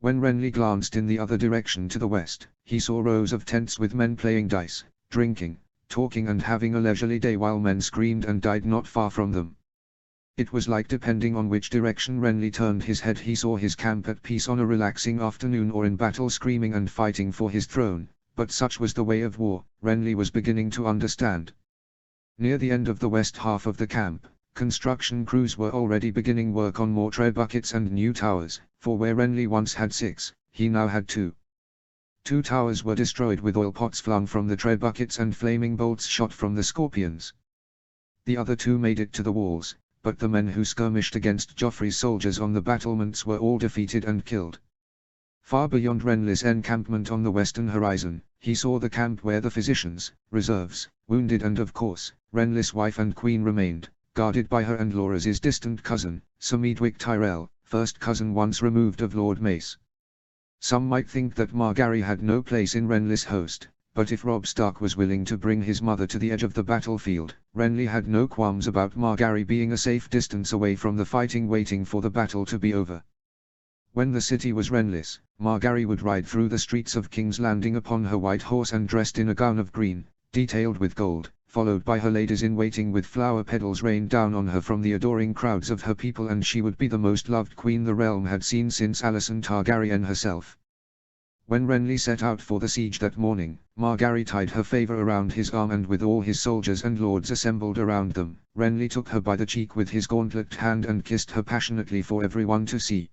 When Renly glanced in the other direction to the west, he saw rows of tents with men playing dice, drinking, talking and having a leisurely day while men screamed and died not far from them. It was like depending on which direction Renly turned his head he saw his camp at peace on a relaxing afternoon or in battle screaming and fighting for his throne, but such was the way of war, Renly was beginning to understand. Near the end of the west half of the camp, construction crews were already beginning work on more trade buckets and new towers, for where Renly once had 6, he now had 2. 2 towers were destroyed with oil pots flung from the trade buckets and flaming bolts shot from the scorpions. The other 2 made it to the walls, but the men who skirmished against Joffrey's soldiers on the battlements were all defeated and killed. Far beyond Renly's encampment on the western horizon, he saw the camp where the physicians, reserves, wounded and of course, Renly's wife and queen remained, guarded by her and Loras' distant cousin, Sir Medwick Tyrell, first cousin once removed of Lord Mace. Some might think that Margaery had no place in Renly's host, but if Robb Stark was willing to bring his mother to the edge of the battlefield, Renly had no qualms about Margaery being a safe distance away from the fighting waiting for the battle to be over. When the city was Renly's, Margaery would ride through the streets of King's Landing upon her white horse and dressed in a gown of green, detailed with gold, followed by her ladies-in-waiting with flower petals rained down on her from the adoring crowds of her people, and she would be the most loved queen the realm had seen since Alicent Targaryen herself. When Renly set out for the siege that morning, Margaery tied her favor around his arm, and with all his soldiers and lords assembled around them, Renly took her by the cheek with his gauntlet hand and kissed her passionately for everyone to see.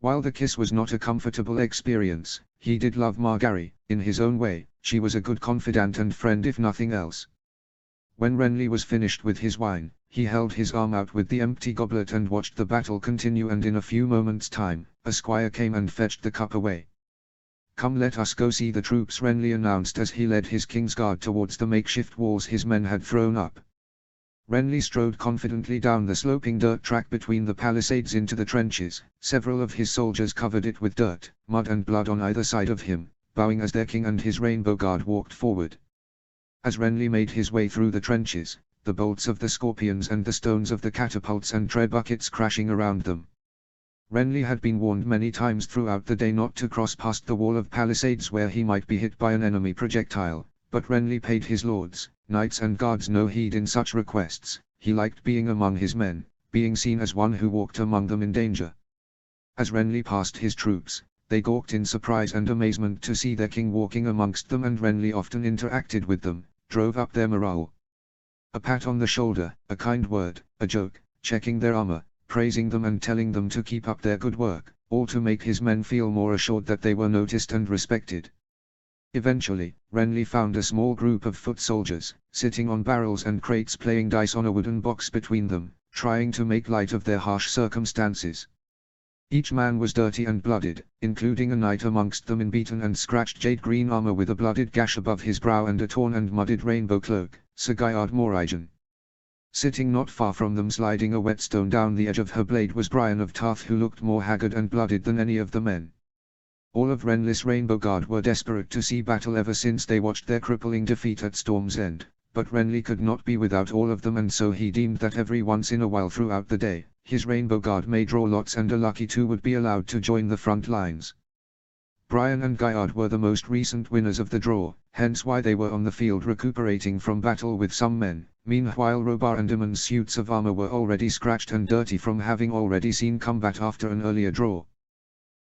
While the kiss was not a comfortable experience, he did love Margaery, in his own way. She was a good confidant and friend if nothing else. When Renly was finished with his wine, he held his arm out with the empty goblet and watched the battle continue, and in a few moments' time, a squire came and fetched the cup away. "Come, let us go see the troops," Renly announced as he led his Kingsguard towards the makeshift walls his men had thrown up. Renly strode confidently down the sloping dirt track between the palisades into the trenches. Several of his soldiers covered it with dirt, mud and blood on either side of him, bowing as their king and his Rainbow Guard walked forward. As Renly made his way through the trenches, the bolts of the scorpions and the stones of the catapults and tread buckets crashing around them. Renly had been warned many times throughout the day not to cross past the wall of palisades where he might be hit by an enemy projectile, but Renly paid his lords, knights and guards no heed in such requests. He liked being among his men, being seen as one who walked among them in danger. As Renly passed his troops, they gawked in surprise and amazement to see their king walking amongst them, and Renly often interacted with them, drove up their morale. A pat on the shoulder, a kind word, a joke, checking their armor, praising them and telling them to keep up their good work, all to make his men feel more assured that they were noticed and respected. Eventually, Renly found a small group of foot soldiers, sitting on barrels and crates playing dice on a wooden box between them, trying to make light of their harsh circumstances. Each man was dirty and blooded, including a knight amongst them in beaten and scratched jade-green armor with a blooded gash above his brow and a torn and mudded rainbow cloak, Sir Gyard Morrigan. Sitting not far from them sliding a whetstone down the edge of her blade was Brian of Tarth, who looked more haggard and blooded than any of the men. All of Renly's Rainbow Guard were desperate to see battle ever since they watched their crippling defeat at Storm's End, but Renly could not be without all of them, and so he deemed that every once in a while throughout the day, his Rainbow Guard may draw lots and a lucky 2 would be allowed to join the front lines. Brian and Gyard were the most recent winners of the draw, hence why they were on the field recuperating from battle with some men. Meanwhile Robar and Daemon's suits of armor were already scratched and dirty from having already seen combat after an earlier draw.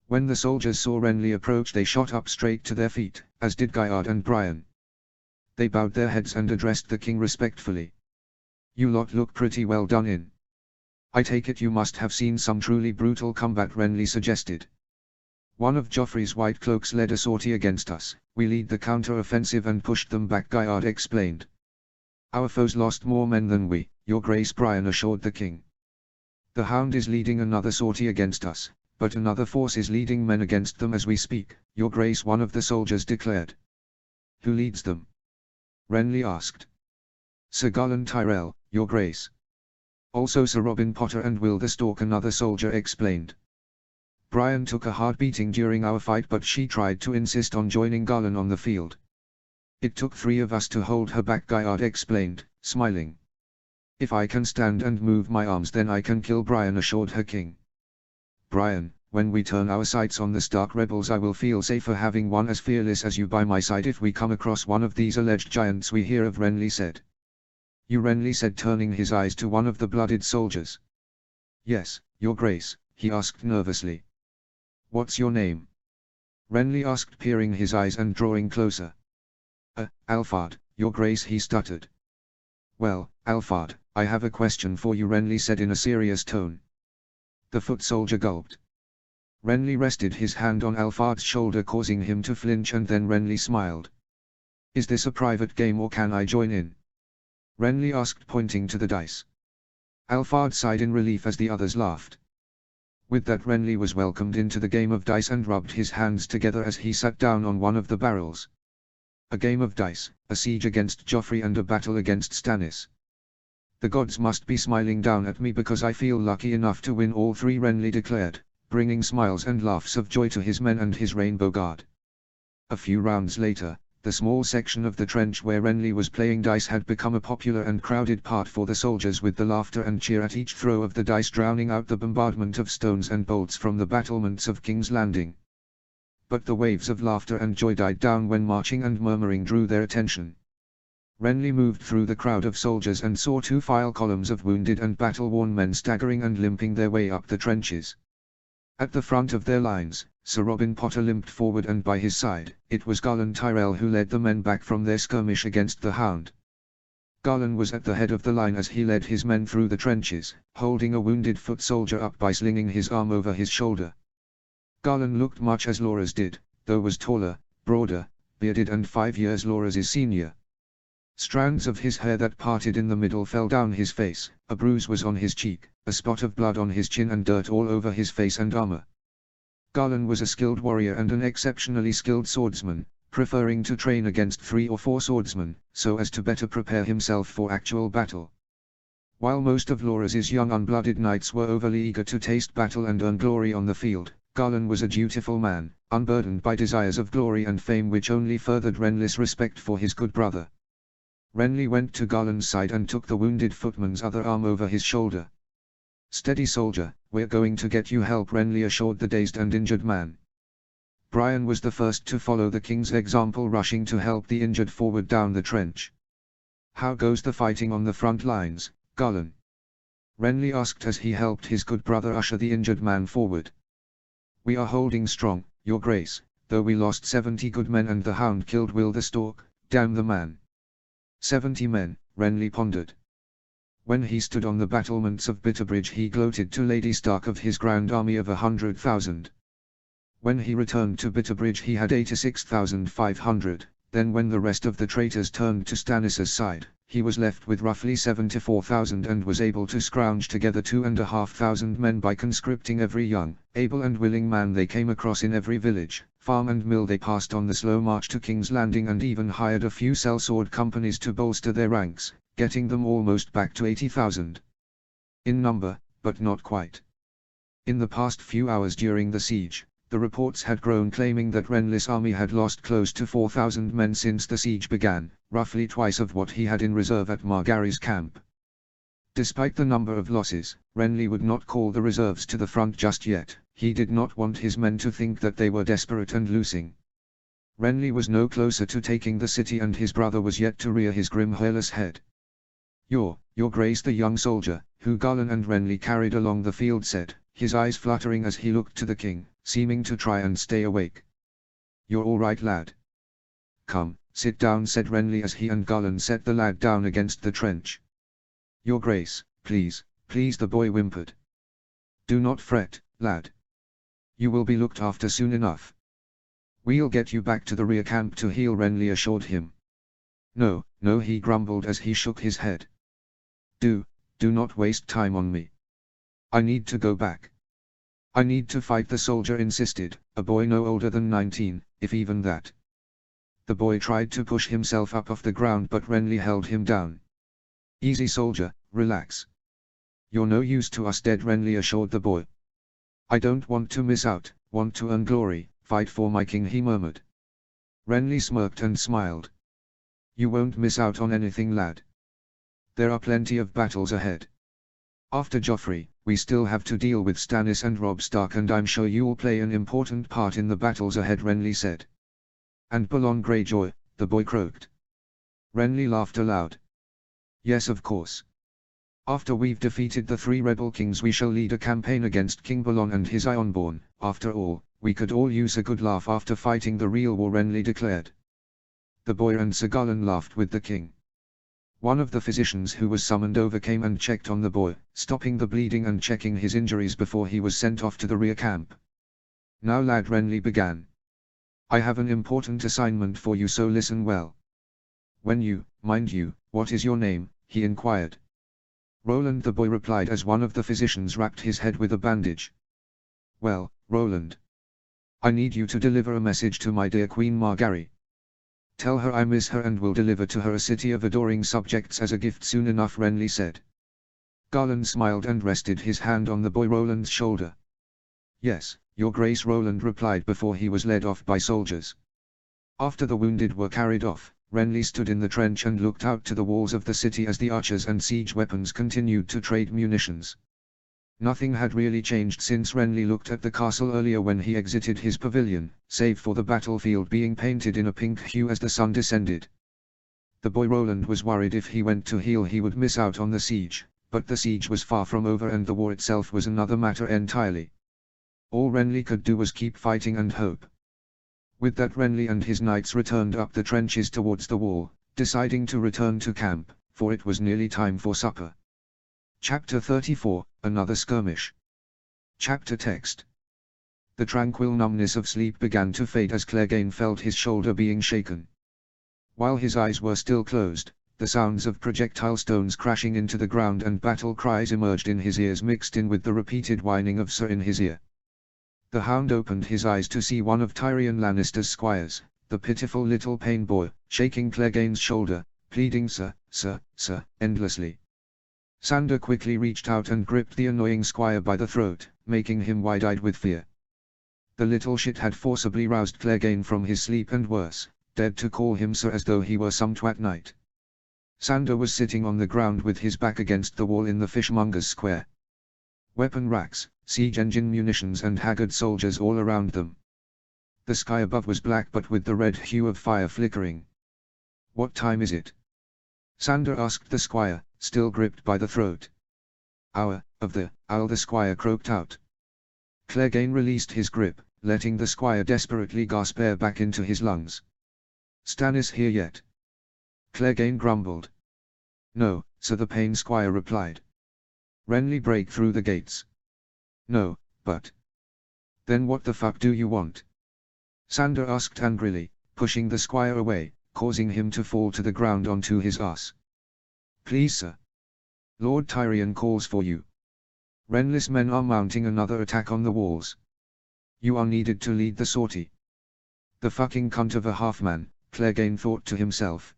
When the soldiers saw Renly approach they shot up straight to their feet, as did Gyard and Brian. They bowed their heads and addressed the king respectfully. "You lot look pretty well done in. I take it you must have seen some truly brutal combat," Renly suggested. "One of Joffrey's white cloaks led a sortie against us. We lead the counter-offensive and pushed them back," Gyard explained. "Our foes lost more men than we, your grace," Brian assured the king. "The Hound is leading another sortie against us, but another force is leading men against them as we speak, your grace," one of the soldiers declared. "Who leads them?" Renly asked. "Sir Garland Tyrell, your grace. Also Sir Robin Potter and Will the Stork," another soldier explained. "Brian took a hard beating during our fight, but she tried to insist on joining Garland on the field. It took 3 of us to hold her back," Gyard explained, smiling. "If I can stand and move my arms then I can kill Brian," assured her king. "Brian, when we turn our sights on the Stark rebels I will feel safer having one as fearless as you by my side if we come across one of these alleged giants we hear of, Renly said. You, Renly said, turning his eyes to one of the blooded soldiers. Yes, your grace, he asked nervously. What's your name? Renly asked, peering his eyes and drawing closer. Alfard, your grace, he stuttered. Well, Alfard, I have a question for you, Renly said in a serious tone. The foot soldier gulped. Renly rested his hand on Alfard's shoulder, causing him to flinch, and then Renly smiled. Is this a private game or can I join in? Renly asked, pointing to the dice. Alfard sighed in relief as the others laughed. With that, Renly was welcomed into the game of dice and rubbed his hands together as he sat down on one of the barrels. A game of dice, a siege against Joffrey and a battle against Stannis. The gods must be smiling down at me because I feel lucky enough to win all three, Renly declared, bringing smiles and laughs of joy to his men and his Rainbow Guard. A few rounds later, the small section of the trench where Renly was playing dice had become a popular and crowded part for the soldiers, with the laughter and cheer at each throw of the dice drowning out the bombardment of stones and bolts from the battlements of King's Landing. But the waves of laughter and joy died down when marching and murmuring drew their attention. Renly moved through the crowd of soldiers and saw two file columns of wounded and battle-worn men staggering and limping their way up the trenches. At the front of their lines, Sir Robin Potter limped forward, and by his side, it was Garland Tyrell who led the men back from their skirmish against the Hound. Garland was at the head of the line as he led his men through the trenches, holding a wounded foot soldier up by slinging his arm over his shoulder. Garland looked much as Loras did, though was taller, broader, bearded and 5 years Loras' senior. Strands of his hair that parted in the middle fell down his face, a bruise was on his cheek, a spot of blood on his chin and dirt all over his face and armor. Garland was a skilled warrior and an exceptionally skilled swordsman, preferring to train against 3 or 4 swordsmen, so as to better prepare himself for actual battle. While most of Loras' young unblooded knights were overly eager to taste battle and earn glory on the field, Garland was a dutiful man, unburdened by desires of glory and fame which only furthered Renly's respect for his good brother. Renly went to Garland's side and took the wounded footman's other arm over his shoulder. Steady, soldier, we're going to get you help, Renly assured the dazed and injured man. Brian was the first to follow the king's example, rushing to help the injured forward down the trench. How goes the fighting on the front lines, Garland? Renly asked as he helped his good brother usher the injured man forward. We are holding strong, your grace, though we lost 70 good men and the Hound killed Will the Stork, damn the man. 70 men, Renly pondered. When he stood on the battlements of Bitterbridge he gloated to Lady Stark of his grand army of 100,000. When he returned to Bitterbridge he had 86,500, then when the rest of the traitors turned to Stannis' side, he was left with roughly 74,000 and was able to scrounge together 2,500 men by conscripting every young, able and willing man they came across in every village, farm and mill they passed on the slow march to King's Landing, and even hired a few sellsword companies to bolster their ranks, getting them almost back to 80,000. In number, but not quite. In the past few hours during the siege, the reports had grown claiming that Renly's army had lost close to 4,000 men since the siege began, roughly twice of what he had in reserve at Margaery's camp. Despite the number of losses, Renly would not call the reserves to the front just yet. He did not want his men to think that they were desperate and losing. Renly was no closer to taking the city, and his brother was yet to rear his grim hairless head. Your grace, the young soldier, who Garland and Renly carried along the field said, his eyes fluttering as he looked to the king, seeming to try and stay awake. You're all right, lad. Come, sit down, said Renly as he and Garland set the lad down against the trench. Your grace, please, the boy whimpered. Do not fret, lad. You will be looked after soon enough. We'll get you back to the rear camp to heal, Renly assured him. No, he grumbled as he shook his head. Do not waste time on me. I need to go back. I need to fight, the soldier insisted, a boy no older than 19, if even that. The boy tried to push himself up off the ground, but Renly held him down. Easy, soldier, relax. You're no use to us dead, Renly assured the boy. I don't want to miss out, want to earn glory, fight for my king, he murmured. Renly smirked and smiled. You won't miss out on anything, lad. There are plenty of battles ahead. After Joffrey, we still have to deal with Stannis and Robb Stark, and I'm sure you'll play an important part in the battles ahead," Renly said. "And Balon Greyjoy," the boy croaked. Renly laughed aloud. "Yes, of course. After we've defeated the 3 rebel kings, we shall lead a campaign against King Balon and his Ironborn. After all, we could all use a good laugh after fighting the real war," Renly declared. The boy and Sir Garland laughed with the king. One of the physicians who was summoned over came and checked on the boy, stopping the bleeding and checking his injuries before he was sent off to the rear camp. "Now lad," Renly began. "I have an important assignment for you, so listen well." Mind you, what is your name?" he inquired. "Roland," the boy replied as one of the physicians wrapped his head with a bandage. "Well, Roland. I need you to deliver a message to my dear Queen Margaery. Tell her I miss her and will deliver to her a city of adoring subjects as a gift soon enough," Renly said. Garland smiled and rested his hand on the boy Roland's shoulder. "Yes, Your Grace," Roland replied before he was led off by soldiers. After the wounded were carried off, Renly stood in the trench and looked out to the walls of the city as the archers and siege weapons continued to trade munitions. Nothing had really changed since Renly looked at the castle earlier when he exited his pavilion, save for the battlefield being painted in a pink hue as the sun descended. The boy Roland was worried if he went to heal he would miss out on the siege, but the siege was far from over and the war itself was another matter entirely. All Renly could do was keep fighting and hope. With that, Renly and his knights returned up the trenches towards the wall, deciding to return to camp, for it was nearly time for supper. Chapter 34, Another Skirmish. Chapter text. The tranquil numbness of sleep began to fade as Clegane felt his shoulder being shaken. While his eyes were still closed, the sounds of projectile stones crashing into the ground and battle cries emerged in his ears, mixed in with the repeated whining of Sir in his ear. The Hound opened his eyes to see one of Tyrion Lannister's squires, the pitiful little pain boy, shaking Clegane's shoulder, pleading "Sir, sir, sir," endlessly. Sandor quickly reached out and gripped the annoying squire by the throat, making him wide-eyed with fear. The little shit had forcibly roused Clegane from his sleep and worse, dared to call him sir as though he were some twat knight. Sandor was sitting on the ground with his back against the wall in the fishmonger's square. Weapon racks, siege engine munitions and haggard soldiers all around them. The sky above was black but with the red hue of fire flickering. "What time is it?" Sandor asked the squire, still gripped by the throat. "Hour of the owl," the squire croaked out. Clegane released his grip, letting the squire desperately gasp air back into his lungs. "Stannis here yet?" Clegane grumbled. "No, sir," the pain squire replied. "Renly break through the gates?" "No, but..." "Then what the fuck do you want?" Sandor asked angrily, pushing the squire away, causing him to fall to the ground onto his ass. "Please sir. Lord Tyrion calls for you. Renly's men are mounting another attack on the walls. You are needed to lead the sortie." The fucking cunt of a half-man, Clegane thought to himself.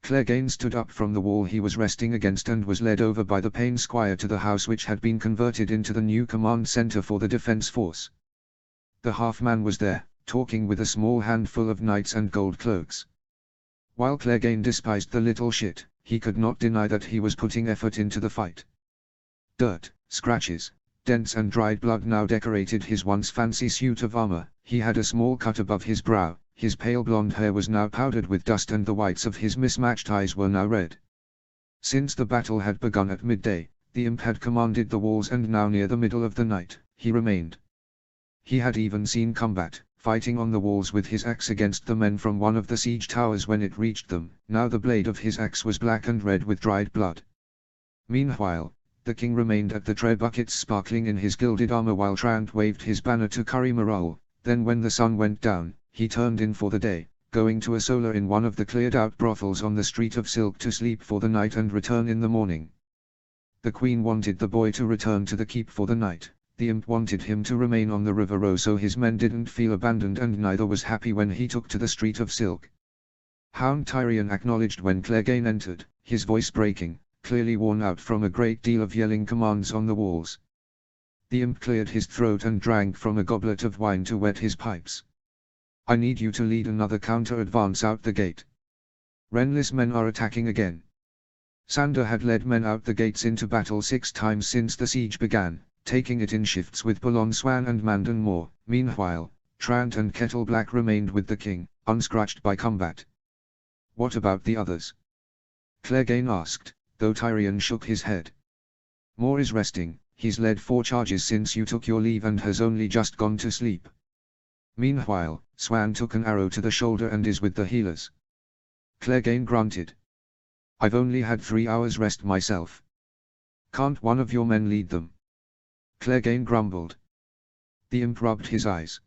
Clegane stood up from the wall he was resting against and was led over by the pain squire to the house which had been converted into the new command center for the defense force. The half-man was there, talking with a small handful of knights and gold cloaks. While Clegane despised the little shit, he could not deny that he was putting effort into the fight. Dirt, scratches, dents and dried blood now decorated his once fancy suit of armor. He had a small cut above his brow, his pale blonde hair was now powdered with dust and the whites of his mismatched eyes were now red. Since the battle had begun at midday, the imp had commanded the walls and now near the middle of the night, he remained. He had even seen combat, fighting on the walls with his axe against the men from one of the siege towers when it reached them. Now the blade of his axe was black and red with dried blood. Meanwhile, the king remained at the trebuchets sparkling in his gilded armor while Trant waved his banner to curry morale. Then when the sun went down, he turned in for the day, going to a solar in one of the cleared-out brothels on the Street of Silk to sleep for the night and return in the morning. The queen wanted the boy to return to the keep for the night. The imp wanted him to remain on the River Row so his men didn't feel abandoned, and neither was happy when he took to the Street of Silk. Hound Tyrion acknowledged when Clegane entered, his voice breaking, clearly worn out from a great deal of yelling commands on the walls. The imp cleared his throat and drank from a goblet of wine to wet his pipes. "I need you to lead another counter-advance out the gate. Renly's men are attacking again." Sander had led men out the gates into battle 6 times since the siege began, taking it in shifts with Bullon Swan and Mandan Moor. Meanwhile, Trant and Kettle Black remained with the king, unscratched by combat. "What about the others?" Clegane asked, though Tyrion shook his head. "Moore is resting, he's led 4 charges since you took your leave and has only just gone to sleep. Meanwhile, Swan took an arrow to the shoulder and is with the healers." Clegane grunted. "I've only had 3 hours rest myself." "Can't one of your men lead them?" Clegane grumbled. The imp rubbed his eyes.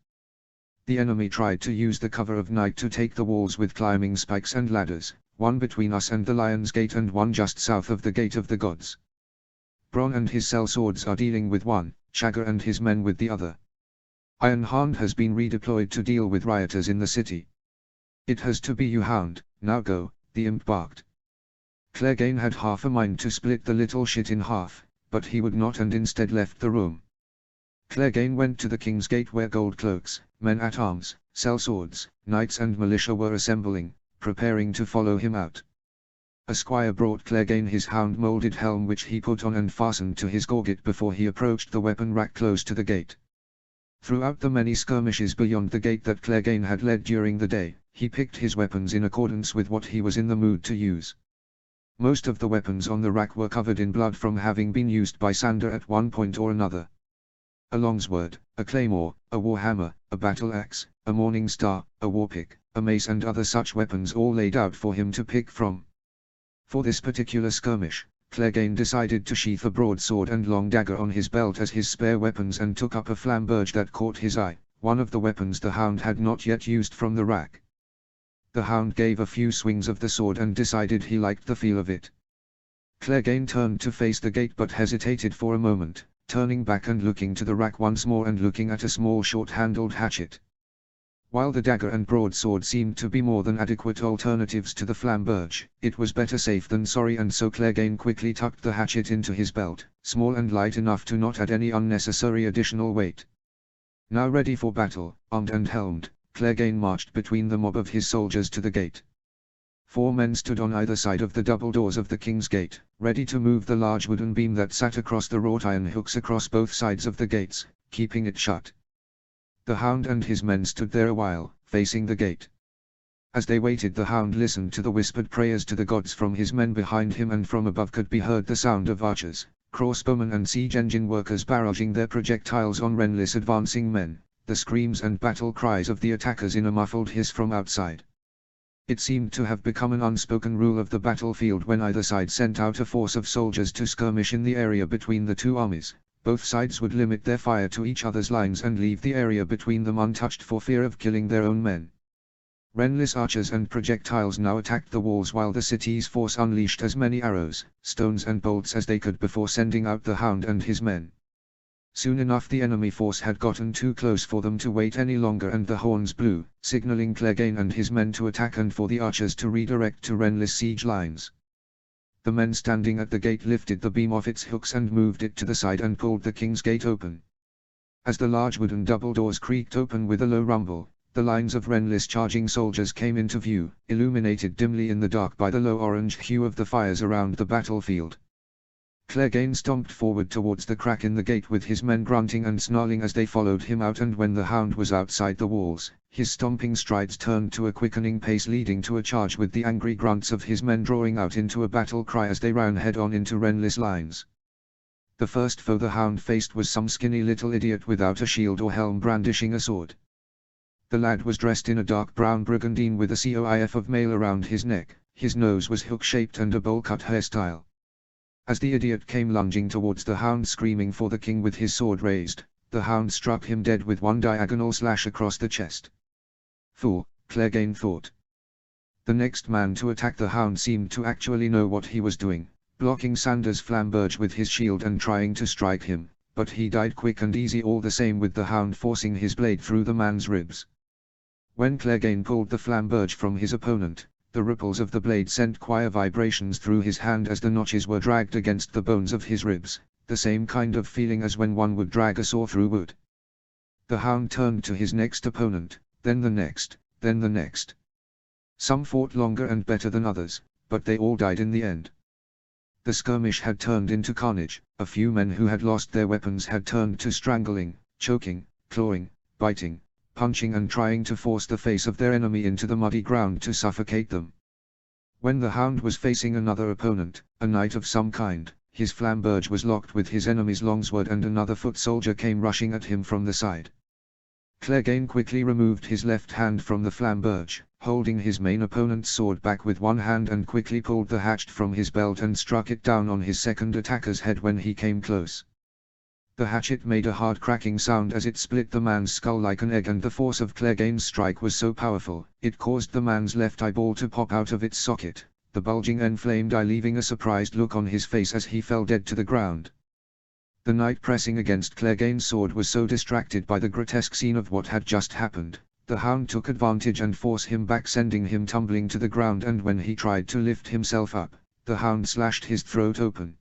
"The enemy tried to use the cover of night to take the walls with climbing spikes and ladders, one between us and the Lion's Gate and one just south of the Gate of the Gods. Bronn and his sellswords are dealing with one, Chagger and his men with the other. Ironhound has been redeployed to deal with rioters in the city." "It has to be you, Hound, now go," the imp barked. Clegane had half a mind to split the little shit in half, but he would not and instead left the room. Clegane went to the King's Gate where gold cloaks, men-at-arms, sellswords, knights and militia were assembling, preparing to follow him out. A squire brought Clegane his hound-moulded helm which he put on and fastened to his gorget before he approached the weapon rack close to the gate. Throughout the many skirmishes beyond the gate that Clegane had led during the day, he picked his weapons in accordance with what he was in the mood to use. Most of the weapons on the rack were covered in blood from having been used by Sander at one point or another. A longsword, a claymore, a warhammer, a battle axe, a morning star, a warpick, a mace and other such weapons all laid out for him to pick from. For this particular skirmish, Clegane decided to sheath a broadsword and long dagger on his belt as his spare weapons and took up a flamberge that caught his eye, one of the weapons the Hound had not yet used from the rack. The Hound gave a few swings of the sword and decided he liked the feel of it. Clegane turned to face the gate but hesitated for a moment, turning back and looking to the rack once more and looking at a small short-handled hatchet. While the dagger and broadsword seemed to be more than adequate alternatives to the flamberge, it was better safe than sorry, and so Clegane quickly tucked the hatchet into his belt, small and light enough to not add any unnecessary additional weight. Now ready for battle, armed and helmed, Clegane marched between the mob of his soldiers to the gate. 4 men stood on either side of the double doors of the King's Gate, ready to move the large wooden beam that sat across the wrought iron hooks across both sides of the gates, keeping it shut. The Hound and his men stood there a while, facing the gate. As they waited, the Hound listened to the whispered prayers to the gods from his men behind him, and from above could be heard the sound of archers, crossbowmen and siege engine workers barraging their projectiles on Renly's advancing men, the screams and battle cries of the attackers in a muffled hiss from outside. It seemed to have become an unspoken rule of the battlefield when either side sent out a force of soldiers to skirmish in the area between the 2 armies. Both sides would limit their fire to each other's lines and leave the area between them untouched for fear of killing their own men. Renly's archers and projectiles now attacked the walls while the city's force unleashed as many arrows, stones and bolts as they could before sending out the Hound and his men. Soon enough the enemy force had gotten too close for them to wait any longer, and the horns blew, signaling Clegane and his men to attack and for the archers to redirect to Renly's siege lines. The men standing at the gate lifted the beam off its hooks and moved it to the side and pulled the King's Gate open. As the large wooden double doors creaked open with a low rumble, the lines of Renly's charging soldiers came into view, illuminated dimly in the dark by the low orange hue of the fires around the battlefield. Clegane stomped forward towards the crack in the gate with his men grunting and snarling as they followed him out, and when the Hound was outside the walls, his stomping strides turned to a quickening pace leading to a charge with the angry grunts of his men drawing out into a battle cry as they ran head-on into Renly's lines. The first foe the Hound faced was some skinny little idiot without a shield or helm brandishing a sword. The lad was dressed in a dark brown brigandine with a coif of mail around his neck, his nose was hook-shaped and a bowl-cut hairstyle. As the idiot came lunging towards the Hound screaming for the king with his sword raised, the Hound struck him dead with one diagonal slash across the chest. Fool, Clegane thought. The next man to attack the Hound seemed to actually know what he was doing, blocking Sander's flamberge with his shield and trying to strike him, but he died quick and easy all the same, with the Hound forcing his blade through the man's ribs. When Clegane pulled the flamberge from his opponent, the ripples of the blade sent choir vibrations through his hand as the notches were dragged against the bones of his ribs, the same kind of feeling as when one would drag a saw through wood. The Hound turned to his next opponent, then the next, then the next. Some fought longer and better than others, but they all died in the end. The skirmish had turned into carnage. A few men who had lost their weapons had turned to strangling, choking, clawing, biting, punching and trying to force the face of their enemy into the muddy ground to suffocate them. When the hound was facing another opponent, a knight of some kind, his flamberge was locked with his enemy's longsword and another foot soldier came rushing at him from the side. Clegane quickly removed his left hand from the flamberge, holding his main opponent's sword back with one hand and quickly pulled the hatchet from his belt and struck it down on his second attacker's head when he came close. The hatchet made a hard cracking sound as it split the man's skull like an egg, and the force of Clegane's strike was so powerful, it caused the man's left eyeball to pop out of its socket, the bulging inflamed eye leaving a surprised look on his face as he fell dead to the ground. The knight pressing against Clegane's sword was so distracted by the grotesque scene of what had just happened, the hound took advantage and forced him back, sending him tumbling to the ground, and when he tried to lift himself up, the hound slashed his throat open.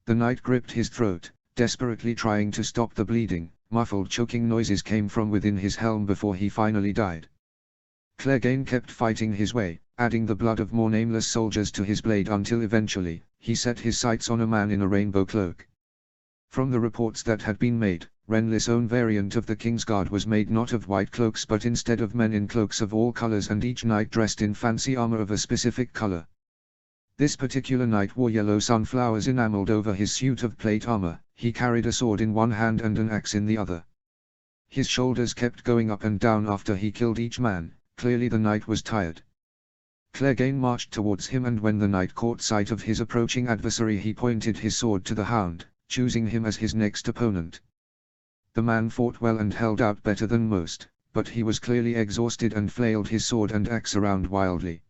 The knight gripped his throat, desperately trying to stop the bleeding. Muffled choking noises came from within his helm before he finally died. Clegane kept fighting his way, adding the blood of more nameless soldiers to his blade until eventually, he set his sights on a man in a rainbow cloak. From the reports that had been made, Renly's own variant of the Kingsguard was made not of white cloaks but instead of men in cloaks of all colors, and each knight dressed in fancy armor of a specific color. This particular knight wore yellow sunflowers enameled over his suit of plate armor. He carried a sword in one hand and an axe in the other. His shoulders kept going up and down after he killed each man. Clearly the knight was tired. Clegane marched towards him, and when the knight caught sight of his approaching adversary he pointed his sword to the hound, choosing him as his next opponent. The man fought well and held out better than most, but he was clearly exhausted and flailed his sword and axe around wildly.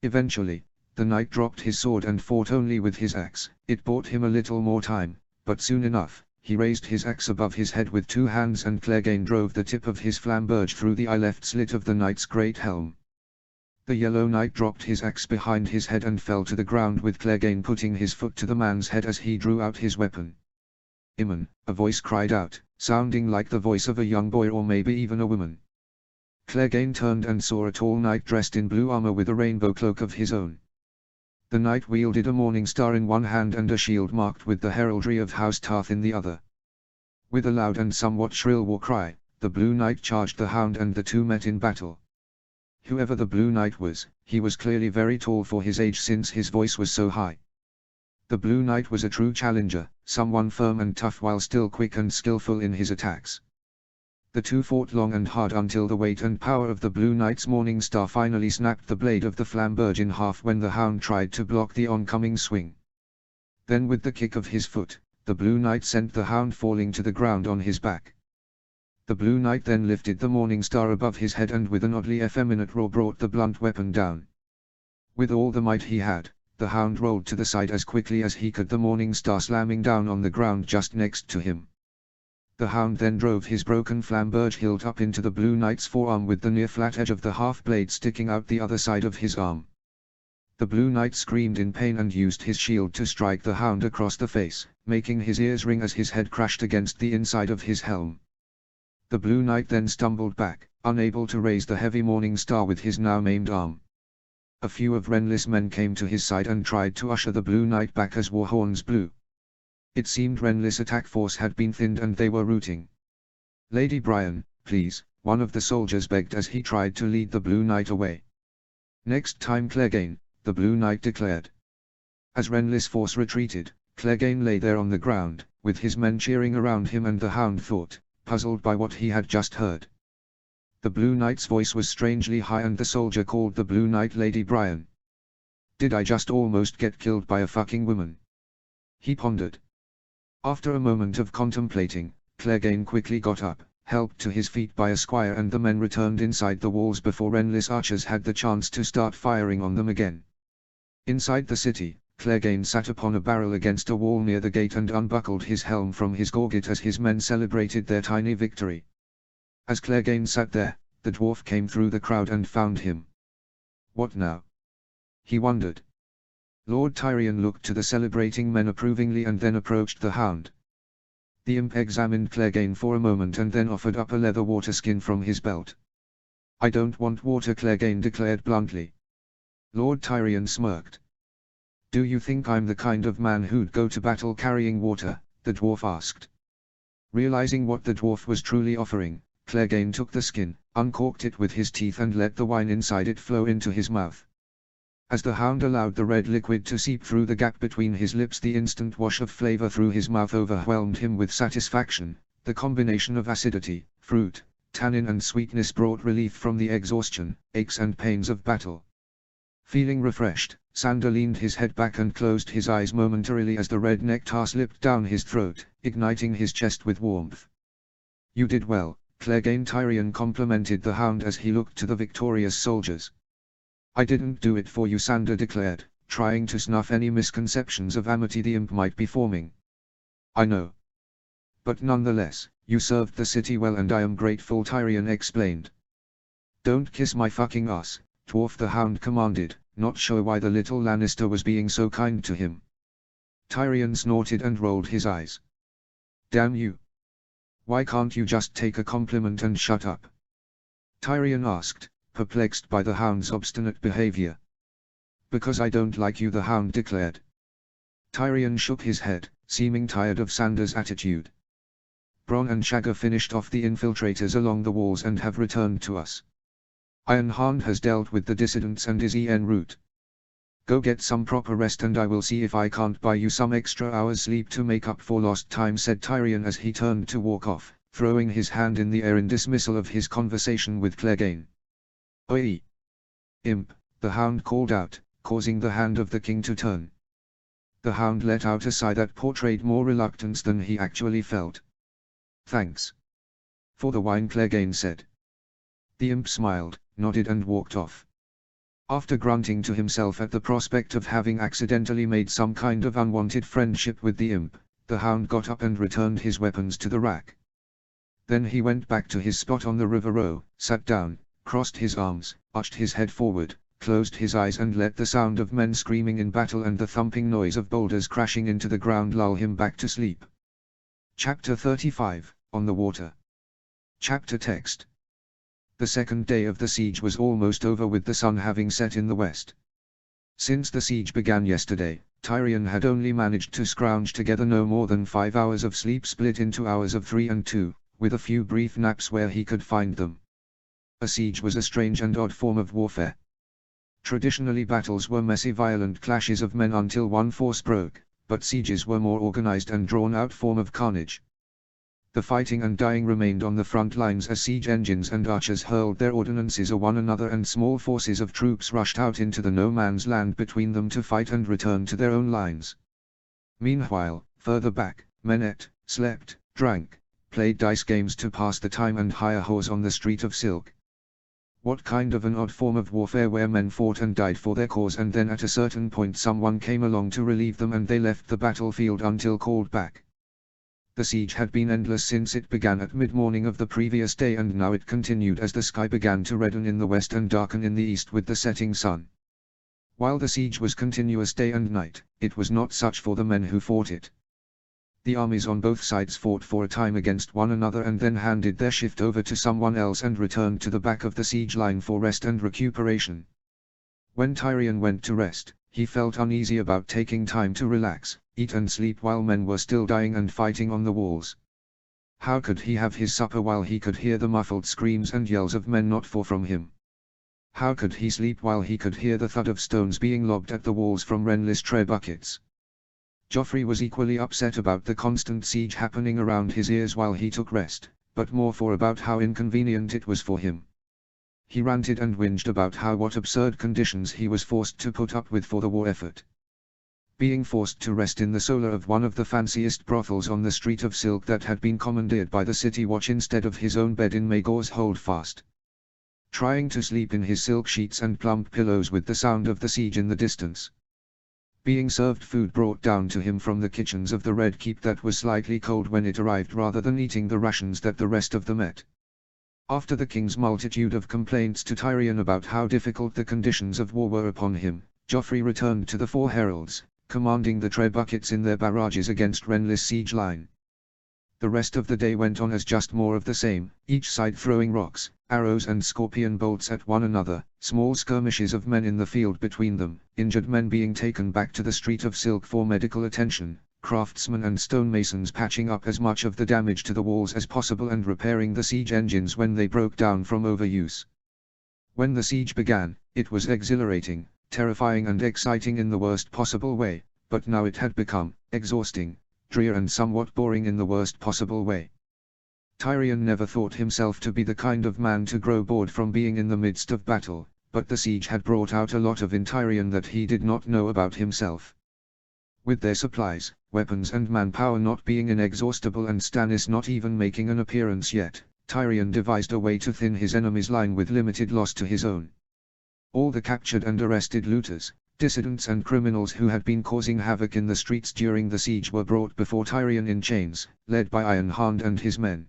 Eventually, the knight dropped his sword and fought only with his axe. It bought him a little more time, but soon enough, he raised his axe above his head with two hands and Clegane drove the tip of his flamberge through the eye left slit of the knight's great helm. The yellow knight dropped his axe behind his head and fell to the ground, with Clegane putting his foot to the man's head as he drew out his weapon. "Iman," a voice cried out, sounding like the voice of a young boy or maybe even a woman. Clegane turned and saw a tall knight dressed in blue armor with a rainbow cloak of his own. The knight wielded a morning star in one hand and a shield marked with the heraldry of House Tarth in the other. With a loud and somewhat shrill war cry, the Blue Knight charged the hound and the two met in battle. Whoever the Blue Knight was, he was clearly very tall for his age since his voice was so high. The Blue Knight was a true challenger, someone firm and tough while still quick and skillful in his attacks. The two fought long and hard until the weight and power of the Blue Knight's morning star finally snapped the blade of the flamberge in half when the hound tried to block the oncoming swing. Then with the kick of his foot, the Blue Knight sent the hound falling to the ground on his back. The Blue Knight then lifted the morning star above his head and with an oddly effeminate roar brought the blunt weapon down. With all the might he had, the hound rolled to the side as quickly as he could, the morning star slamming down on the ground just next to him. The hound then drove his broken flamberge hilt up into the Blue Knight's forearm with the near flat edge of the half-blade sticking out the other side of his arm. The Blue Knight screamed in pain and used his shield to strike the hound across the face, making his ears ring as his head crashed against the inside of his helm. The Blue Knight then stumbled back, unable to raise the heavy morning star with his now maimed arm. A few of Renly's men came to his side and tried to usher the Blue Knight back as war horns blew. It seemed Renly's attack force had been thinned and they were routing. "Lady Brian, please," one of the soldiers begged as he tried to lead the Blue Knight away. "Next time, Clegane," the Blue Knight declared. As Renly's force retreated, Clegane lay there on the ground, with his men cheering around him, and the hound thought, puzzled by what he had just heard. The Blue Knight's voice was strangely high and the soldier called the Blue Knight Lady Brian. "Did I just almost get killed by a fucking woman?" he pondered. After a moment of contemplating, Clegane quickly got up, helped to his feet by a squire, and the men returned inside the walls before Renly's archers had the chance to start firing on them again. Inside the city, Clegane sat upon a barrel against a wall near the gate and unbuckled his helm from his gorget as his men celebrated their tiny victory. As Clegane sat there, the dwarf came through the crowd and found him. "What now?" he wondered. Lord Tyrion looked to the celebrating men approvingly and then approached the hound. The imp examined Clegane for a moment and then offered up a leather water skin from his belt. "I don't want water," Clegane declared bluntly. Lord Tyrion smirked. "Do you think I'm the kind of man who'd go to battle carrying water?" the dwarf asked. Realizing what the dwarf was truly offering, Clegane took the skin, uncorked it with his teeth and let the wine inside it flow into his mouth. As the hound allowed the red liquid to seep through the gap between his lips, the instant wash of flavor through his mouth overwhelmed him with satisfaction. The combination of acidity, fruit, tannin and sweetness brought relief from the exhaustion, aches and pains of battle. Feeling refreshed, Sander leaned his head back and closed his eyes momentarily as the red nectar slipped down his throat, igniting his chest with warmth. "You did well," Clegane Tyrion complimented the hound as he looked to the victorious soldiers. "I didn't do it for you," Sander declared, trying to snuff any misconceptions of amity the imp might be forming. "I know. But nonetheless, you served the city well and I am grateful," Tyrion explained. "Don't kiss my fucking ass," Dwarf the hound commanded, not sure why the little Lannister was being so kind to him. Tyrion snorted and rolled his eyes. "Damn you. Why can't you just take a compliment and shut up?" Tyrion asked, perplexed by the hound's obstinate behavior. "Because I don't like you," the hound declared. Tyrion shook his head, seeming tired of Sander's attitude. "Bronn and Shagger finished off the infiltrators along the walls and have returned to us. Ironhand has dealt with the dissidents and is en route. Go get some proper rest and I will see if I can't buy you some extra hours sleep to make up for lost time," said Tyrion as he turned to walk off, throwing his hand in the air in dismissal of his conversation with Clegane. "Oi! Imp," the hound called out, causing the hand of the king to turn. The hound let out a sigh that portrayed more reluctance than he actually felt. "Thanks for the wine," Clegane said. The imp smiled, nodded and walked off. After grunting to himself at the prospect of having accidentally made some kind of unwanted friendship with the imp, the hound got up and returned his weapons to the rack. Then he went back to his spot on the river row, sat down, crossed his arms, arched his head forward, closed his eyes and let the sound of men screaming in battle and the thumping noise of boulders crashing into the ground lull him back to sleep. Chapter 35, On the Water. Chapter text. The second day of the siege was almost over, with the sun having set in the west. Since the siege began yesterday, Tyrion had only managed to scrounge together no more than 5 hours of sleep split into hours of 3 and 2, with a few brief naps where he could find them. A siege was a strange and odd form of warfare. Traditionally battles were messy, violent clashes of men until one force broke, but sieges were more organized and drawn-out form of carnage. The fighting and dying remained on the front lines as siege engines and archers hurled their ordnances at one another and small forces of troops rushed out into the no-man's land between them to fight and return to their own lines. Meanwhile, further back, men ate, slept, drank, played dice games to pass the time and hire whores on the street of Silk. What kind of an odd form of warfare where men fought and died for their cause and then at a certain point someone came along to relieve them and they left the battlefield until called back. The siege had been endless since it began at mid-morning of the previous day, and now it continued as the sky began to redden in the west and darken in the east with the setting sun. While the siege was continuous day and night, it was not such for the men who fought it. The armies on both sides fought for a time against one another and then handed their shift over to someone else and returned to the back of the siege line for rest and recuperation. When Tyrion went to rest, he felt uneasy about taking time to relax, eat and sleep while men were still dying and fighting on the walls. How could he have his supper while he could hear the muffled screams and yells of men not far from him? How could he sleep while he could hear the thud of stones being lobbed at the walls from Renly's tray buckets? Joffrey was equally upset about the constant siege happening around his ears while he took rest, but more for about how inconvenient it was for him. He ranted and whinged about what absurd conditions he was forced to put up with for the war effort. Being forced to rest in the solar of one of the fanciest brothels on the street of Silk that had been commandeered by the city watch instead of his own bed in Maegor's Holdfast. Trying to sleep in his silk sheets and plump pillows with the sound of the siege in the distance. Being served food brought down to him from the kitchens of the Red Keep that was slightly cold when it arrived rather than eating the rations that the rest of them ate. After the king's multitude of complaints to Tyrion about how difficult the conditions of war were upon him, Joffrey returned to the Four Heralds, commanding the Trey buckets in their barrages against Renly's siege line. The rest of the day went on as just more of the same, each side throwing rocks, arrows and scorpion bolts at one another, small skirmishes of men in the field between them, injured men being taken back to the Street of Silk for medical attention, craftsmen and stonemasons patching up as much of the damage to the walls as possible and repairing the siege engines when they broke down from overuse. When the siege began, it was exhilarating, terrifying and exciting in the worst possible way, but now it had become exhausting, drear and somewhat boring in the worst possible way. Tyrion never thought himself to be the kind of man to grow bored from being in the midst of battle, but the siege had brought out a lot of in Tyrion that he did not know about himself. With their supplies, weapons and manpower not being inexhaustible and Stannis not even making an appearance yet, Tyrion devised a way to thin his enemy's line with limited loss to his own. All the captured and arrested looters, dissidents and criminals who had been causing havoc in the streets during the siege were brought before Tyrion in chains, led by Ironhand and his men.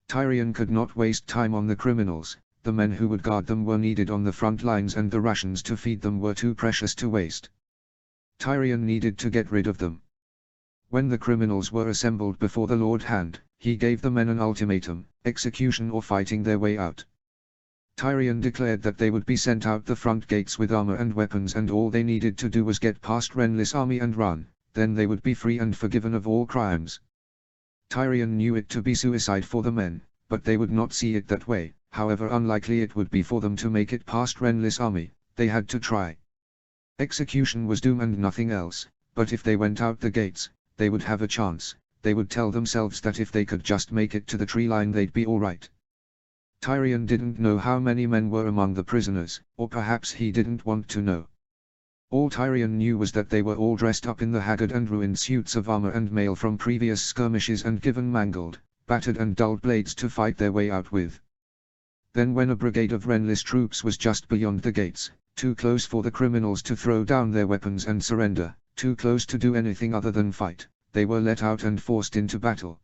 Tyrion could not waste time on the criminals, the men who would guard them were needed on the front lines and the rations to feed them were too precious to waste. Tyrion needed to get rid of them. When the criminals were assembled before the Lord Hand, he gave the men an ultimatum: execution or fighting their way out. Tyrion declared that they would be sent out the front gates with armor and weapons and all they needed to do was get past Renly's army and run, then they would be free and forgiven of all crimes. Tyrion knew it to be suicide for the men, but they would not see it that way, however unlikely it would be for them to make it past Renly's army, they had to try. Execution was doom and nothing else, but if they went out the gates, they would have a chance. They would tell themselves that if they could just make it to the tree line they'd be alright. Tyrion didn't know how many men were among the prisoners, or perhaps he didn't want to know. All Tyrion knew was that they were all dressed up in the haggard and ruined suits of armor and mail from previous skirmishes and given mangled, battered and dulled blades to fight their way out with. Then when a brigade of Renly's troops was just beyond the gates, too close for the criminals to throw down their weapons and surrender, too close to do anything other than fight, they were let out and forced into battle.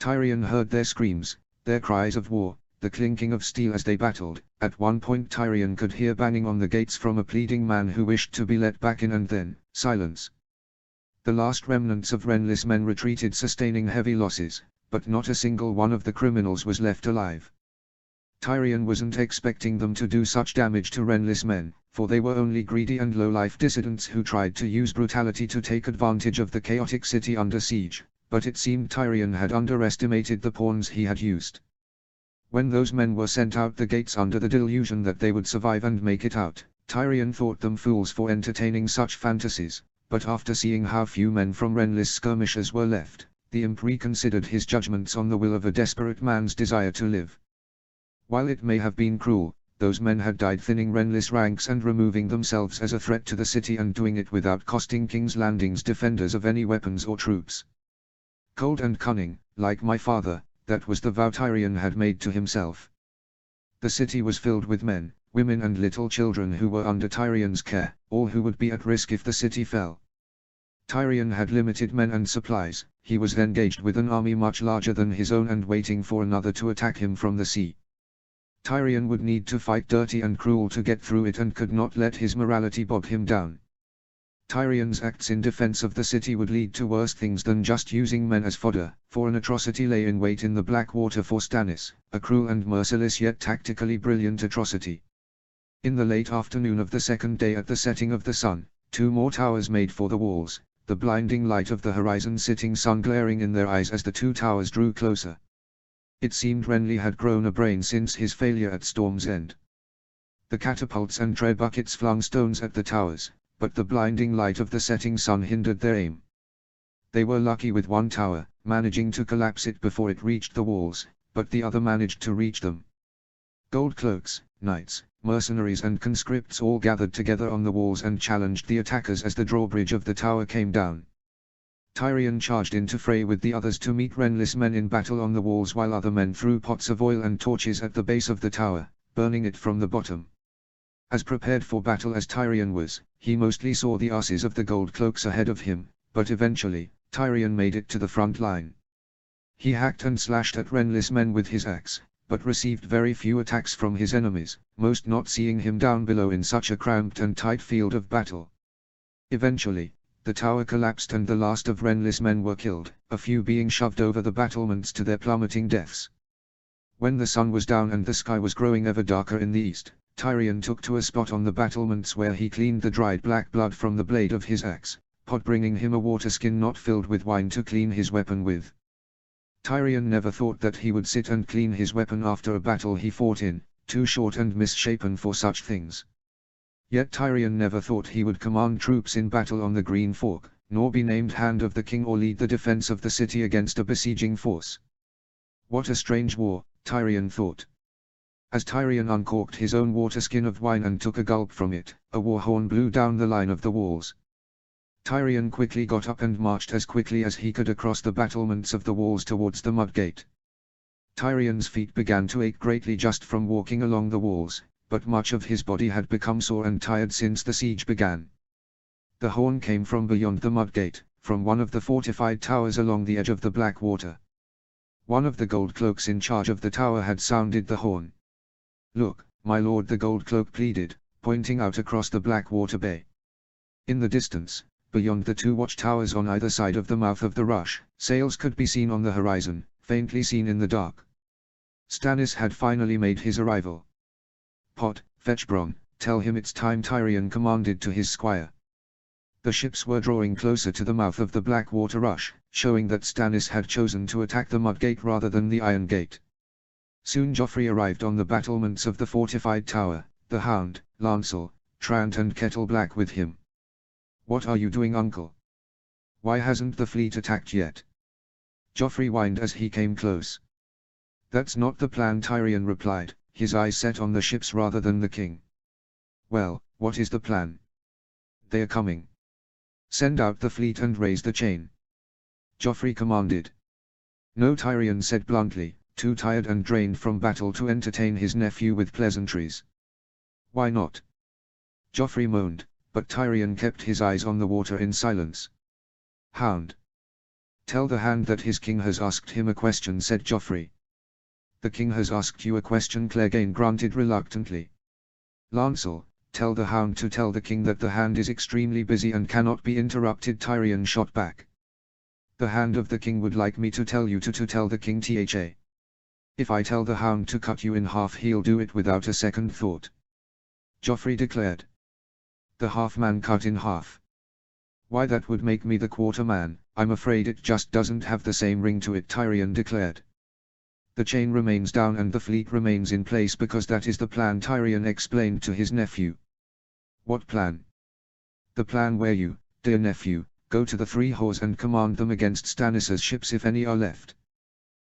Tyrion heard their screams, their cries of war, the clinking of steel as they battled. At one point Tyrion could hear banging on the gates from a pleading man who wished to be let back in, and then, silence. The last remnants of Renly's men retreated sustaining heavy losses, but not a single one of the criminals was left alive. Tyrion wasn't expecting them to do such damage to Renly's men, for they were only greedy and low-life dissidents who tried to use brutality to take advantage of the chaotic city under siege, but it seemed Tyrion had underestimated the pawns he had used. When those men were sent out the gates under the delusion that they would survive and make it out, Tyrion thought them fools for entertaining such fantasies, but after seeing how few men from Renly's skirmishers were left, the imp reconsidered his judgments on the will of a desperate man's desire to live. While it may have been cruel, those men had died thinning Renly's ranks and removing themselves as a threat to the city, and doing it without costing King's Landing's defenders of any weapons or troops. Cold and cunning, like my father, that was the vow Tyrion had made to himself. The city was filled with men, women and little children who were under Tyrion's care, all who would be at risk if the city fell. Tyrion had limited men and supplies, he was engaged with an army much larger than his own and waiting for another to attack him from the sea. Tyrion would need to fight dirty and cruel to get through it and could not let his morality bog him down. Tyrion's acts in defense of the city would lead to worse things than just using men as fodder, for an atrocity lay in wait in the Blackwater for Stannis, a cruel and merciless yet tactically brilliant atrocity. In the late afternoon of the second day at the setting of the sun, 2 more towers made for the walls, the blinding light of the horizon-sitting sun glaring in their eyes as the 2 towers drew closer. It seemed Renly had grown a brain since his failure at Storm's End. The catapults and tread buckets flung stones at the towers, but the blinding light of the setting sun hindered their aim. They were lucky with one tower, managing to collapse it before it reached the walls, but the other managed to reach them. Gold cloaks, knights, mercenaries and conscripts all gathered together on the walls and challenged the attackers as the drawbridge of the tower came down. Tyrion charged into fray with the others to meet Renly's men in battle on the walls, while other men threw pots of oil and torches at the base of the tower, burning it from the bottom. As prepared for battle as Tyrion was, he mostly saw the asses of the gold cloaks ahead of him, but eventually, Tyrion made it to the front line. He hacked and slashed at Renly's men with his axe, but received very few attacks from his enemies, most not seeing him down below in such a cramped and tight field of battle. Eventually, the tower collapsed and the last of Renly's men were killed, a few being shoved over the battlements to their plummeting deaths. When the sun was down and the sky was growing ever darker in the east, Tyrion took to a spot on the battlements where he cleaned the dried black blood from the blade of his axe, Pod bringing him a water skin not filled with wine to clean his weapon with. Tyrion never thought that he would sit and clean his weapon after a battle he fought in, too short and misshapen for such things. Yet Tyrion never thought he would command troops in battle on the Green Fork, nor be named Hand of the King or lead the defense of the city against a besieging force. What a strange war, Tyrion thought. As Tyrion uncorked his own water skin of wine and took a gulp from it, a war horn blew down the line of the walls. Tyrion quickly got up and marched as quickly as he could across the battlements of the walls towards the mud gate. Tyrion's feet began to ache greatly just from walking along the walls, but much of his body had become sore and tired since the siege began. The horn came from beyond the mud gate, from one of the fortified towers along the edge of the Black Water. One of the gold cloaks in charge of the tower had sounded the horn. "Look, my lord," the gold cloak pleaded, pointing out across the Black Water Bay. In the distance, beyond the two watchtowers on either side of the mouth of the Rush, sails could be seen on the horizon, faintly seen in the dark. Stannis had finally made his arrival. "Pod, fetch Bronn, tell him it's time," Tyrion commanded to his squire. The ships were drawing closer to the mouth of the Black Water Rush, showing that Stannis had chosen to attack the Mud Gate rather than the Iron Gate. Soon Joffrey arrived on the battlements of the fortified tower, the Hound, Lancel, Trant and Kettle Black with him. "What are you doing, uncle? Why hasn't the fleet attacked yet?" Joffrey whined as he came close. "That's not the plan," Tyrion replied, his eyes set on the ships rather than the king. "Well, what is the plan?" "They are coming. Send out the fleet and raise the chain," Joffrey commanded. "No," Tyrion said bluntly, too tired and drained from battle to entertain his nephew with pleasantries. "Why not?" Joffrey moaned, but Tyrion kept his eyes on the water in silence. "Hound. Tell the Hand that his king has asked him a question," said Joffrey. "The king has asked you a question," Clegane grunted reluctantly. "Lancel, tell the Hound to tell the king that the Hand is extremely busy and cannot be interrupted," Tyrion shot back. "The Hand of the king would like me to tell you to tell the king tha. If I tell the Hound to cut you in half, he'll do it without a second thought," Joffrey declared. "The half-man cut in half? Why, that would make me the quarter-man." "I'm afraid it just doesn't have the same ring to it," Tyrion declared. "The chain remains down and the fleet remains in place because that is the plan," Tyrion explained to his nephew. "What plan?" "The plan where you, dear nephew, go to the Three Whores and command them against Stannis's ships if any are left.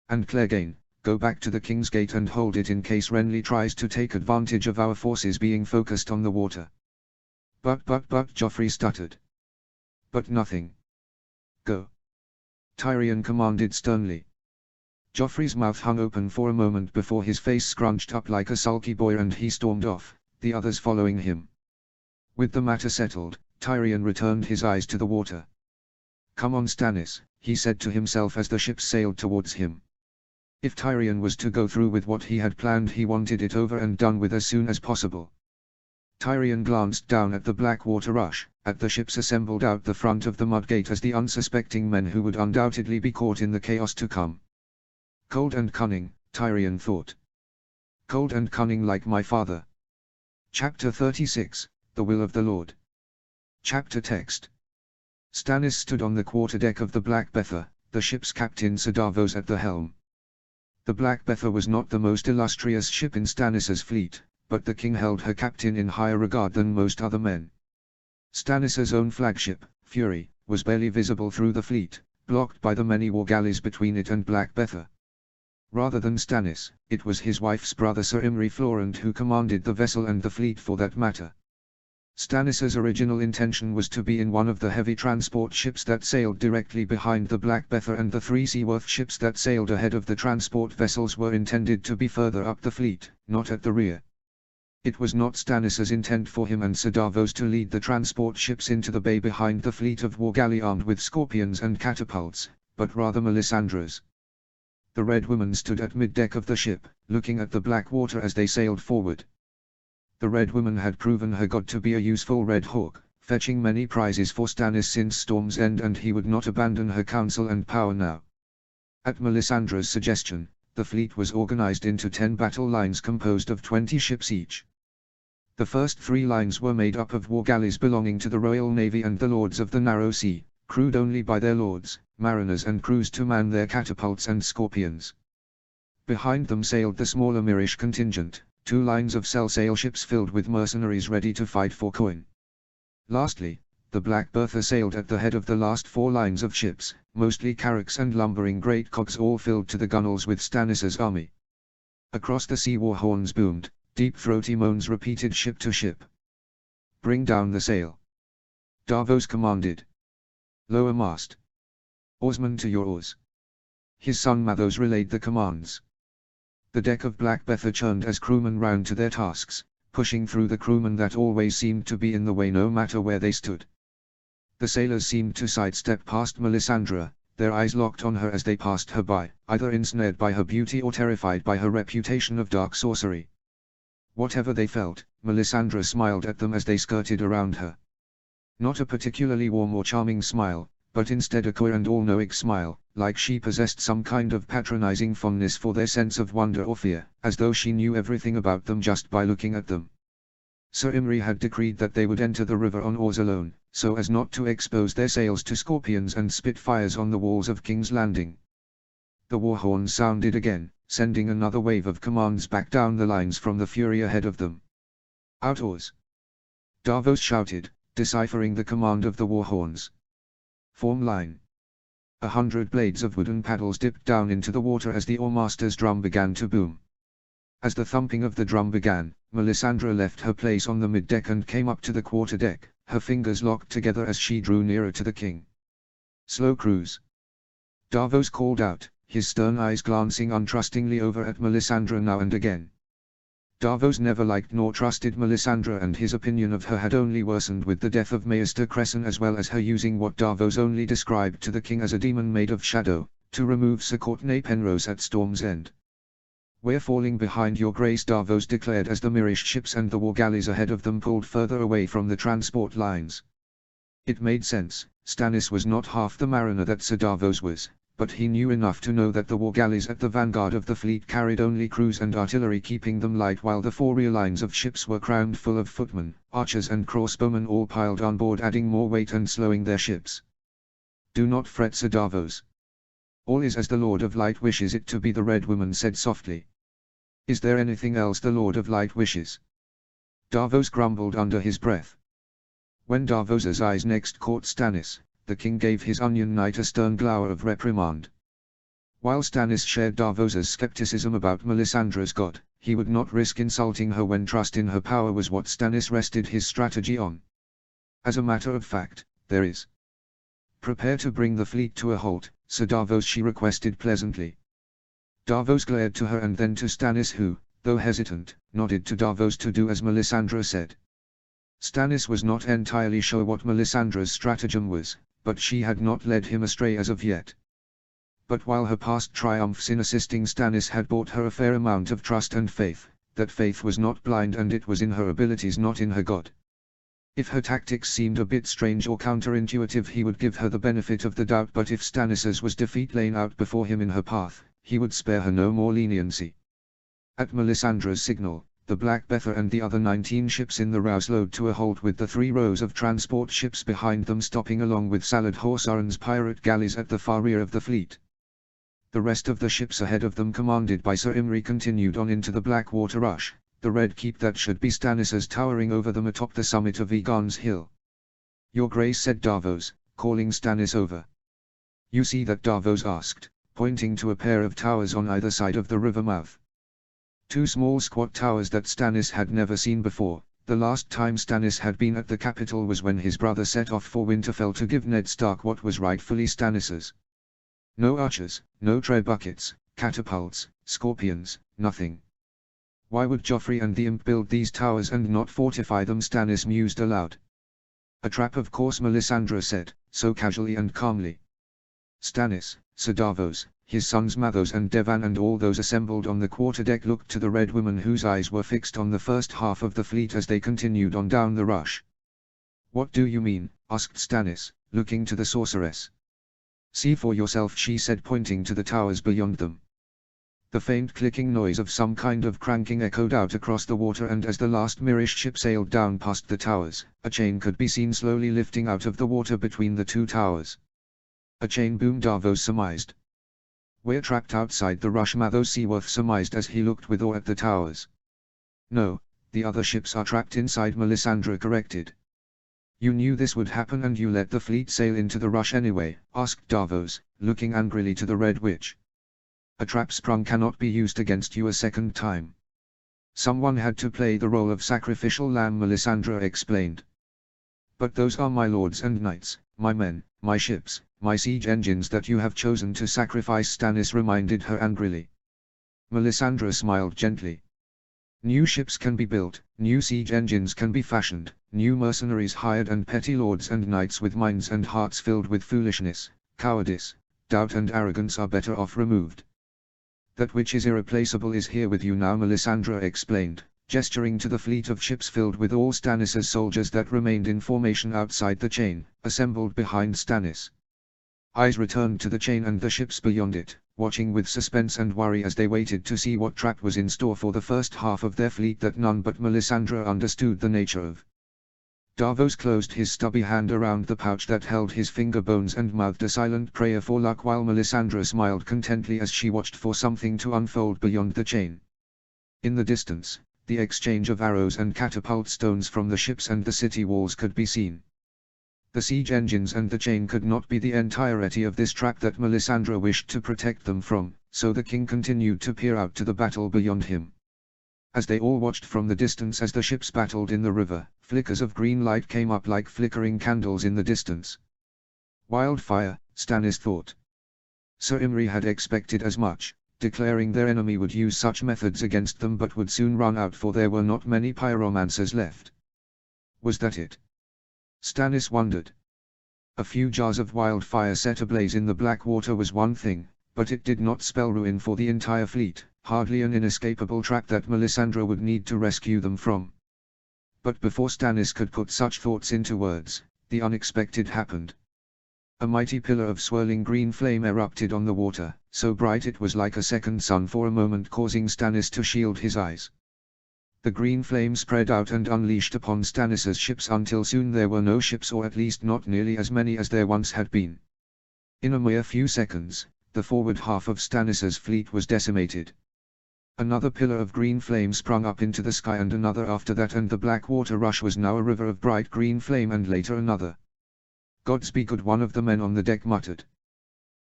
And Clegane, go back to the King's Gate and hold it in case Renly tries to take advantage of our forces being focused on the water." But Joffrey stuttered. "But nothing." "Go," Tyrion commanded sternly. Joffrey's mouth hung open for a moment before his face scrunched up like a sulky boy and he stormed off, the others following him. With the matter settled, Tyrion returned his eyes to the water. "Come on, Stannis," he said to himself as the ships sailed towards him. If Tyrion was to go through with what he had planned, he wanted it over and done with as soon as possible. Tyrion glanced down at the Black Water Rush, at the ships assembled out the front of the Mud Gate as the unsuspecting men who would undoubtedly be caught in the chaos to come. Cold and cunning, Tyrion thought. Cold and cunning like my father. Chapter 36, The Will of the Lord. Chapter text. Stannis stood on the quarterdeck of the Black Betha, the ship's captain Sir Davos at the helm. The Black Betha was not the most illustrious ship in Stannis's fleet, but the king held her captain in higher regard than most other men. Stannis's own flagship, Fury, was barely visible through the fleet, blocked by the many war galleys between it and Black Betha. Rather than Stannis, it was his wife's brother Sir Imry Florent who commanded the vessel and the fleet for that matter. Stannis's original intention was to be in one of the heavy transport ships that sailed directly behind the Black Betha, and the 3 Seaworth ships that sailed ahead of the transport vessels were intended to be further up the fleet, not at the rear. It was not Stannis's intent for him and Sir Davos to lead the transport ships into the bay behind the fleet of war galley armed with scorpions and catapults, but rather Melisandre's. The Red Woman stood at mid-deck of the ship, looking at the black water as they sailed forward. The Red Woman had proven her god to be a useful Red Hawk, fetching many prizes for Stannis since Storm's End, and he would not abandon her counsel and power now. At Melisandre's suggestion, The fleet was organized into 10 battle lines composed of 20 ships each. The first 3 lines were made up of war galleys belonging to the Royal Navy and the Lords of the Narrow Sea, crewed only by their lords, mariners and crews to man their catapults and scorpions. Behind them sailed the smaller Mirish contingent, 2 lines of sail ships filled with mercenaries ready to fight for coin. Lastly, the Black Bertha sailed at the head of the last 4 lines of ships, mostly carracks and lumbering great cogs all filled to the gunwales with Stannis's army. Across the sea war horns boomed, deep throaty moans repeated ship to ship. "Bring down the sail," Davos commanded. "Lower mast. Oarsmen to your oars." His son Mathos relayed the commands. The deck of Black Bertha churned as crewmen round to their tasks, pushing through the crewmen that always seemed to be in the way no matter where they stood. The sailors seemed to sidestep past Melisandre, their eyes locked on her as they passed her by, either ensnared by her beauty or terrified by her reputation of dark sorcery. Whatever they felt, Melisandre smiled at them as they skirted around her. Not a particularly warm or charming smile, but instead a coy and all-knowing smile, like she possessed some kind of patronizing fondness for their sense of wonder or fear, as though she knew everything about them just by looking at them. Sir Imry had decreed that they would enter the river on oars alone, so as not to expose their sails to scorpions and spitfires on the walls of King's Landing. The war horn sounded again, sending another wave of commands back down the lines from the fury ahead of them. "Out oars!" Davos shouted, deciphering the command of the war horns. "Form line." 100 blades of wooden paddles dipped down into the water as the oarmaster's drum began to boom. As the thumping of the drum began, Melisandre left her place on the middeck and came up to the quarterdeck, her fingers locked together as she drew nearer to the king. "Slow cruise," Davos called out, his stern eyes glancing untrustingly over at Melisandre now and again. Davos never liked nor trusted Melisandre, and his opinion of her had only worsened with the death of Maester Cressen, as well as her using what Davos only described to the king as a demon made of shadow, to remove Sir Courtenay Penrose at Storm's End. "We're falling behind, your grace," Davos declared as the Mirish ships and the war galleys ahead of them pulled further away from the transport lines. It made sense. Stannis was not half the mariner that Sir Davos was, but he knew enough to know that the war galleys at the vanguard of the fleet carried only crews and artillery, keeping them light, while the 4 rear lines of ships were crammed full of footmen, archers and crossbowmen all piled on board, adding more weight and slowing their ships. "Do not fret, Sir Davos. All is as the Lord of Light wishes it to be," the Red Woman said softly. "Is there anything else the Lord of Light wishes?" Davos grumbled under his breath. When Davos's eyes next caught Stannis, the king gave his Onion Knight a stern glower of reprimand. While Stannis shared Davos's skepticism about Melisandre's god, he would not risk insulting her when trust in her power was what Stannis rested his strategy on. "As a matter of fact, there is. Prepare to bring the fleet to a halt, Sir Davos," she requested pleasantly. Davos glared to her and then to Stannis, who, though hesitant, nodded to Davos to do as Melisandre said. Stannis was not entirely sure what Melisandre's stratagem was, but she had not led him astray as of yet. But while her past triumphs in assisting Stannis had bought her a fair amount of trust and faith, that faith was not blind, and it was in her abilities, not in her god. If her tactics seemed a bit strange or counterintuitive, he would give her the benefit of the doubt, but if Stannis's was defeat laying out before him in her path, he would spare her no more leniency. At Melisandre's signal, the Black Bertha and the other 19 ships in the row slowed to a halt, with the 3 rows of transport ships behind them stopping, along with Salad Horsaren's pirate galleys at the far rear of the fleet. The rest of the ships ahead of them, commanded by Sir Imry, continued on into the Blackwater Rush, the Red Keep that should be Stannis's towering over them atop the summit of Aegon's Hill. "Your Grace," said Davos, calling Stannis over. "You see that?" Davos asked, pointing to a pair of towers on either side of the river mouth. 2 small squat towers that Stannis had never seen before. The last time Stannis had been at the capital was when his brother set off for Winterfell to give Ned Stark what was rightfully Stannis's. No archers, no tread buckets, catapults, scorpions, nothing. Why would Joffrey and the imp build these towers and not fortify them? Stannis mused aloud. "A trap, of course," Melisandre said, so casually and calmly. Stannis, Sir Davos, his sons Mathos and Devan, and all those assembled on the quarterdeck looked to the Red Woman, whose eyes were fixed on the first half of the fleet as they continued on down the rush. "What do you mean?" asked Stannis, looking to the sorceress. "See for yourself," she said, pointing to the towers beyond them. The faint clicking noise of some kind of cranking echoed out across the water, and as the last Mirish ship sailed down past the towers, a chain could be seen slowly lifting out of the water between the two towers. A chain boom, Davos surmised. We're trapped outside the rush, Mathos Seaworth surmised as he looked with awe at the towers. No, the other ships are trapped inside, Melisandre corrected. You knew this would happen and you let the fleet sail into the rush anyway, asked Davos, looking angrily to the Red Witch. A trap sprung cannot be used against you a second time. Someone had to play the role of sacrificial lamb, Melisandre explained. But those are my lords and knights, my men, my ships, my siege engines that you have chosen to sacrifice, Stannis reminded her angrily. Melisandre smiled gently. New ships can be built, new siege engines can be fashioned, new mercenaries hired, and petty lords and knights with minds and hearts filled with foolishness, cowardice, doubt and arrogance are better off removed. That which is irreplaceable is here with you now, Melisandre explained, gesturing to the fleet of ships filled with all Stannis's soldiers that remained in formation outside the chain, assembled behind Stannis. Eyes returned to the chain and the ships beyond it, watching with suspense and worry as they waited to see what trap was in store for the first half of their fleet that none but Melisandre understood the nature of. Davos closed his stubby hand around the pouch that held his finger bones and mouthed a silent prayer for luck, while Melisandre smiled contentedly as she watched for something to unfold beyond the chain. In the distance, the exchange of arrows and catapult stones from the ships and the city walls could be seen. The siege engines and the chain could not be the entirety of this trap that Melisandre wished to protect them from, so the king continued to peer out to the battle beyond him. As they all watched from the distance as the ships battled in the river, flickers of green light came up like flickering candles in the distance. Wildfire, Stannis thought. Sir Imry had expected as much, declaring their enemy would use such methods against them but would soon run out, for there were not many pyromancers left. Was that it? Stannis wondered. A few jars of wildfire set ablaze in the black water was one thing, but it did not spell ruin for the entire fleet, hardly an inescapable trap that Melisandre would need to rescue them from. But before Stannis could put such thoughts into words, the unexpected happened. A mighty pillar of swirling green flame erupted on the water, so bright it was like a second sun for a moment, causing Stannis to shield his eyes. The green flame spread out and unleashed upon Stannis's ships until soon there were no ships, or at least not nearly as many as there once had been. In a mere few seconds, the forward half of Stannis's fleet was decimated. Another pillar of green flame sprung up into the sky and another after that, and the black water rush was now a river of bright green flame, and later another. "Gods be good," one of the men on the deck muttered.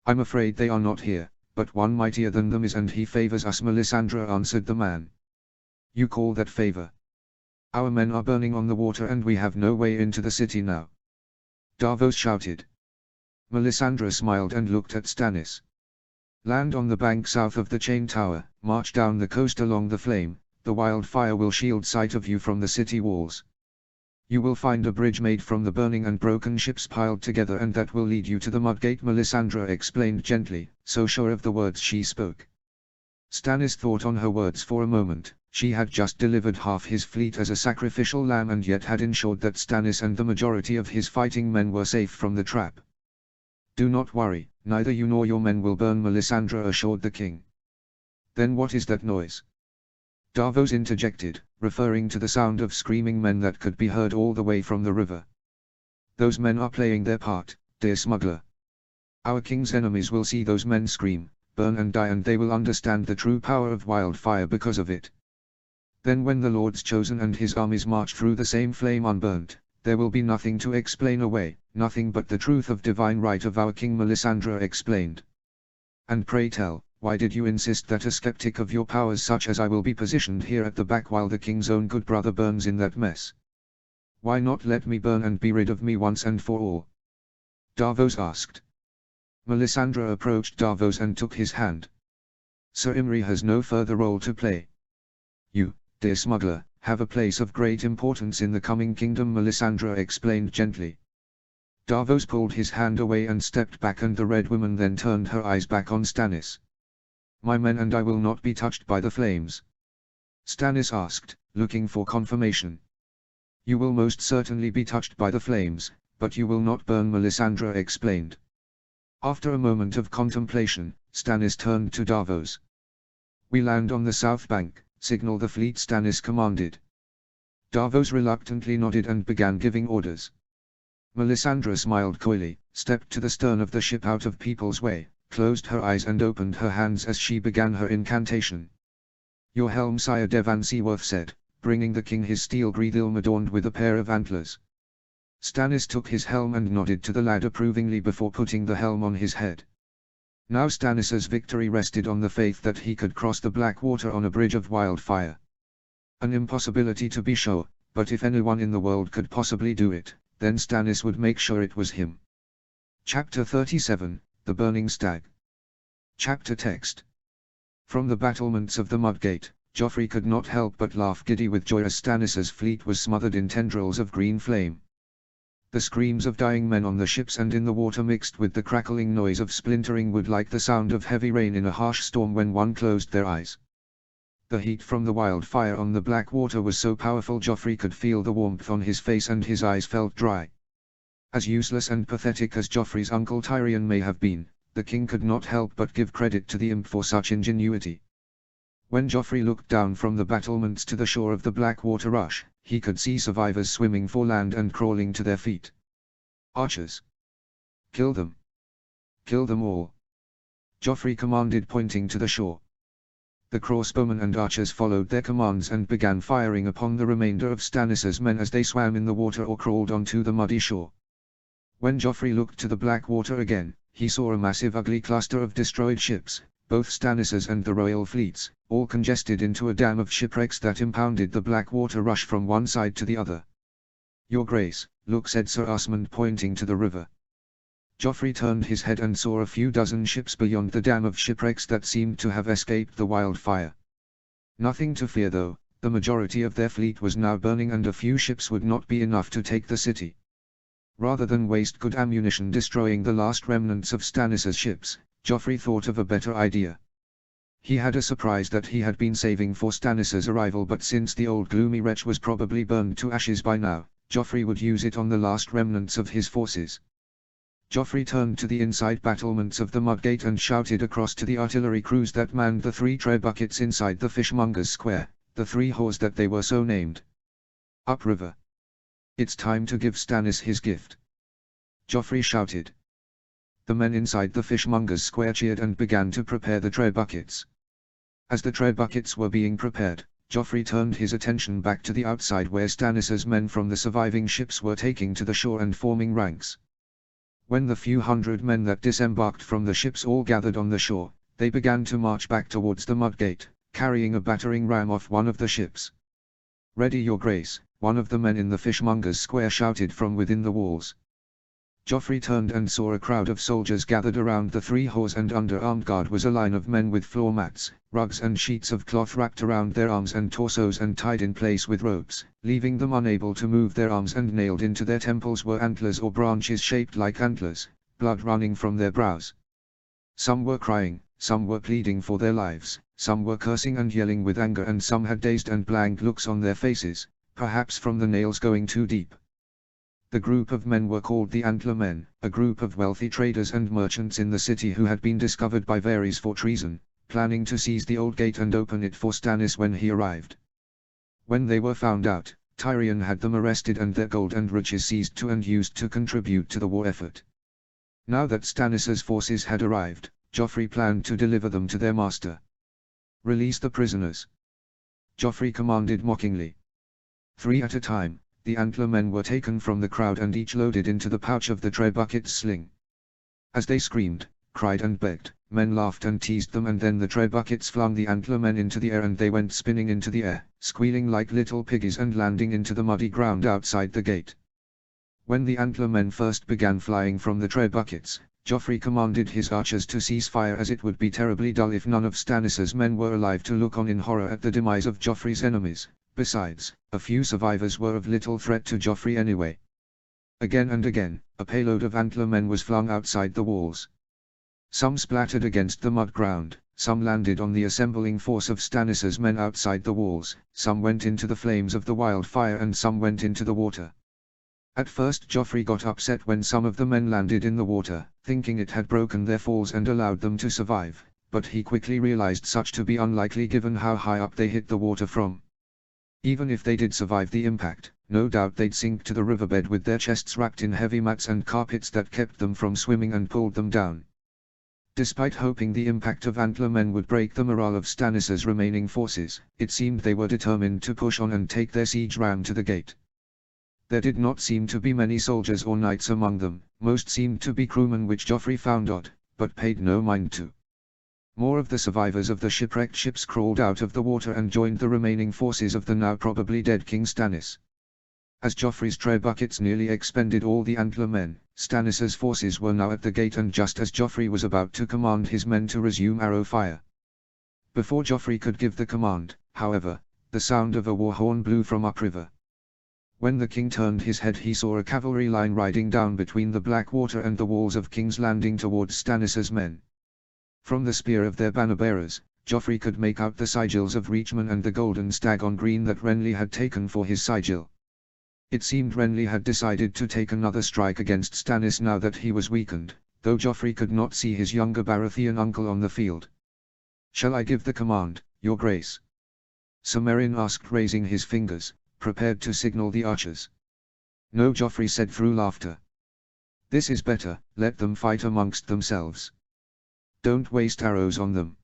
"I'm afraid they are not here, but one mightier than them is, and he favors us," Melisandre answered the man. "You call that favor? Our men are burning on the water and we have no way into the city now," Davos shouted. Melisandre smiled and looked at Stannis. "Land on the bank south of the chain tower, march down the coast along the flame, the wildfire will shield sight of you from the city walls. You will find a bridge made from the burning and broken ships piled together, and that will lead you to the Mudgate," Melisandre explained gently, so sure of the words she spoke. Stannis thought on her words for a moment. She had just delivered half his fleet as a sacrificial lamb and yet had ensured that Stannis and the majority of his fighting men were safe from the trap. "Do not worry, neither you nor your men will burn," Melisandre assured the king. "Then what is that noise?" Davos interjected, referring to the sound of screaming men that could be heard all the way from the river. "Those men are playing their part, dear smuggler. Our king's enemies will see those men scream, burn and die, and they will understand the true power of wildfire because of it. Then when the Lord's chosen and his armies march through the same flame unburnt, there will be nothing to explain away, nothing but the truth of divine right of our king," Melisandre explained. "And pray tell, why did you insist that a skeptic of your powers such as I will be positioned here at the back while the king's own good brother burns in that mess? Why not let me burn and be rid of me once and for all?" Davos asked. Melisandre approached Davos and took his hand. "Sir Imry has no further role to play. You, dear smuggler, have a place of great importance in the coming kingdom," Melisandre explained gently. Davos pulled his hand away and stepped back, and the Red Woman then turned her eyes back on Stannis. "My men and I will not be touched by the flames?" Stannis asked, looking for confirmation. "You will most certainly be touched by the flames, but you will not burn," Melisandre explained. After a moment of contemplation, Stannis turned to Davos. "We land on the south bank, signal the fleet," Stannis commanded. Davos reluctantly nodded and began giving orders. Melisandre smiled coyly, stepped to the stern of the ship out of people's way, closed her eyes and opened her hands as she began her incantation. "Your helm, Sire," Devan Seaworth said, bringing the king his steel greedhelm adorned with a pair of antlers. Stannis took his helm and nodded to the lad approvingly before putting the helm on his head. Now Stannis's victory rested on the faith that he could cross the Blackwater on a bridge of wildfire. An impossibility to be sure, but if anyone in the world could possibly do it, then Stannis would make sure it was him. Chapter 37, The Burning Stag. Chapter text. From the battlements of the Mudgate, Joffrey could not help but laugh giddy with joy as Stannis's fleet was smothered in tendrils of green flame. The screams of dying men on the ships and in the water mixed with the crackling noise of splintering wood like the sound of heavy rain in a harsh storm when one closed their eyes. The heat from the wildfire on the Blackwater was so powerful Joffrey could feel the warmth on his face and his eyes felt dry. As useless and pathetic as Joffrey's uncle Tyrion may have been, the king could not help but give credit to the imp for such ingenuity. When Joffrey looked down from the battlements to the shore of the Blackwater Rush, he could see survivors swimming for land and crawling to their feet. "Archers! Kill them! Kill them all!" Joffrey commanded, pointing to the shore. The crossbowmen and archers followed their commands and began firing upon the remainder of Stannis's men as they swam in the water or crawled onto the muddy shore. When Joffrey looked to the Blackwater again, he saw a massive ugly cluster of destroyed ships, both Stannis's and the royal fleets, all congested into a dam of shipwrecks that impounded the Blackwater Rush from one side to the other. "Your Grace, look," said Sir Osmond, pointing to the river. Joffrey turned his head and saw a few dozen ships beyond the dam of shipwrecks that seemed to have escaped the wildfire. Nothing to fear though, the majority of their fleet was now burning and a few ships would not be enough to take the city. Rather than waste good ammunition destroying the last remnants of Stannis's ships, Joffrey thought of a better idea. He had a surprise that he had been saving for Stannis's arrival, but since the old gloomy wretch was probably burned to ashes by now, Joffrey would use it on the last remnants of his forces. Joffrey turned to the inside battlements of the Mudgate and shouted across to the artillery crews that manned the 3 trebuckets inside the Fishmongers' Square, the 3 whores that they were so named. "Upriver! It's time to give Stannis his gift!" Joffrey shouted. The men inside the Fishmongers' Square cheered and began to prepare the trebuckets. As the trebuckets were being prepared, Joffrey turned his attention back to the outside where Stannis's men from the surviving ships were taking to the shore and forming ranks. When the few hundred men that disembarked from the ships all gathered on the shore, they began to march back towards the Mudgate, carrying a battering ram off one of the ships. "Ready, Your Grace," one of the men in the Fishmongers' Square shouted from within the walls. Joffrey turned and saw a crowd of soldiers gathered around the 3 whores, and under armed guard was a line of men with floor mats, rugs and sheets of cloth wrapped around their arms and torsos and tied in place with ropes, leaving them unable to move their arms, and nailed into their temples were antlers or branches shaped like antlers, blood running from their brows. Some were crying, some were pleading for their lives, some were cursing and yelling with anger, and some had dazed and blank looks on their faces, perhaps from the nails going too deep. The group of men were called the Antler Men, a group of wealthy traders and merchants in the city who had been discovered by Varys for treason, planning to seize the old gate and open it for Stannis when he arrived. When they were found out, Tyrion had them arrested and their gold and riches seized to and used to contribute to the war effort. Now that Stannis's forces had arrived, Joffrey planned to deliver them to their master. "Release the prisoners," Joffrey commanded mockingly. 3 at a time, the Antler Men were taken from the crowd and each loaded into the pouch of the trebuchet's sling. As they screamed, cried and begged, men laughed and teased them, and then the trebuchets flung the Antler Men into the air and they went spinning into the air, squealing like little piggies and landing into the muddy ground outside the gate. When the Antler Men first began flying from the trebuchets, Joffrey commanded his archers to cease fire, as it would be terribly dull if none of Stannis's men were alive to look on in horror at the demise of Joffrey's enemies. Besides, a few survivors were of little threat to Joffrey anyway. Again and again, a payload of Antler Men was flung outside the walls. Some splattered against the mud ground, some landed on the assembling force of Stannis's men outside the walls, some went into the flames of the wildfire, and some went into the water. At first Joffrey got upset when some of the men landed in the water, thinking it had broken their falls and allowed them to survive, but he quickly realized such to be unlikely given how high up they hit the water from. Even if they did survive the impact, no doubt they'd sink to the riverbed with their chests wrapped in heavy mats and carpets that kept them from swimming and pulled them down. Despite hoping the impact of Antler men would break the morale of Stannis's remaining forces, it seemed they were determined to push on and take their siege ram to the gate. There did not seem to be many soldiers or knights among them, most seemed to be crewmen, which Joffrey found odd, but paid no mind to. More of the survivors of the shipwrecked ships crawled out of the water and joined the remaining forces of the now probably dead King Stannis. As Joffrey's trebuchets nearly expended all the Antler men, Stannis's forces were now at the gate, and just as Joffrey was about to command his men to resume arrow fire. Before Joffrey could give the command, however, the sound of a war horn blew from upriver. When the king turned his head, he saw a cavalry line riding down between the Blackwater and the walls of King's Landing towards Stannis's men. From the spear of their banner-bearers, Joffrey could make out the sigils of Reachman and the golden stag on green that Renly had taken for his sigil. It seemed Renly had decided to take another strike against Stannis now that he was weakened, though Joffrey could not see his younger Baratheon uncle on the field. "Shall I give the command, your grace?" Sir Meryn asked, raising his fingers, prepared to signal the archers. "No," Joffrey said through laughter. "This is better, let them fight amongst themselves. Don't waste arrows on them."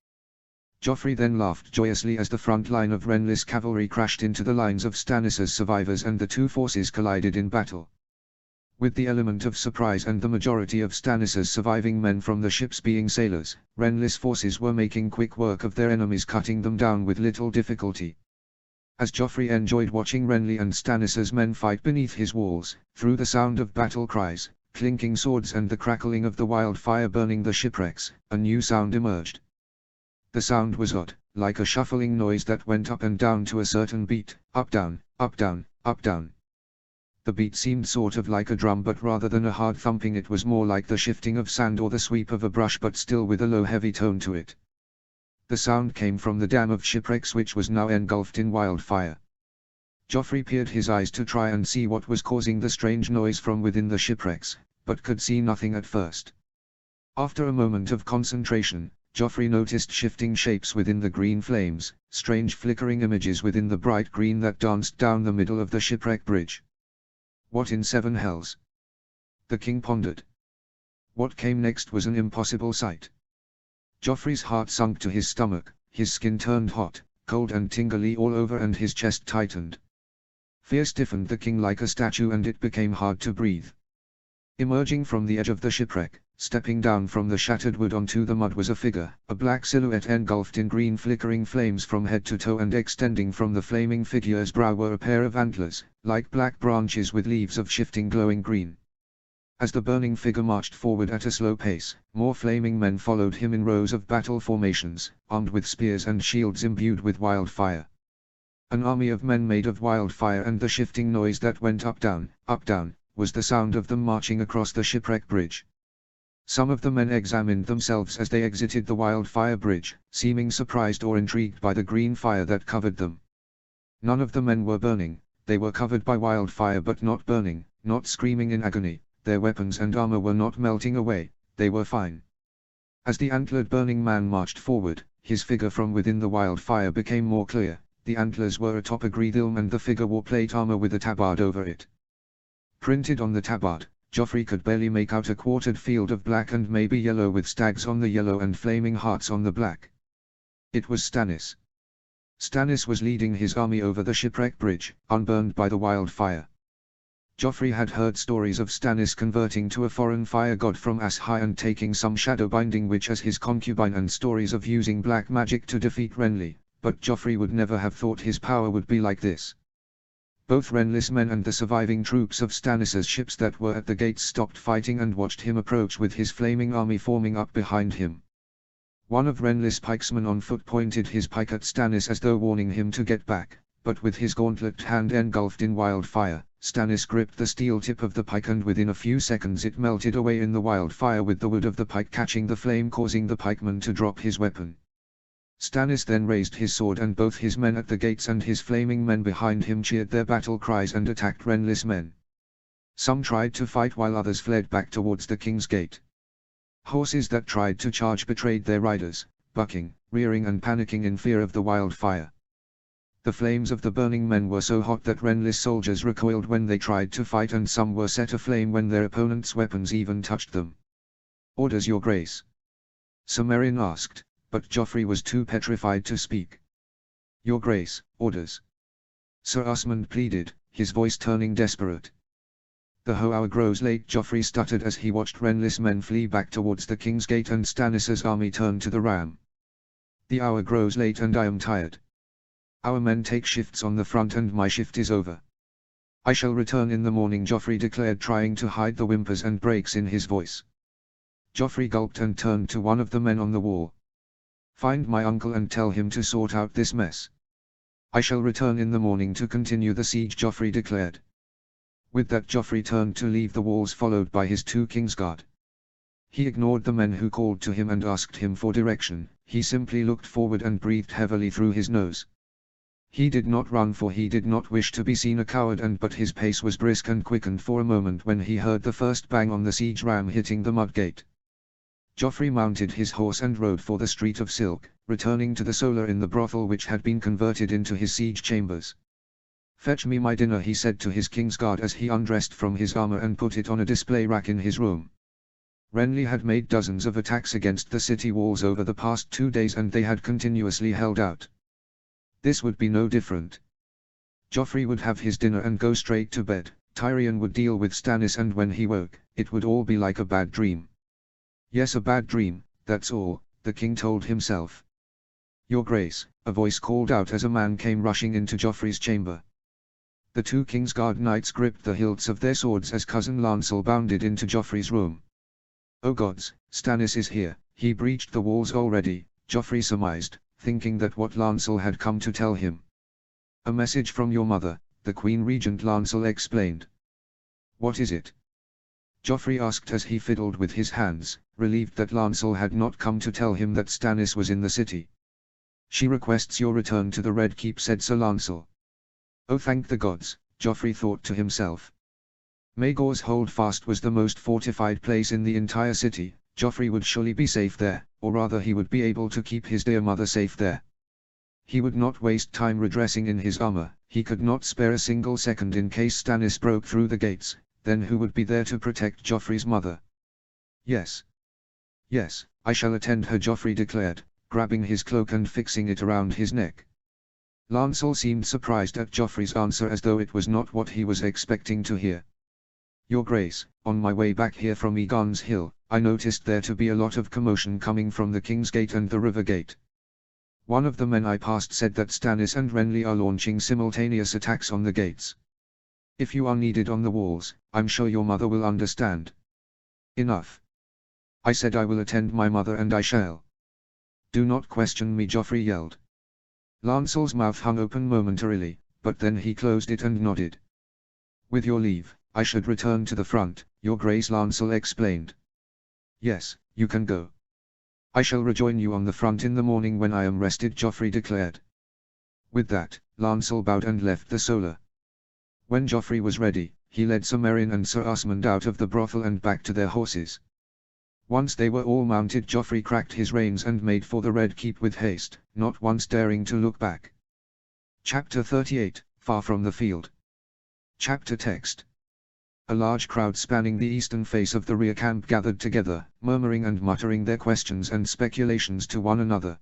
Joffrey then laughed joyously as the front line of Renly's cavalry crashed into the lines of Stannis's survivors and the two forces collided in battle. With the element of surprise and the majority of Stannis's surviving men from the ships being sailors, Renly's forces were making quick work of their enemies, cutting them down with little difficulty. As Joffrey enjoyed watching Renly and Stannis's men fight beneath his walls, through the sound of battle cries, clinking swords and the crackling of the wildfire burning the shipwrecks, a new sound emerged. The sound was odd, like a shuffling noise that went up and down to a certain beat, up down, up down, up down. The beat seemed sort of like a drum, but rather than a hard thumping it was more like the shifting of sand or the sweep of a brush, but still with a low heavy tone to it. The sound came from the dam of shipwrecks, which was now engulfed in wildfire. Joffrey peered his eyes to try and see what was causing the strange noise from within the shipwrecks, but could see nothing at first. After a moment of concentration, Joffrey noticed shifting shapes within the green flames, strange flickering images within the bright green that danced down the middle of the shipwreck bridge. What in seven hells? The king pondered. What came next was an impossible sight. Joffrey's heart sunk to his stomach, his skin turned hot, cold and tingly all over, and his chest tightened. Fear stiffened the king like a statue, and it became hard to breathe. Emerging from the edge of the shipwreck, stepping down from the shattered wood onto the mud was a figure, a black silhouette engulfed in green flickering flames from head to toe, and extending from the flaming figure's brow were a pair of antlers, like black branches with leaves of shifting glowing green. As the burning figure marched forward at a slow pace, more flaming men followed him in rows of battle formations, armed with spears and shields imbued with wildfire. An army of men made of wildfire, and the shifting noise that went up down, was the sound of them marching across the shipwreck bridge. Some of the men examined themselves as they exited the wildfire bridge, seeming surprised or intrigued by the green fire that covered them. None of the men were burning, they were covered by wildfire but not burning, not screaming in agony, their weapons and armor were not melting away, they were fine. As the antlered burning man marched forward, his figure from within the wildfire became more clear. The antlers were atop a greedhelm and the figure wore plate armor with a tabard over it. Printed on the tabard, Joffrey could barely make out a quartered field of black and maybe yellow with stags on the yellow and flaming hearts on the black. It was Stannis. Stannis was leading his army over the shipwreck bridge, unburned by the wildfire. Joffrey had heard stories of Stannis converting to a foreign fire god from Ash-High and taking some shadow binding witch as his concubine, and stories of using black magic to defeat Renly, but Joffrey would never have thought his power would be like this. Both Renly's men and the surviving troops of Stannis's ships that were at the gates stopped fighting and watched him approach with his flaming army forming up behind him. One of Renly's pikesmen on foot pointed his pike at Stannis as though warning him to get back, but with his gauntlet hand engulfed in wildfire, Stannis gripped the steel tip of the pike, and within a few seconds it melted away in the wildfire, with the wood of the pike catching the flame, causing the pikeman to drop his weapon. Stannis then raised his sword, and both his men at the gates and his flaming men behind him cheered their battle cries and attacked Renly's men. Some tried to fight while others fled back towards the king's gate. Horses that tried to charge betrayed their riders, bucking, rearing and panicking in fear of the wildfire. The flames of the burning men were so hot that Renly's soldiers recoiled when they tried to fight, and some were set aflame when their opponents' weapons even touched them. "Orders, your grace?" Sir Meryn asked, but Joffrey was too petrified to speak. "Your grace, orders," Sir Osmond pleaded, his voice turning desperate. "The hour grows late," Joffrey stuttered as he watched Renly's men flee back towards the King's Gate and Stannis' army turn to the ram. "The hour grows late and I am tired. Our men take shifts on the front and my shift is over. I shall return in the morning," Joffrey declared, trying to hide the whimpers and breaks in his voice. Joffrey gulped and turned to one of the men on the wall. "Find my uncle and tell him to sort out this mess. I shall return in the morning to continue the siege," Joffrey declared. With that, Joffrey turned to leave the walls, followed by his 2 Kingsguard. He ignored the men who called to him and asked him for direction. He simply looked forward and breathed heavily through his nose. He did not run, for he did not wish to be seen a coward, but his pace was brisk and quickened for a moment when he heard the first bang on the siege ram hitting the mud gate. Joffrey mounted his horse and rode for the Street of Silk, returning to the solar in the brothel which had been converted into his siege chambers. "Fetch me my dinner," he said to his Kingsguard as he undressed from his armor and put it on a display rack in his room. Renly had made dozens of attacks against the city walls over the past 2 days, and they had continuously held out. This would be no different. Joffrey would have his dinner and go straight to bed. Tyrion would deal with Stannis, and when he woke, it would all be like a bad dream. Yes, a bad dream, that's all, the king told himself. "Your grace," a voice called out as a man came rushing into Joffrey's chamber. The 2 Kingsguard knights gripped the hilts of their swords as cousin Lancel bounded into Joffrey's room. "Oh gods, Stannis is here, he breached the walls already," Joffrey surmised, thinking that what Lancel had come to tell him. "A message from your mother," the Queen Regent, Lancel explained. "What is it?" Joffrey asked as he fiddled with his hands, relieved that Lancel had not come to tell him that Stannis was in the city. "She requests your return to the Red Keep," said Sir Lancel. "Oh, thank the gods," Joffrey thought to himself. Maegor's Holdfast was the most fortified place in the entire city. Joffrey would surely be safe there, or rather he would be able to keep his dear mother safe there. He would not waste time redressing in his armor. He could not spare a single second in case Stannis broke through the gates. Then who would be there to protect Joffrey's mother? "Yes. Yes, I shall attend her," Joffrey declared, grabbing his cloak and fixing it around his neck. Lancel seemed surprised at Joffrey's answer, as though it was not what he was expecting to hear. "Your grace, on my way back here from Egon's Hill, I noticed there to be a lot of commotion coming from the King's Gate and the River Gate. One of the men I passed said that Stannis and Renly are launching simultaneous attacks on the gates. If you are needed on the walls, I'm sure your mother will understand." "Enough. I said I will attend my mother, and I shall. Do not question me," Joffrey yelled. Lancel's mouth hung open momentarily, but then he closed it and nodded. "With your leave, I should return to the front, your grace," Lancel explained. "Yes, you can go. I shall rejoin you on the front in the morning when I am rested," Joffrey declared. With that, Lancel bowed and left the solar. When Joffrey was ready, he led Sir Meryn and Sir Osmond out of the brothel and back to their horses. Once they were all mounted, Joffrey cracked his reins and made for the Red Keep with haste, not once daring to look back. Chapter 38, Far from the Field. Chapter text. A large crowd spanning the eastern face of the rear camp gathered together, murmuring and muttering their questions and speculations to one another.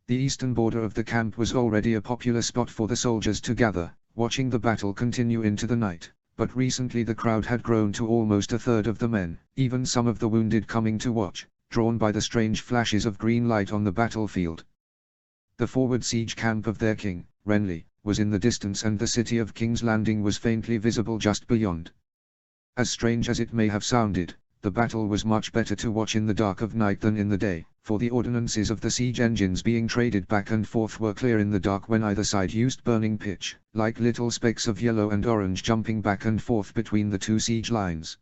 The eastern border of the camp was already a popular spot for the soldiers to gather, watching the battle continue into the night, but recently the crowd had grown to almost a third of the men, even some of the wounded coming to watch, drawn by the strange flashes of green light on the battlefield. The forward siege camp of their king, Renly, was in the distance, and the city of King's Landing was faintly visible just beyond. As strange as it may have sounded, the battle was much better to watch in the dark of night than in the day, for the ordnances of the siege engines being traded back and forth were clear in the dark when either side used burning pitch, like little specks of yellow and orange jumping back and forth between the 2 siege lines.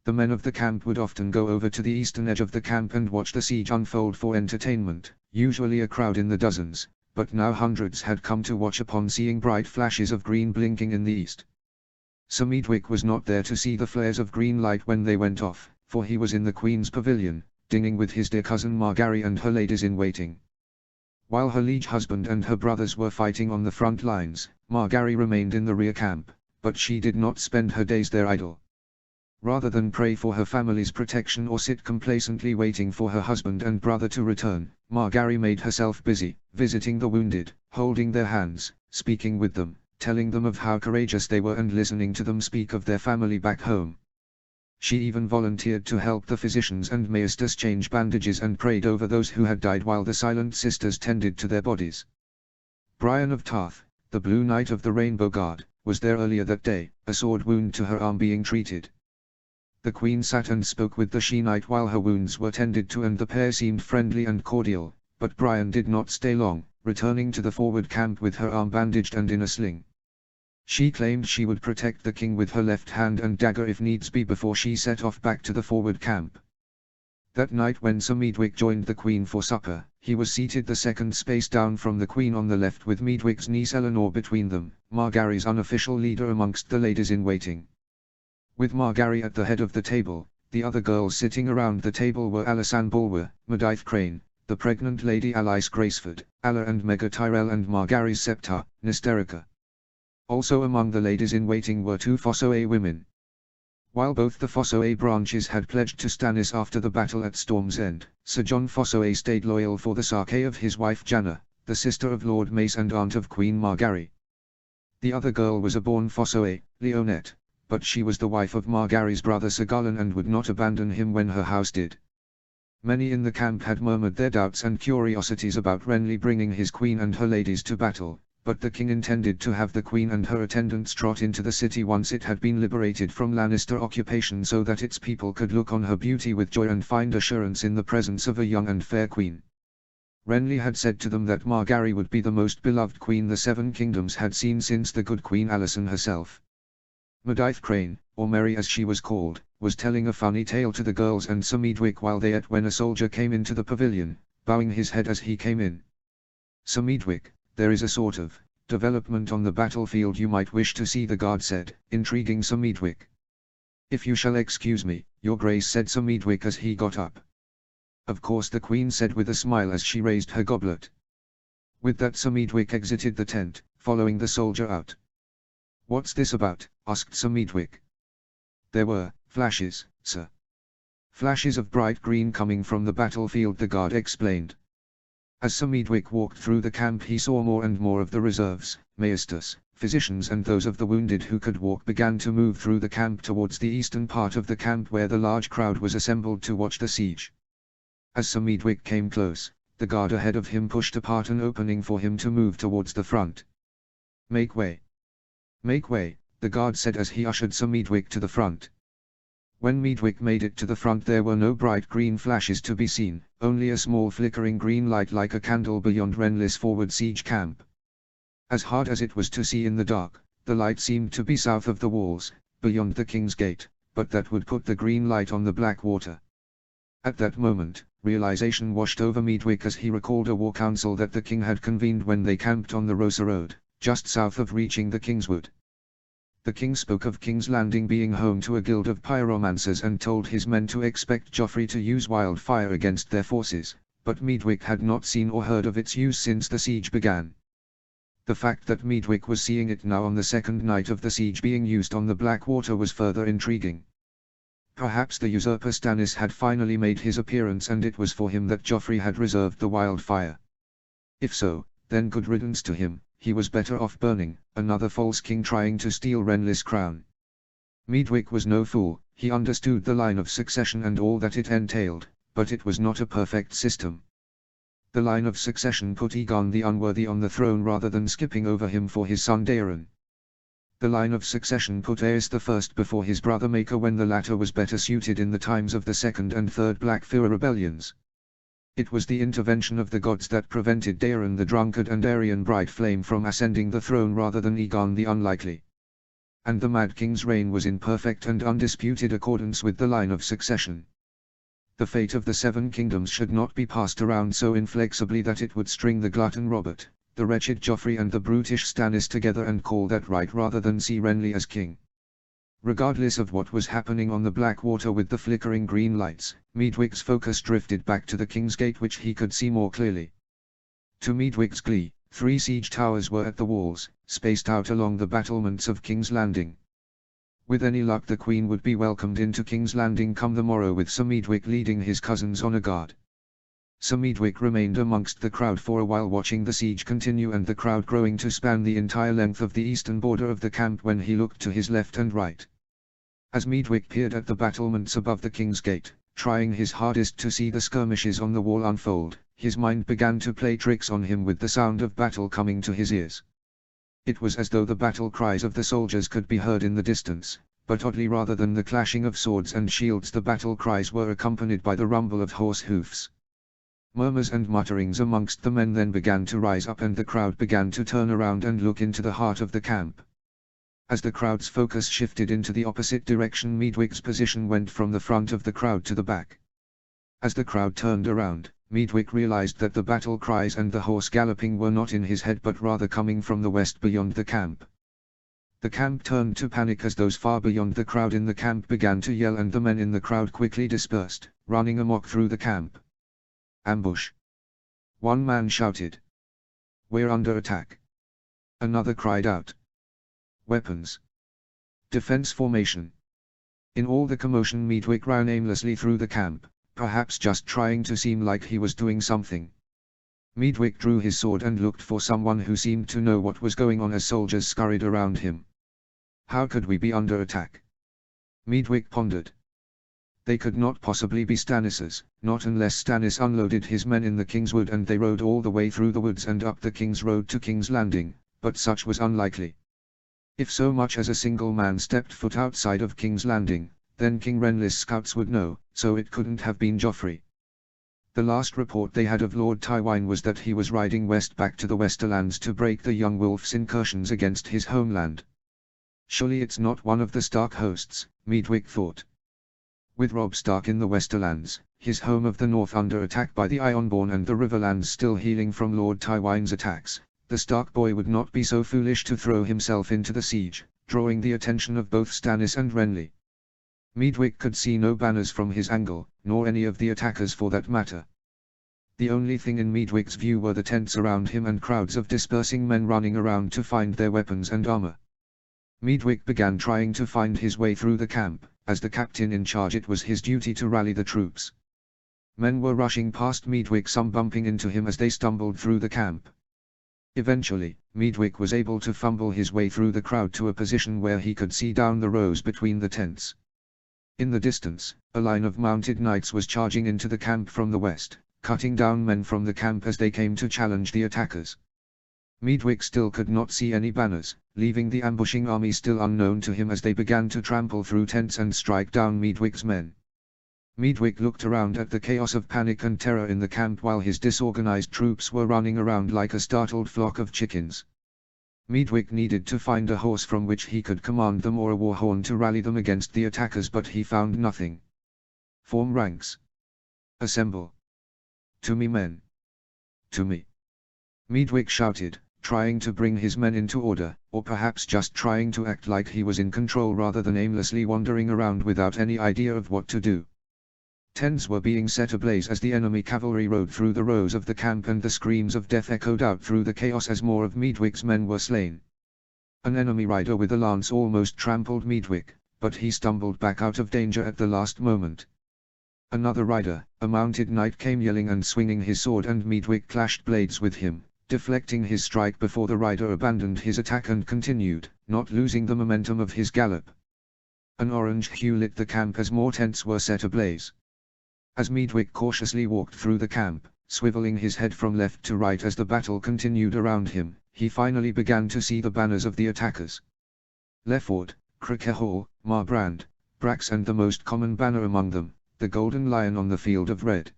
The men of the camp would often go over to the eastern edge of the camp and watch the siege unfold for entertainment, usually a crowd in the dozens, but now hundreds had come to watch upon seeing bright flashes of green blinking in the east. Sir Medwick was not there to see the flares of green light when they went off, for he was in the Queen's pavilion, dinging with his dear cousin Margaery and her ladies-in-waiting. While her liege husband and her brothers were fighting on the front lines, Margaery remained in the rear camp, but she did not spend her days there idle. Rather than pray for her family's protection or sit complacently waiting for her husband and brother to return, Margaery made herself busy, visiting the wounded, holding their hands, speaking with them, telling them of how courageous they were and listening to them speak of their family back home. She even volunteered to help the physicians and maesters change bandages and prayed over those who had died while the silent sisters tended to their bodies. Brienne of Tarth, the Blue Knight of the Rainbow Guard, was there earlier that day, a sword wound to her arm being treated. The Queen sat and spoke with the She-Knight while her wounds were tended to, and the pair seemed friendly and cordial, but Brienne did not stay long, returning to the forward camp with her arm bandaged and in a sling. She claimed she would protect the king with her left hand and dagger if needs be before she set off back to the forward camp. That night when Sir Medwick joined the Queen for supper, he was seated the second space down from the Queen on the left with Medwick's niece Eleanor between them, Margaery's unofficial leader amongst the ladies-in-waiting. With Margaery at the head of the table, the other girls sitting around the table were Alysanne Bulwer, Medithe Crane, the pregnant Lady Alyce Graceford, Alla and Mega Tyrell and Margaery's Septa, Nesterica. Also among the ladies-in-waiting were 2 Fossoway women. While both the Fossoway branches had pledged to Stannis after the battle at Storm's End, Sir John Fossoway stayed loyal for the sake of his wife Janna, the sister of Lord Mace and aunt of Queen Margaery. The other girl was a born Fossoway, Leonette, but she was the wife of Margaery's brother Sir Garlan and would not abandon him when her house did. Many in the camp had murmured their doubts and curiosities about Renly bringing his queen and her ladies to battle, but the king intended to have the queen and her attendants trot into the city once it had been liberated from Lannister occupation so that its people could look on her beauty with joy and find assurance in the presence of a young and fair queen. Renly had said to them that Margaery would be the most beloved queen the Seven Kingdoms had seen since the good Queen Alysanne herself. Medithe Crane, or Merry as she was called, was telling a funny tale to the girls and Sir Medwick while they ate when a soldier came into the pavilion, bowing his head as he came in. Sir Medwick, there is a sort of development on the battlefield you might wish to see, the guard said, intriguing Sir Medwick. If you shall excuse me, your grace, said Sir Medwick as he got up. Of course, the Queen said with a smile as she raised her goblet. With that Sir Medwick exited the tent, following the soldier out. What's this about? Asked Sir Medwick. There were flashes, sir. Flashes of bright green coming from the battlefield, the guard explained. As Sir Medwick walked through the camp he saw more and more of the reserves, maesters, physicians and those of the wounded who could walk began to move through the camp towards the eastern part of the camp where the large crowd was assembled to watch the siege. As Sir Medwick came close, the guard ahead of him pushed apart an opening for him to move towards the front. Make way. Make way, the guard said as he ushered Sir Medwick to the front. When Medwick made it to the front there were no bright green flashes to be seen, only a small flickering green light like a candle beyond Renly's forward siege camp. As hard as it was to see in the dark, the light seemed to be south of the walls, beyond the King's Gate, but that would put the green light on the black water. At that moment, realization washed over Medwick as he recalled a war council that the king had convened when they camped on the Rosa Road, just south of reaching the Kingswood. The king spoke of King's Landing being home to a guild of pyromancers and told his men to expect Joffrey to use wildfire against their forces, but Medwick had not seen or heard of its use since the siege began. The fact that Medwick was seeing it now on the second night of the siege being used on the Blackwater was further intriguing. Perhaps the usurper Stannis had finally made his appearance and it was for him that Joffrey had reserved the wildfire. If so, then good riddance to him. He was better off burning, another false king trying to steal Renly's crown. Medwick was no fool, he understood the line of succession and all that it entailed, but it was not a perfect system. The line of succession put Aegon the Unworthy on the throne rather than skipping over him for his son Daeron. The line of succession put Aerys I before his brother Maker when the latter was better suited in the times of the Second and Third Blackfyre rebellions. It was the intervention of the gods that prevented Daeron the Drunkard and Aerion Brightflame from ascending the throne rather than Aegon the Unlikely. And the Mad King's reign was in perfect and undisputed accordance with the line of succession. The fate of the Seven Kingdoms should not be passed around so inflexibly that it would string the glutton Robert, the wretched Joffrey and the brutish Stannis together and call that right rather than see Renly as king. Regardless of what was happening on the black water with the flickering green lights, Meadwick's focus drifted back to the King's Gate, which he could see more clearly. To Meadwick's glee, 3 siege towers were at the walls, spaced out along the battlements of King's Landing. With any luck the Queen would be welcomed into King's Landing come the morrow, with Sir Meadwick leading his cousins on a guard. Sir Meadwick remained amongst the crowd for a while, watching the siege continue and the crowd growing to span the entire length of the eastern border of the camp, when he looked to his left and right. As Meadwick peered at the battlements above the King's Gate, trying his hardest to see the skirmishes on the wall unfold, his mind began to play tricks on him with the sound of battle coming to his ears. It was as though the battle cries of the soldiers could be heard in the distance, but oddly, rather than the clashing of swords and shields, the battle cries were accompanied by the rumble of horse hoofs. Murmurs and mutterings amongst the men then began to rise up, and the crowd began to turn around and look into the heart of the camp. As the crowd's focus shifted into the opposite direction, Meadwick's position went from the front of the crowd to the back. As the crowd turned around, Meadwick realized that the battle cries and the horse galloping were not in his head but rather coming from the west beyond the camp. The camp turned to panic as those far beyond the crowd in the camp began to yell, and the men in the crowd quickly dispersed, running amok through the camp. Ambush! One man shouted. We're under attack. Another cried out. Weapons! Defense formation! In all the commotion, Meadwick ran aimlessly through the camp, perhaps just trying to seem like he was doing something. Meadwick drew his sword and looked for someone who seemed to know what was going on as soldiers scurried around him. How could we be under attack? Meadwick pondered. They could not possibly be Stannis's, not unless Stannis unloaded his men in the King's Wood and they rode all the way through the woods and up the King's Road to King's Landing, but such was unlikely. If so much as a single man stepped foot outside of King's Landing, then King Renly's scouts would know, so it couldn't have been Joffrey. The last report they had of Lord Tywine was that he was riding west back to the Westerlands to break the young wolf's incursions against his homeland. Surely it's not one of the Stark hosts, Meadwick thought. With Robb Stark in the Westerlands, his home of the north under attack by the Ironborn and the Riverlands still healing from Lord Tywin's attacks, the Stark boy would not be so foolish to throw himself into the siege, drawing the attention of both Stannis and Renly. Meadwick could see no banners from his angle, nor any of the attackers for that matter. The only thing in Meadwick's view were the tents around him and crowds of dispersing men running around to find their weapons and armor. Meadwick began trying to find his way through the camp. As the captain in charge, it was his duty to rally the troops. Men were rushing past Meadwick, some bumping into him as they stumbled through the camp. Eventually, Meadwick was able to fumble his way through the crowd to a position where he could see down the rows between the tents. In the distance, a line of mounted knights was charging into the camp from the west, cutting down men from the camp as they came to challenge the attackers. Meadwick still could not see any banners, leaving the ambushing army still unknown to him as they began to trample through tents and strike down Meadwick's men. Meadwick looked around at the chaos of panic and terror in the camp while his disorganized troops were running around like a startled flock of chickens. Meadwick needed to find a horse from which he could command them or a war horn to rally them against the attackers, but he found nothing. Form ranks. Assemble. To me, men. To me. Meadwick shouted, trying to bring his men into order, or perhaps just trying to act like he was in control rather than aimlessly wandering around without any idea of what to do. Tents were being set ablaze as the enemy cavalry rode through the rows of the camp, and the screams of death echoed out through the chaos as more of Meadwick's men were slain. An enemy rider with a lance almost trampled Meadwick, but he stumbled back out of danger at the last moment. Another rider, a mounted knight, came yelling and swinging his sword, and Meadwick clashed blades with him, deflecting his strike before the rider abandoned his attack and continued, not losing the momentum of his gallop. An orange hue lit the camp as more tents were set ablaze. As Meadwick cautiously walked through the camp, swiveling his head from left to right as the battle continued around him, he finally began to see the banners of the attackers. Lefford, Cricker Hall, Marbrand, Brax, and the most common banner among them, the Golden Lion on the Field of Red.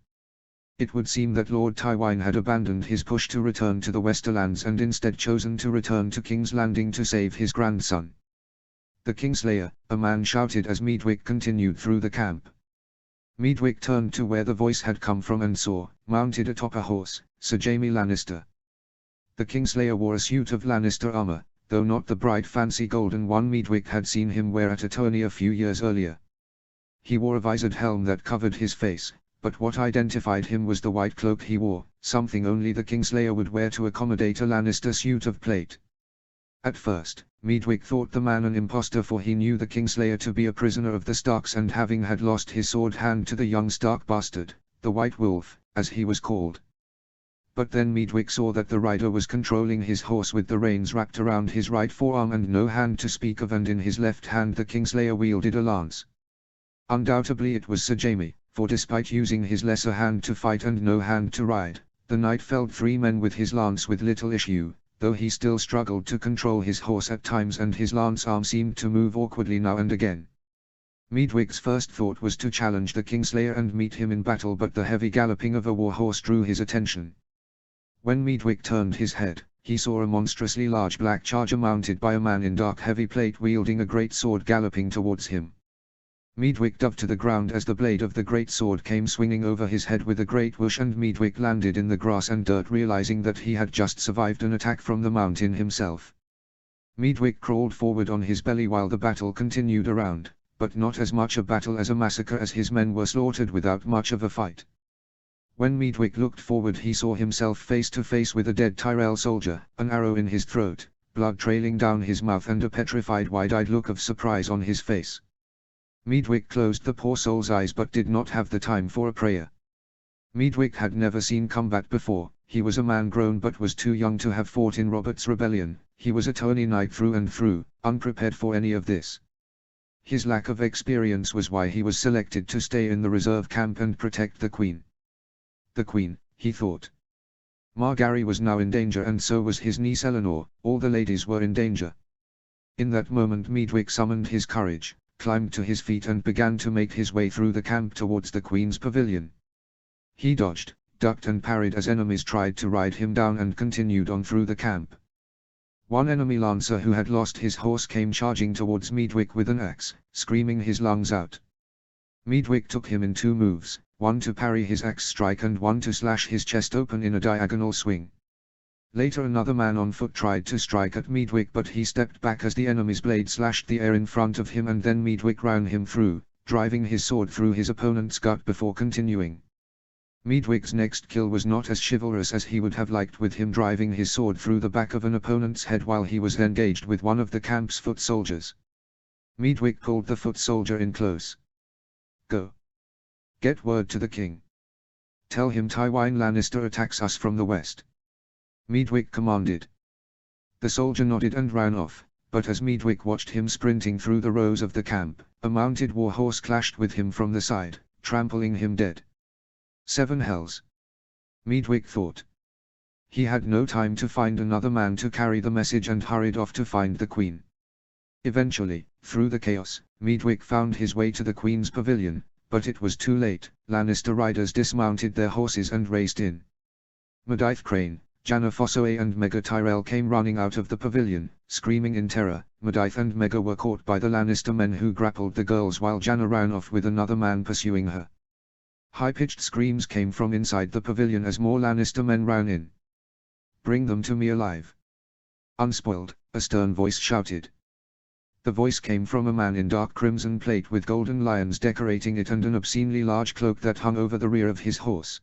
It would seem that Lord Tywine had abandoned his push to return to the Westerlands and instead chosen to return to King's Landing to save his grandson. The Kingslayer, a man shouted as Meadwick continued through the camp. Meadwick turned to where the voice had come from and saw, mounted atop a horse, Sir Jaime Lannister. The Kingslayer wore a suit of Lannister armor, though not the bright fancy golden one Medwick had seen him wear at a tourney a few years earlier. He wore a visored helm that covered his face, but what identified him was the white cloak he wore, something only the Kingslayer would wear to accommodate a Lannister suit of plate. At first, Medwick thought the man an impostor, for he knew the Kingslayer to be a prisoner of the Starks, and having had lost his sword hand to the young Stark bastard, the White Wolf, as he was called. But then Medwick saw that the rider was controlling his horse with the reins wrapped around his right forearm and no hand to speak of, and in his left hand the Kingslayer wielded a lance. Undoubtedly it was Sir Jaime, for despite using his lesser hand to fight and no hand to ride, the knight felled 3 men with his lance with little issue, though he still struggled to control his horse at times and his lance arm seemed to move awkwardly now and again. Medwick's first thought was to challenge the Kingslayer and meet him in battle, but the heavy galloping of a warhorse drew his attention. When Medwick turned his head, he saw a monstrously large black charger mounted by a man in dark heavy plate wielding a great sword galloping towards him. Medwick dove to the ground as the blade of the great sword came swinging over his head with a great whoosh, and Medwick landed in the grass and dirt, realizing that he had just survived an attack from the mountain himself. Medwick crawled forward on his belly while the battle continued around, but not as much a battle as a massacre, as his men were slaughtered without much of a fight. When Medwick looked forward he saw himself face to face with a dead Tyrell soldier, an arrow in his throat, blood trailing down his mouth and a petrified wide-eyed look of surprise on his face. Medwick closed the poor soul's eyes but did not have the time for a prayer. Medwick had never seen combat before, he was a man grown but was too young to have fought in Robert's Rebellion, he was a tourney knight through and through, unprepared for any of this. His lack of experience was why he was selected to stay in the reserve camp and protect the Queen. The Queen, he thought. Margaery was now in danger and so was his niece Eleanor, all the ladies were in danger. In that moment Medwick summoned his courage, climbed to his feet and began to make his way through the camp towards the Queen's pavilion. He dodged, ducked and parried as enemies tried to ride him down and continued on through the camp. One enemy lancer who had lost his horse came charging towards Medwick with an axe, screaming his lungs out. Medwick took him in 2 moves, one to parry his axe strike and one to slash his chest open in a diagonal swing. Later another man on foot tried to strike at Medwick, but he stepped back as the enemy's blade slashed the air in front of him, and then Medwick ran him through, driving his sword through his opponent's gut before continuing. Medwick's next kill was not as chivalrous as he would have liked, with him driving his sword through the back of an opponent's head while he was engaged with one of the camp's foot soldiers. Medwick pulled the foot soldier in close. "Go. Get word to the king. Tell him Tywin Lannister attacks us from the west," Medwick commanded. The soldier nodded and ran off, but as Medwick watched him sprinting through the rows of the camp, a mounted warhorse clashed with him from the side, trampling him dead. 7 hells, Medwick thought. He had no time to find another man to carry the message and hurried off to find the Queen. Eventually, through the chaos, Medwick found his way to the Queen's pavilion, but it was too late. Lannister riders dismounted their horses and raced in. Medithe Crane, Janna Fossoe and Megha Tyrell came running out of the pavilion, screaming in terror. Medithe and Megha were caught by the Lannister men who grappled the girls while Janna ran off with another man pursuing her. High-pitched screams came from inside the pavilion as more Lannister men ran in. "Bring them to me alive." "Unspoiled," a stern voice shouted. The voice came from a man in dark crimson plate with golden lions decorating it and an obscenely large cloak that hung over the rear of his horse.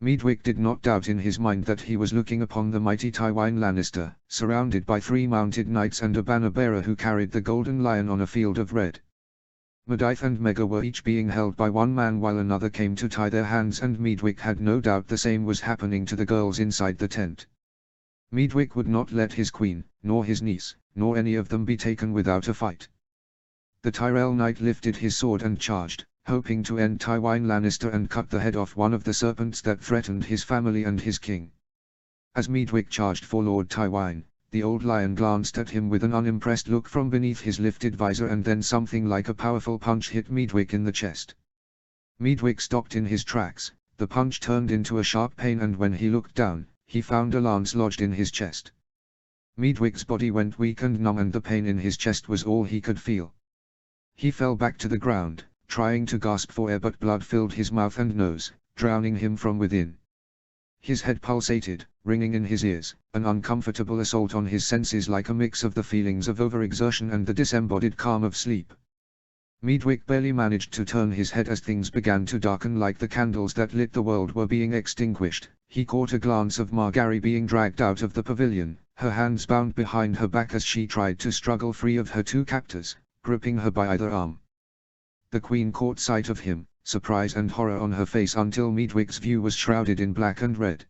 Medwick did not doubt in his mind that he was looking upon the mighty Tywin Lannister, surrounded by 3 mounted knights and a banner-bearer who carried the golden lion on a field of red. Medithe and Megha were each being held by one man while another came to tie their hands, and Medwick had no doubt the same was happening to the girls inside the tent. Medwick would not let his queen, nor his niece, nor any of them be taken without a fight. The Tyrell knight lifted his sword and charged, hoping to end Tywin Lannister and cut the head off one of the serpents that threatened his family and his king. As Medwick charged for Lord Tywin, the old lion glanced at him with an unimpressed look from beneath his lifted visor, and then something like a powerful punch hit Medwick in the chest. Medwick stopped in his tracks, the punch turned into a sharp pain, and when he looked down, he found a lance lodged in his chest. Medwick's body went weak and numb, and the pain in his chest was all he could feel. He fell back to the ground, trying to gasp for air, but blood filled his mouth and nose, drowning him from within. His head pulsated, ringing in his ears, an uncomfortable assault on his senses like a mix of the feelings of overexertion and the disembodied calm of sleep. Medwick barely managed to turn his head as things began to darken like the candles that lit the world were being extinguished. He caught a glance of Margaery being dragged out of the pavilion, her hands bound behind her back as she tried to struggle free of her two captors, gripping her by either arm. The Queen caught sight of him, surprise and horror on her face until Medwick's view was shrouded in black and red.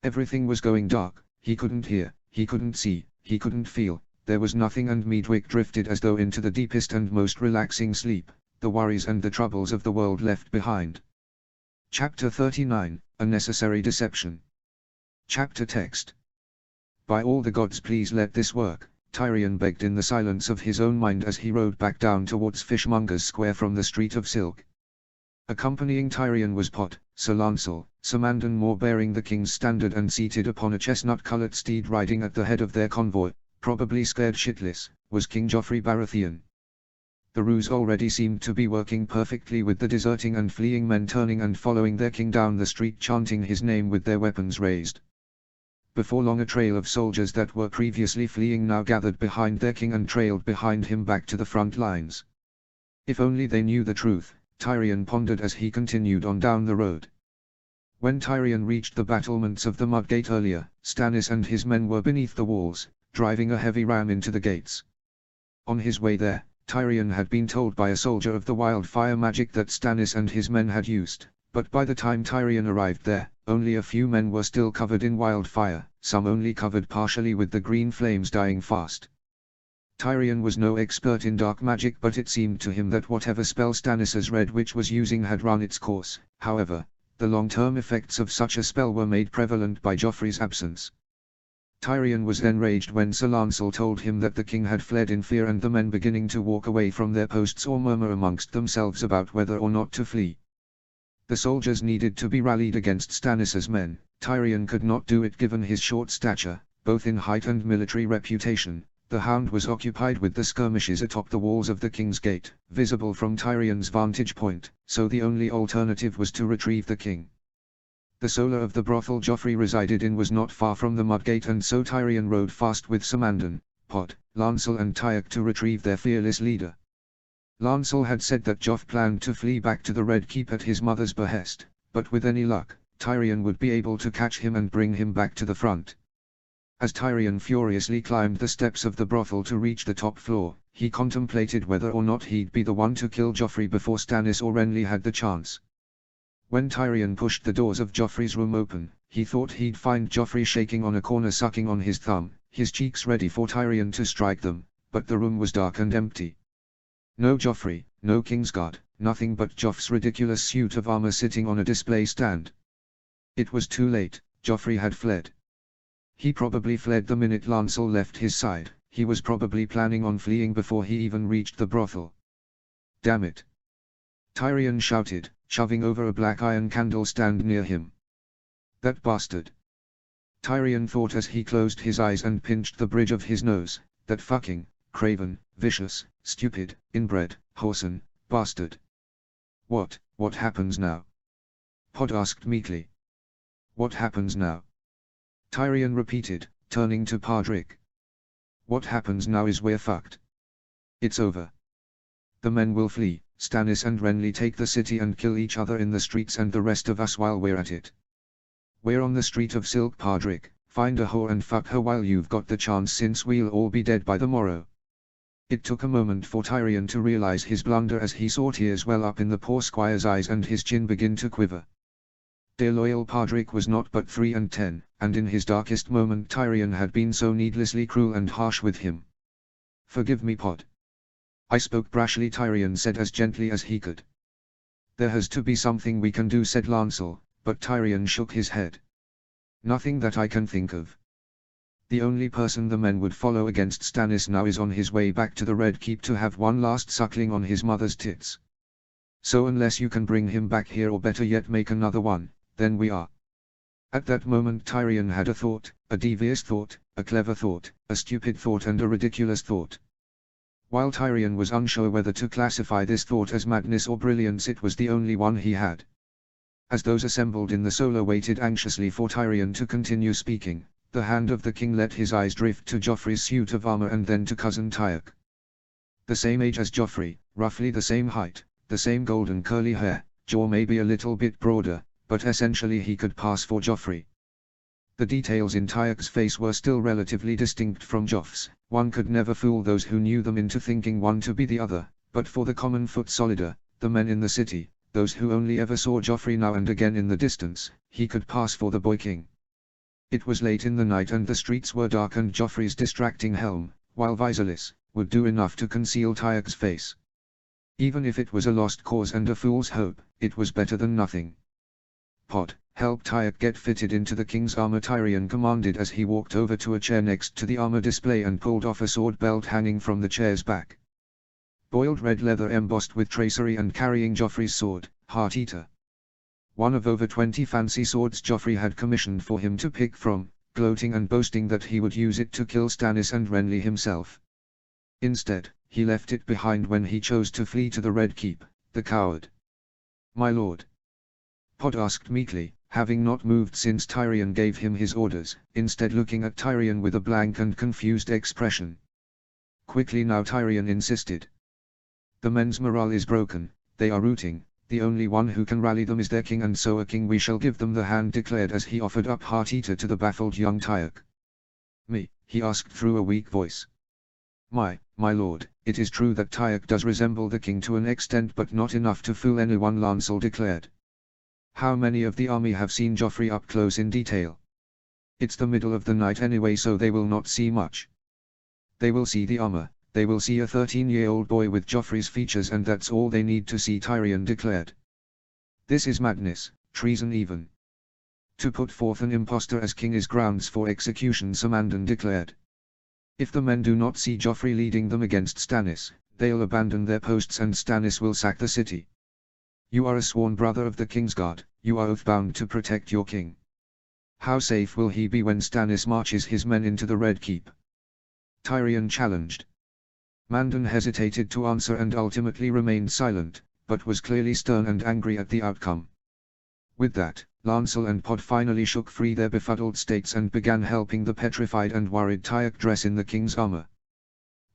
Everything was going dark, he couldn't hear, he couldn't see, he couldn't feel, there was nothing, and Medwick drifted as though into the deepest and most relaxing sleep, the worries and the troubles of the world left behind. Chapter 39, A Necessary Deception. Chapter text. By all the gods, please let this work, Tyrion begged in the silence of his own mind as he rode back down towards Fishmonger's Square from the Street of Silk. Accompanying Tyrion was Pot, Sir Lancel, Sir Mandon Moore bearing the king's standard and seated upon a chestnut-coloured steed riding at the head of their convoy, probably scared shitless, was King Joffrey Baratheon. The ruse already seemed to be working perfectly, with the deserting and fleeing men turning and following their king down the street chanting his name with their weapons raised. Before long a trail of soldiers that were previously fleeing now gathered behind their king and trailed behind him back to the front lines. If only they knew the truth, Tyrion pondered as he continued on down the road. When Tyrion reached the battlements of the Mudgate earlier, Stannis and his men were beneath the walls, driving a heavy ram into the gates. On his way there, Tyrion had been told by a soldier of the wildfire magic that Stannis and his men had used, but by the time Tyrion arrived there, only a few men were still covered in wildfire, some only covered partially with the green flames dying fast. Tyrion was no expert in dark magic, but it seemed to him that whatever spell Stannis's Red Witch was using had run its course. However, the long-term effects of such a spell were made prevalent by Joffrey's absence. Tyrion was enraged when Sir Lancel told him that the king had fled in fear, and the men beginning to walk away from their posts or murmur amongst themselves about whether or not to flee. The soldiers needed to be rallied against Stannis's men. Tyrion could not do it given his short stature, both in height and military reputation. The Hound was occupied with the skirmishes atop the walls of the King's Gate, visible from Tyrion's vantage point, so the only alternative was to retrieve the king. The solar of the brothel Joffrey resided in was not far from the Mudgate, and so Tyrion rode fast with Sir Mandon, Pot, Lancel and Tyok to retrieve their fearless leader. Lancel had said that Joff planned to flee back to the Red Keep at his mother's behest, but with any luck, Tyrion would be able to catch him and bring him back to the front. As Tyrion furiously climbed the steps of the brothel to reach the top floor, he contemplated whether or not he'd be the one to kill Joffrey before Stannis or Renly had the chance. When Tyrion pushed the doors of Joffrey's room open, he thought he'd find Joffrey shaking on a corner sucking on his thumb, his cheeks ready for Tyrion to strike them, but the room was dark and empty. No Joffrey, no Kingsguard, nothing but Joff's ridiculous suit of armor sitting on a display stand. It was too late, Joffrey had fled. He probably fled the minute Lancel left his side. He was probably planning on fleeing before he even reached the brothel. Damn it! Tyrion shouted, shoving over a black iron candle stand near him. That bastard! Tyrion thought as he closed his eyes and pinched the bridge of his nose. That fucking, craven, vicious, stupid, inbred, whoreson, bastard. What happens now? Pod asked meekly. What happens now? Tyrion repeated, turning to Podrick. What happens now is we're fucked. It's over. The men will flee, Stannis and Renly take the city and kill each other in the streets, and the rest of us while we're at it. We're on the Street of Silk, Podrick, find a whore and fuck her while you've got the chance, since we'll all be dead by the morrow. It took a moment for Tyrion to realize his blunder as he saw tears well up in the poor squire's eyes and his chin begin to quiver. Dear loyal Podrick was not but 3 and 10, and in his darkest moment Tyrion had been so needlessly cruel and harsh with him. Forgive me, Pod. I spoke brashly, Tyrion said as gently as he could. There has to be something we can do, said Lancel, but Tyrion shook his head. Nothing that I can think of. The only person the men would follow against Stannis now is on his way back to the Red Keep to have one last suckling on his mother's tits. So unless you can bring him back here, or better yet make another one, then we are. At that moment Tyrion had a thought, a devious thought, a clever thought, a stupid thought and a ridiculous thought. While Tyrion was unsure whether to classify this thought as madness or brilliance, it was the only one he had. As those assembled in the solar waited anxiously for Tyrion to continue speaking, the hand of the king let his eyes drift to Joffrey's suit of armor and then to cousin Tyok. The same age as Joffrey, roughly the same height, the same golden curly hair, jaw maybe a little bit broader, but essentially he could pass for Joffrey. The details in Tyok's face were still relatively distinct from Joff's. One could never fool those who knew them into thinking one to be the other, but for the common foot solider, the men in the city, those who only ever saw Joffrey now and again in the distance, he could pass for the boy king. It was late in the night and the streets were dark, and Joffrey's distracting helm, while visorless, would do enough to conceal Tyok's face. Even if it was a lost cause and a fool's hope, it was better than nothing. Pod, help Tyok get fitted into the king's armor, Tyrion commanded as he walked over to a chair next to the armor display and pulled off a sword belt hanging from the chair's back. Boiled red leather embossed with tracery and carrying Joffrey's sword, Heart Eater. One of over 20 fancy swords Joffrey had commissioned for him to pick from, gloating and boasting that he would use it to kill Stannis and Renly himself. Instead, he left it behind when he chose to flee to the Red Keep, the coward. My lord? Pod asked meekly, having not moved since Tyrion gave him his orders, instead looking at Tyrion with a blank and confused expression. Quickly now, Tyrion insisted. The men's morale is broken, they are rooting, the only one who can rally them is their king, and so a king we shall give them, the hand declared as he offered up Heart Eater to the baffled young Tyok. Me, he asked through a weak voice. My lord, it is true that Tyok does resemble the king to an extent, but not enough to fool anyone, Lancel declared. How many of the army have seen Joffrey up close in detail? It's the middle of the night anyway, so they will not see much. They will see the armor, they will see a 13-year-old boy with Joffrey's features, and that's all they need to see, Tyrion declared. This is madness, treason even. To put forth an impostor as king is grounds for execution, Samandon declared. If the men do not see Joffrey leading them against Stannis, they'll abandon their posts and Stannis will sack the city. You are a sworn brother of the Kingsguard, you are oath-bound to protect your king. How safe will he be when Stannis marches his men into the Red Keep? Tyrion challenged. Mandon hesitated to answer and ultimately remained silent, but was clearly stern and angry at the outcome. With that, Lancel and Pod finally shook free their befuddled states and began helping the petrified and worried Tyok dress in the king's armor.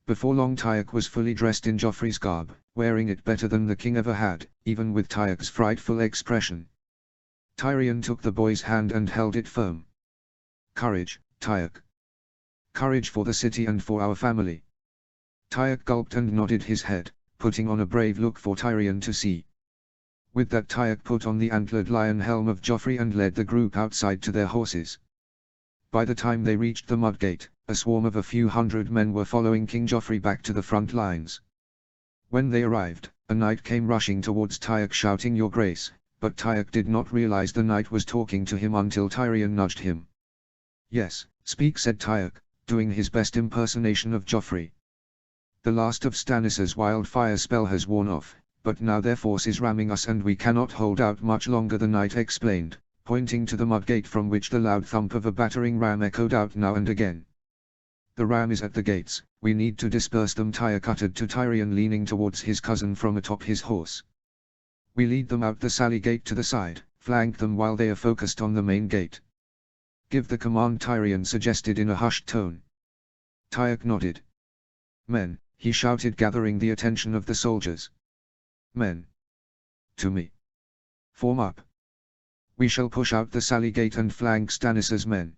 Before long, Tyok was fully dressed in Joffrey's garb, wearing it better than the king ever had, even with Tyok's frightful expression. Tyrion took the boy's hand and held it firm. Courage, Tyok. Courage for the city and for our family. Tyok gulped and nodded his head, putting on a brave look for Tyrion to see. With that, Tyok put on the antlered lion helm of Joffrey and led the group outside to their horses. By the time they reached the Mudgate, a swarm of a few hundred men were following King Joffrey back to the front lines. When they arrived, a knight came rushing towards Tyok shouting, "Your Grace," but Tyok did not realize the knight was talking to him until Tyrion nudged him. "Yes, speak," said Tyok, doing his best impersonation of Joffrey. "The last of Stannis's wildfire spell has worn off, but now their force is ramming us and we cannot hold out much longer," the knight explained, pointing to the Mudgate from which the loud thump of a battering ram echoed out now and again. "The ram is at the gates, we need to disperse them," Tyok uttered to Tyrion, leaning towards his cousin from atop his horse. "We lead them out the Sally Gate to the side, flank them while they are focused on the main gate." "Give the command," Tyrion suggested in a hushed tone. Tyok nodded. "Men," he shouted, gathering the attention of the soldiers. "Men. To me. Form up. We shall push out the Sally Gate and flank Stannis's men."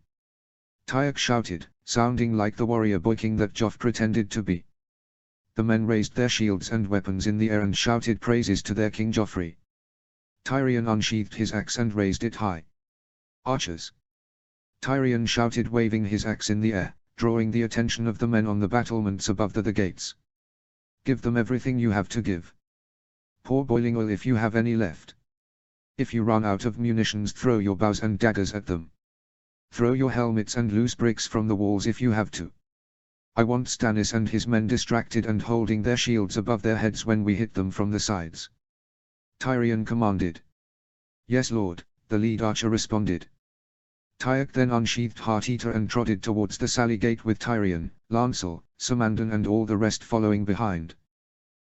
Tyok shouted, sounding like the warrior boy king that Joff pretended to be. The men raised their shields and weapons in the air and shouted praises to their king Joffrey. Tyrion unsheathed his axe and raised it high. "Archers!" Tyrion shouted, waving his axe in the air, drawing the attention of the men on the battlements above the gates. "Give them everything you have to give. Pour boiling oil if you have any left. If you run out of munitions, throw your bows and daggers at them. Throw your helmets and loose bricks from the walls if you have to. I want Stannis and his men distracted and holding their shields above their heads when we hit them from the sides." Tyrion commanded. "Yes, Lord," the lead archer responded. Tyok then unsheathed Heart Eater and trotted towards the Sally Gate with Tyrion, Lancel, Samandon and all the rest following behind.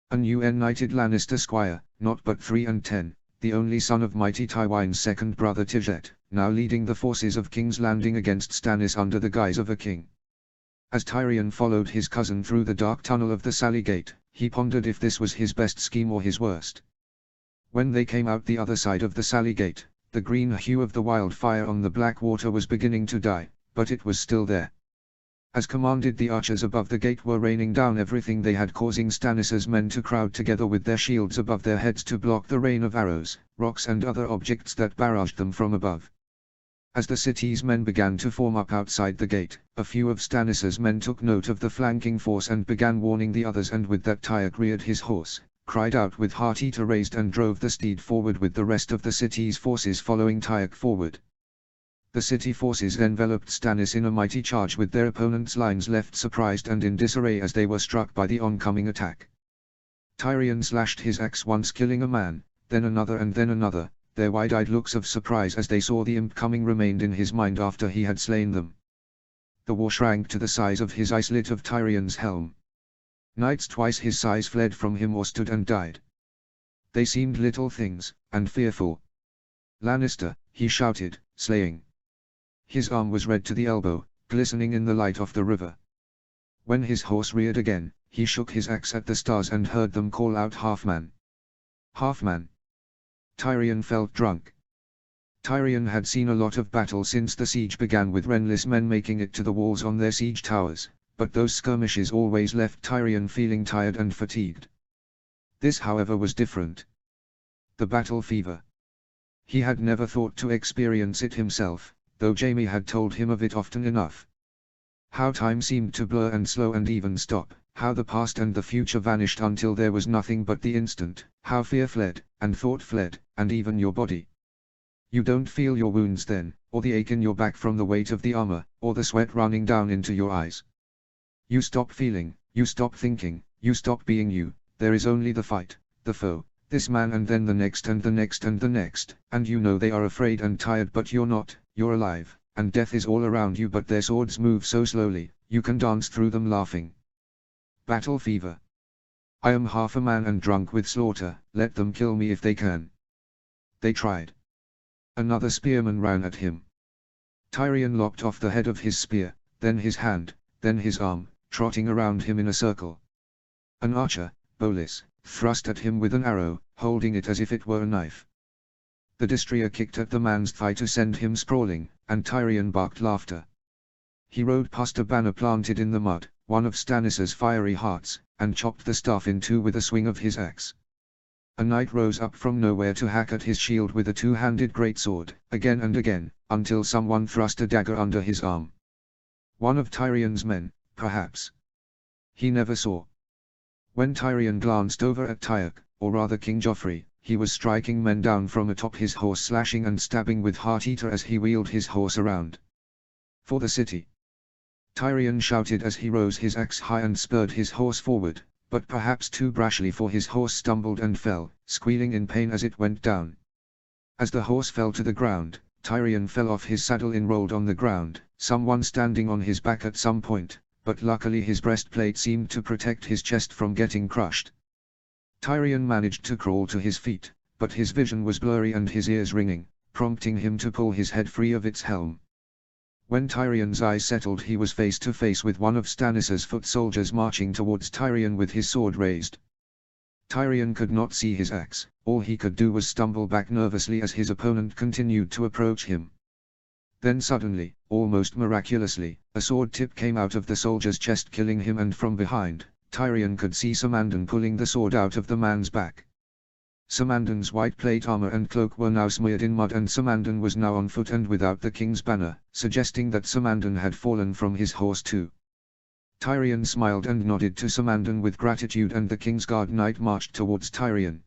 A new knighted Lannister squire, not but 3 and 10, the only son of mighty Tywin's second brother Tijet, now leading the forces of King's Landing against Stannis under the guise of a king. As Tyrion followed his cousin through the dark tunnel of the Sally Gate, he pondered if this was his best scheme or his worst. When they came out the other side of the Sally Gate, the green hue of the wildfire on the black water was beginning to die, but it was still there. As commanded, the archers above the gate were raining down everything they had, causing Stannis's men to crowd together with their shields above their heads to block the rain of arrows, rocks and other objects that barraged them from above. As the city's men began to form up outside the gate, a few of Stannis's men took note of the flanking force and began warning the others, and with that Tyek reared his horse, cried out with heart eater raised, and drove the steed forward with the rest of the city's forces following Tyek forward. The city forces enveloped Stannis in a mighty charge, with their opponents' lines left surprised and in disarray as they were struck by the oncoming attack. Tyrion slashed his axe, once killing a man, then another and then another. Their wide-eyed looks of surprise as they saw the imp coming remained in his mind after he had slain them. The war shrank to the size of his eye-slit of Tyrion's helm. Knights twice his size fled from him or stood and died. They seemed little things, and fearful. "Lannister," he shouted, slaying. His arm was red to the elbow, glistening in the light of the river. When his horse reared again, he shook his axe at the stars and heard them call out, "Halfman! Halfman!" Tyrion felt drunk. Tyrion had seen a lot of battle since the siege began, with Renly's men making it to the walls on their siege towers, but those skirmishes always left Tyrion feeling tired and fatigued. This, however, was different. The battle fever. He had never thought to experience it himself, though Jaime had told him of it often enough. How time seemed to blur and slow and even stop, how the past and the future vanished until there was nothing but the instant, how fear fled, and thought fled, and even your body. You don't feel your wounds then, or the ache in your back from the weight of the armor, or the sweat running down into your eyes. You stop feeling, you stop thinking, you stop being you. There is only the fight, the foe, this man and then the next and the next and the next, and you know they are afraid and tired, but you're not, you're alive, and death is all around you, but their swords move so slowly, you can dance through them laughing. Battle fever. I am half a man and drunk with slaughter, let them kill me if they can. They tried. Another spearman ran at him. Tyrion lopped off the head of his spear, then his hand, then his arm, trotting around him in a circle. An archer, Bolis, thrust at him with an arrow, holding it as if it were a knife. The destrier kicked at the man's thigh to send him sprawling, and Tyrion barked laughter. He rode past a banner planted in the mud, one of Stannis's fiery hearts, and chopped the staff in two with a swing of his axe. A knight rose up from nowhere to hack at his shield with a two-handed greatsword, again and again, until someone thrust a dagger under his arm. One of Tyrion's men, perhaps. He never saw. When Tyrion glanced over at Tyek, or rather King Joffrey, he was striking men down from atop his horse, slashing and stabbing with heart eater as he wheeled his horse around. For the city. Tyrion shouted as he rose his axe high and spurred his horse forward, but perhaps too brashly, for his horse stumbled and fell, squealing in pain as it went down. As the horse fell to the ground, Tyrion fell off his saddle and rolled on the ground, someone standing on his back at some point, but luckily his breastplate seemed to protect his chest from getting crushed. Tyrion managed to crawl to his feet, but his vision was blurry and his ears ringing, prompting him to pull his head free of its helm. When Tyrion's eyes settled, he was face to face with one of Stannis's foot soldiers marching towards Tyrion with his sword raised. Tyrion could not see his axe, all he could do was stumble back nervously as his opponent continued to approach him. Then suddenly, almost miraculously, a sword tip came out of the soldier's chest, killing him, and from behind, Tyrion could see Samandon pulling the sword out of the man's back. Samandon's white plate armor and cloak were now smeared in mud, and Samandon was now on foot and without the king's banner, suggesting that Samandon had fallen from his horse too. Tyrion smiled and nodded to Samandon with gratitude, and the Kingsguard knight marched towards Tyrion.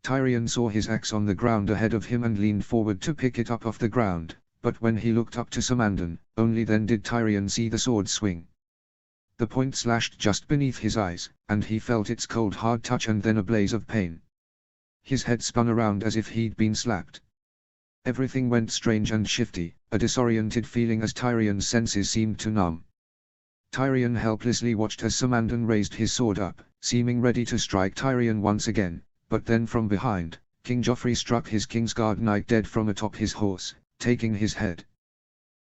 Tyrion saw his axe on the ground ahead of him and leaned forward to pick it up off the ground, but when he looked up to Samandon, only then did Tyrion see the sword swing. The point slashed just beneath his eyes, and he felt its cold hard touch and then a blaze of pain. His head spun around as if he'd been slapped. Everything went strange and shifty, a disoriented feeling as Tyrion's senses seemed to numb. Tyrion helplessly watched as Samandon raised his sword up, seeming ready to strike Tyrion once again, but then from behind, King Joffrey struck his Kingsguard knight dead from atop his horse, taking his head.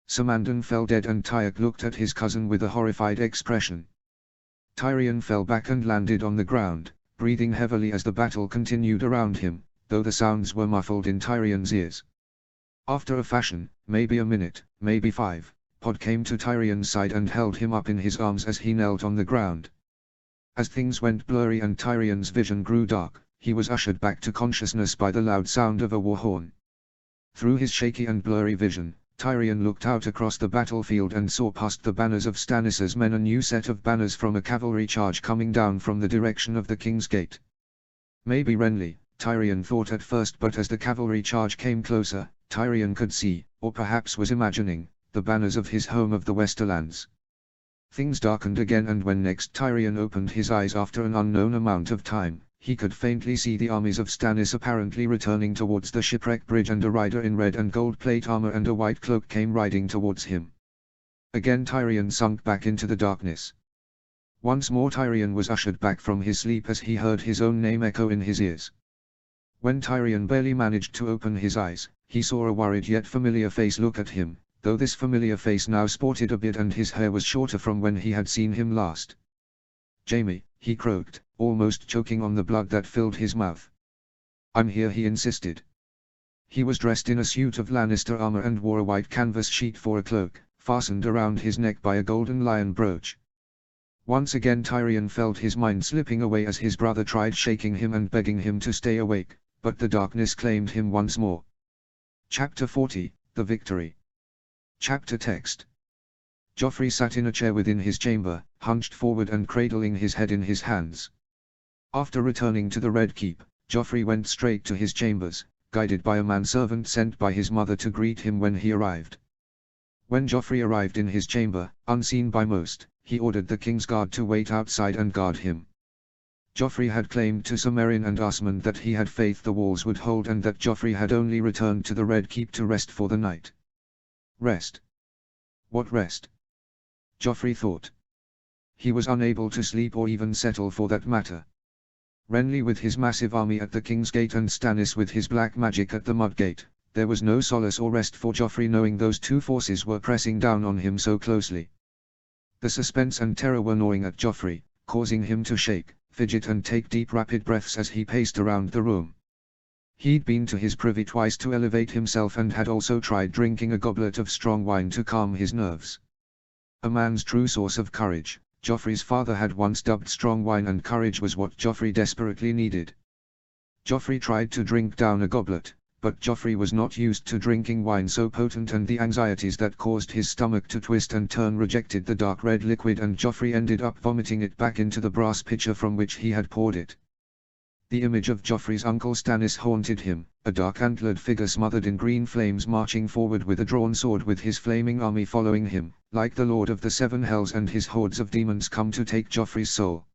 Sir Mandon fell dead and Tyok looked at his cousin with a horrified expression. Tyrion fell back and landed on the ground, breathing heavily as the battle continued around him, though the sounds were muffled in Tyrion's ears. After a fashion, maybe a minute, maybe 5, Pod came to Tyrion's side and held him up in his arms as he knelt on the ground. As things went blurry and Tyrion's vision grew dark, he was ushered back to consciousness by the loud sound of a war horn. Through his shaky and blurry vision, Tyrion looked out across the battlefield and saw past the banners of Stannis' men a new set of banners from a cavalry charge coming down from the direction of the King's Gate. Maybe Renly, Tyrion thought at first, but as the cavalry charge came closer, Tyrion could see, or perhaps was imagining, the banners of his home of the Westerlands. Things darkened again, and when next Tyrion opened his eyes after an unknown amount of time, he could faintly see the armies of Stannis apparently returning towards the shipwreck bridge, and a rider in red and gold plate armor and a white cloak came riding towards him. Again Tyrion sunk back into the darkness. Once more Tyrion was ushered back from his sleep as he heard his own name echo in his ears. When Tyrion barely managed to open his eyes, he saw a worried yet familiar face look at him, though this familiar face now sported a beard and his hair was shorter from when he had seen him last. "Jaime," he croaked, almost choking on the blood that filled his mouth. "I'm here," he insisted. He was dressed in a suit of Lannister armor and wore a white canvas sheet for a cloak, fastened around his neck by a golden lion brooch. Once again Tyrion felt his mind slipping away as his brother tried shaking him and begging him to stay awake, but the darkness claimed him once more. Chapter 40, The Victory. Chapter text. Joffrey sat in a chair within his chamber, hunched forward and cradling his head in his hands. After returning to the Red Keep, Joffrey went straight to his chambers, guided by a manservant sent by his mother to greet him when he arrived. When Joffrey arrived in his chamber, unseen by most, he ordered the King's Guard to wait outside and guard him. Joffrey had claimed to Sir Meryn and Osmond that he had faith the walls would hold, and that Joffrey had only returned to the Red Keep to rest for the night. Rest? What rest? Joffrey thought. He was unable to sleep or even settle for that matter. Renly with his massive army at the King's Gate and Stannis with his black magic at the Mudgate, there was no solace or rest for Joffrey knowing those two forces were pressing down on him so closely. The suspense and terror were gnawing at Joffrey, causing him to shake, fidget and take deep rapid breaths as he paced around the room. He'd been to his privy twice to elevate himself and had also tried drinking a goblet of strong wine to calm his nerves. A man's true source of courage, Joffrey's father had once dubbed strong wine, and courage was what Joffrey desperately needed. Joffrey tried to drink down a goblet, but Joffrey was not used to drinking wine so potent, and the anxieties that caused his stomach to twist and turn rejected the dark red liquid, and Joffrey ended up vomiting it back into the brass pitcher from which he had poured it. The image of Joffrey's uncle Stannis haunted him, a dark antlered figure smothered in green flames marching forward with a drawn sword with his flaming army following him, like the Lord of the Seven Hells and his hordes of demons come to take Joffrey's soul.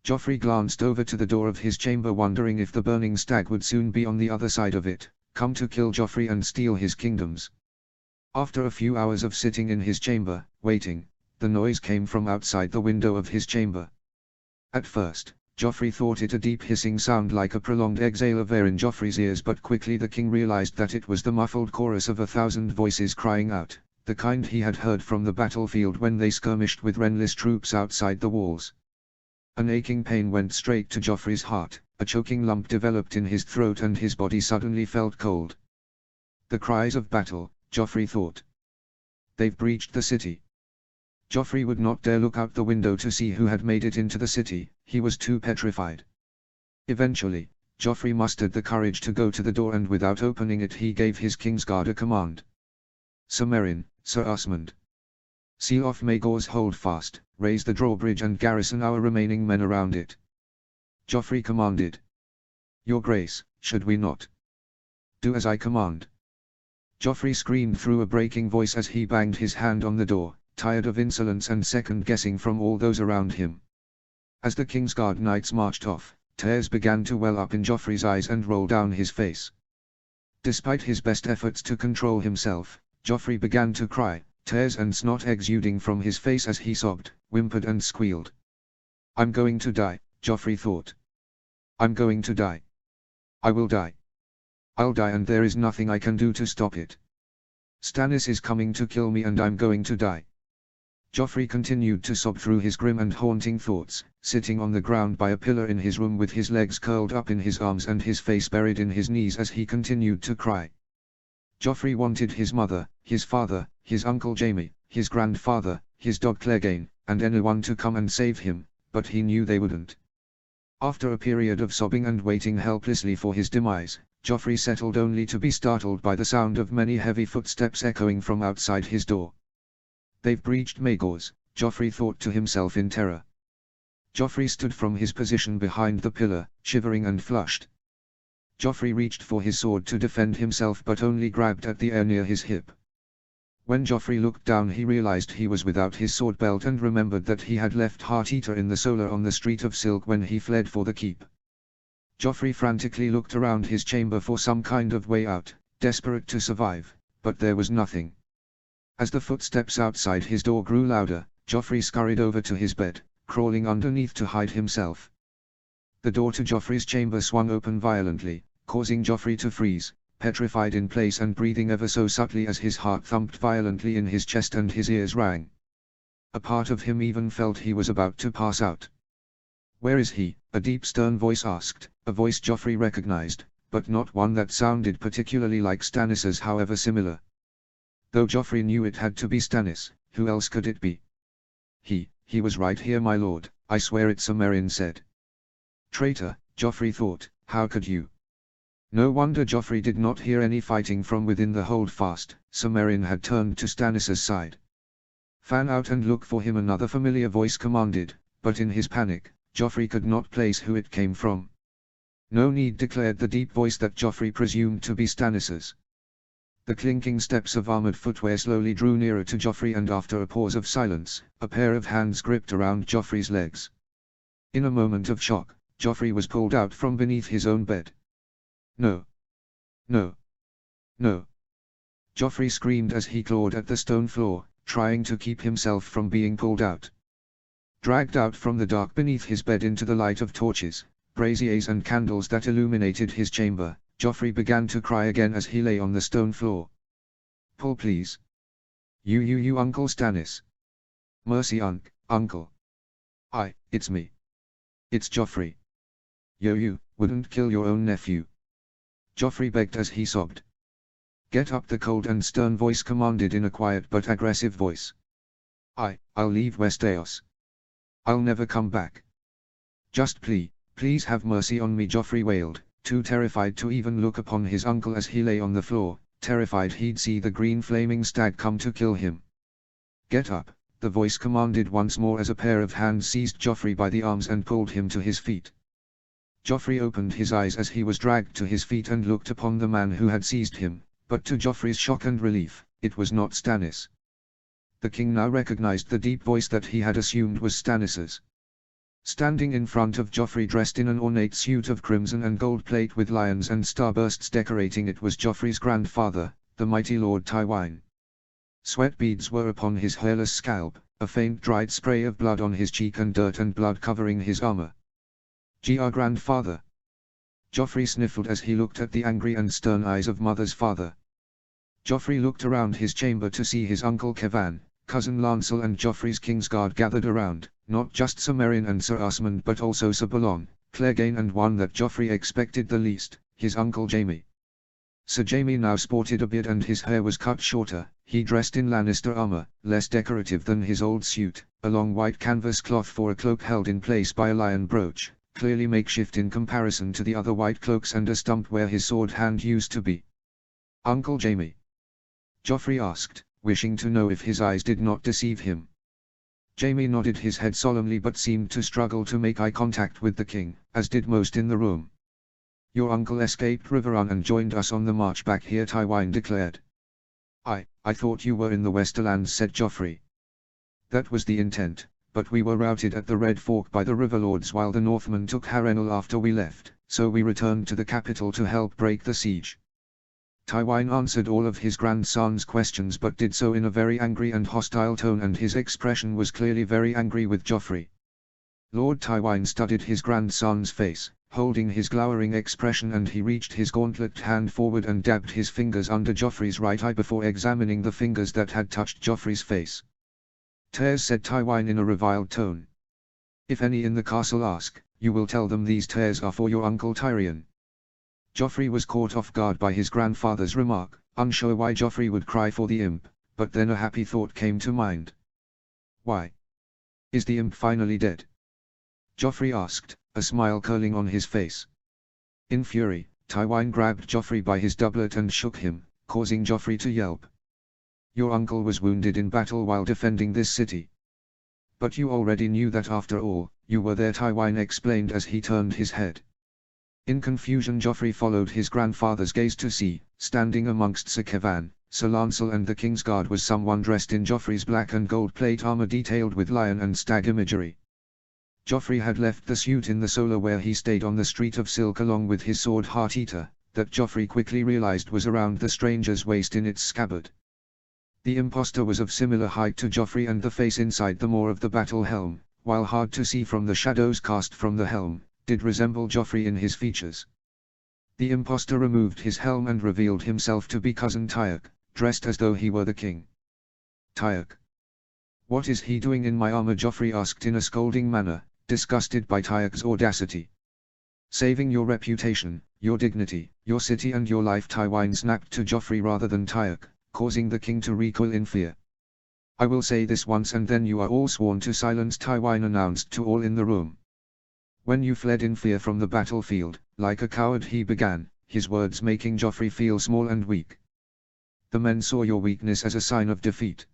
Joffrey glanced over to the door of his chamber, wondering if the burning stag would soon be on the other side of it, come to kill Joffrey and steal his kingdoms. After a few hours of sitting in his chamber, waiting, the noise came from outside the window of his chamber. At first, Joffrey thought it a deep hissing sound like a prolonged exhale of air in Joffrey's ears, but quickly the king realized that it was the muffled chorus of 1,000 voices crying out, the kind he had heard from the battlefield when they skirmished with Renly's troops outside the walls. An aching pain went straight to Joffrey's heart, a choking lump developed in his throat and his body suddenly felt cold. The cries of battle, Joffrey thought. They've breached the city. Joffrey would not dare look out the window to see who had made it into the city, he was too petrified. Eventually, Joffrey mustered the courage to go to the door, and without opening it he gave his Kingsguard a command. Sir Meryn, Sir Osmond. Seal off Maegor's Hold fast, raise the drawbridge and garrison our remaining men around it. Joffrey commanded. Your Grace, should we not do as I command? Joffrey screamed through a breaking voice as he banged his hand on the door, tired of insolence and second-guessing from all those around him. As the Kingsguard knights marched off, tears began to well up in Joffrey's eyes and roll down his face. Despite his best efforts to control himself, Joffrey began to cry, tears and snot exuding from his face as he sobbed, whimpered and squealed. I'm going to die, Joffrey thought. I'm going to die. I will die. I'll die and there is nothing I can do to stop it. Stannis is coming to kill me and I'm going to die. Joffrey continued to sob through his grim and haunting thoughts, sitting on the ground by a pillar in his room with his legs curled up in his arms and his face buried in his knees as he continued to cry. Joffrey wanted his mother, his father, his uncle Jaime, his grandfather, his dog Clegane, and anyone to come and save him, but he knew they wouldn't. After a period of sobbing and waiting helplessly for his demise, Joffrey settled only to be startled by the sound of many heavy footsteps echoing from outside his door. They've breached Maegor's, Joffrey thought to himself in terror. Joffrey stood from his position behind the pillar, shivering and flushed. Joffrey reached for his sword to defend himself but only grabbed at the air near his hip. When Joffrey looked down he realized he was without his sword belt and remembered that he had left Heart-Eater in the Solar on the Street of Silk when he fled for the keep. Joffrey frantically looked around his chamber for some kind of way out, desperate to survive, but there was nothing. As the footsteps outside his door grew louder, Joffrey scurried over to his bed, crawling underneath to hide himself. The door to Joffrey's chamber swung open violently, causing Joffrey to freeze, petrified in place and breathing ever so subtly as his heart thumped violently in his chest and his ears rang. A part of him even felt he was about to pass out. "Where is he?" a deep stern voice asked, a voice Joffrey recognized, but not one that sounded particularly like Stannis's however similar. Though Joffrey knew it had to be Stannis, who else could it be? He was right here my lord, I swear it," Sumerian said. Traitor, Joffrey thought, how could you? No wonder Joffrey did not hear any fighting from within the holdfast. Sumerian had turned to Stannis's side. "Fan out and look for him," another familiar voice commanded, but in his panic, Joffrey could not place who it came from. "No need," declared the deep voice that Joffrey presumed to be Stannis's. The clinking steps of armored footwear slowly drew nearer to Joffrey and after a pause of silence, a pair of hands gripped around Joffrey's legs. In a moment of shock, Joffrey was pulled out from beneath his own bed. "No! No! No!" Joffrey screamed as he clawed at the stone floor, trying to keep himself from being pulled out. Dragged out from the dark beneath his bed into the light of torches, braziers and candles that illuminated his chamber, Joffrey began to cry again as he lay on the stone floor. "Pull please. You Uncle Stannis. Mercy Uncle. It's me. It's Joffrey. You wouldn't kill your own nephew." Joffrey begged as he sobbed. "Get up," the cold and stern voice commanded in a quiet but aggressive voice. I'll leave Westeros. I'll never come back. Just please have mercy on me," Joffrey wailed, too terrified to even look upon his uncle as he lay on the floor, terrified he'd see the green flaming stag come to kill him. "Get up," the voice commanded once more as a pair of hands seized Joffrey by the arms and pulled him to his feet. Joffrey opened his eyes as he was dragged to his feet and looked upon the man who had seized him, but to Joffrey's shock and relief, it was not Stannis. The king now recognized the deep voice that he had assumed was Stannis's. Standing in front of Joffrey dressed in an ornate suit of crimson and gold plate with lions and starbursts decorating it was Joffrey's grandfather, the mighty Lord Tywine. Sweat beads were upon his hairless scalp, a faint dried spray of blood on his cheek and dirt and blood covering his armor. "Our grandfather." Joffrey sniffled as he looked at the angry and stern eyes of Mother's father. Joffrey looked around his chamber to see his uncle Kevan, cousin Lancel and Joffrey's Kingsguard gathered around, not just Sumerian and Sir Osmond but also Sir Balon, Clegane and one that Joffrey expected the least, his uncle Jaime. Sir Jaime now sported a beard and his hair was cut shorter, he dressed in Lannister armor, less decorative than his old suit, a long white canvas cloth for a cloak held in place by a lion brooch, clearly makeshift in comparison to the other white cloaks and a stump where his sword hand used to be. "Uncle Jaime?" Joffrey asked, wishing to know if his eyes did not deceive him. Jaime nodded his head solemnly but seemed to struggle to make eye contact with the king, as did most in the room. "Your uncle escaped Riverrun and joined us on the march back here," Tywine declared. I thought you were in the Westerlands," said Joffrey. "That was the intent, but we were routed at the Red Fork by the Riverlords while the Northmen took Harrenhal after we left, so we returned to the capital to help break the siege." Tywine answered all of his grandson's questions but did so in a very angry and hostile tone and his expression was clearly very angry with Joffrey. Lord Tywine studied his grandson's face, holding his glowering expression, and he reached his gauntlet hand forward and dabbed his fingers under Joffrey's right eye before examining the fingers that had touched Joffrey's face. "Tears," said Tywine in a reviled tone. "If any in the castle ask, you will tell them these tears are for your uncle Tyrion." Joffrey was caught off guard by his grandfather's remark, unsure why Joffrey would cry for the imp, but then a happy thought came to mind. "Why? Is the imp finally dead?" Joffrey asked, a smile curling on his face. In fury, Tywine grabbed Joffrey by his doublet and shook him, causing Joffrey to yelp. "Your uncle was wounded in battle while defending this city." "But you already knew that after all, you were there," Tywine explained as he turned his head. In confusion Joffrey followed his grandfather's gaze to see, standing amongst Sir Kevan, Sir Lancel and the King's Guard was someone dressed in Joffrey's black and gold plate armor detailed with lion and stag imagery. Joffrey had left the suit in the Solar where he stayed on the Street of Silk along with his sword Heart-Eater, that Joffrey quickly realized was around the stranger's waist in its scabbard. The impostor was of similar height to Joffrey, and the face inside the maw of the battle helm, while hard to see from the shadows cast from the helm, did resemble Joffrey in his features. The impostor removed his helm and revealed himself to be cousin Tyarch, dressed as though he were the king. "Tyarch. What is he doing in my armor?" Joffrey asked in a scolding manner, disgusted by Tyarch's audacity. "Saving your reputation, your dignity, your city and your life," Tywine snapped to Joffrey rather than Tyarch, causing the king to recoil in fear. "I will say this once and then you are all sworn to silence," Tywine announced to all in the room. "When you fled in fear from the battlefield, like a coward," he began, his words making Joffrey feel small and weak. "The men saw your weakness as a sign of defeat.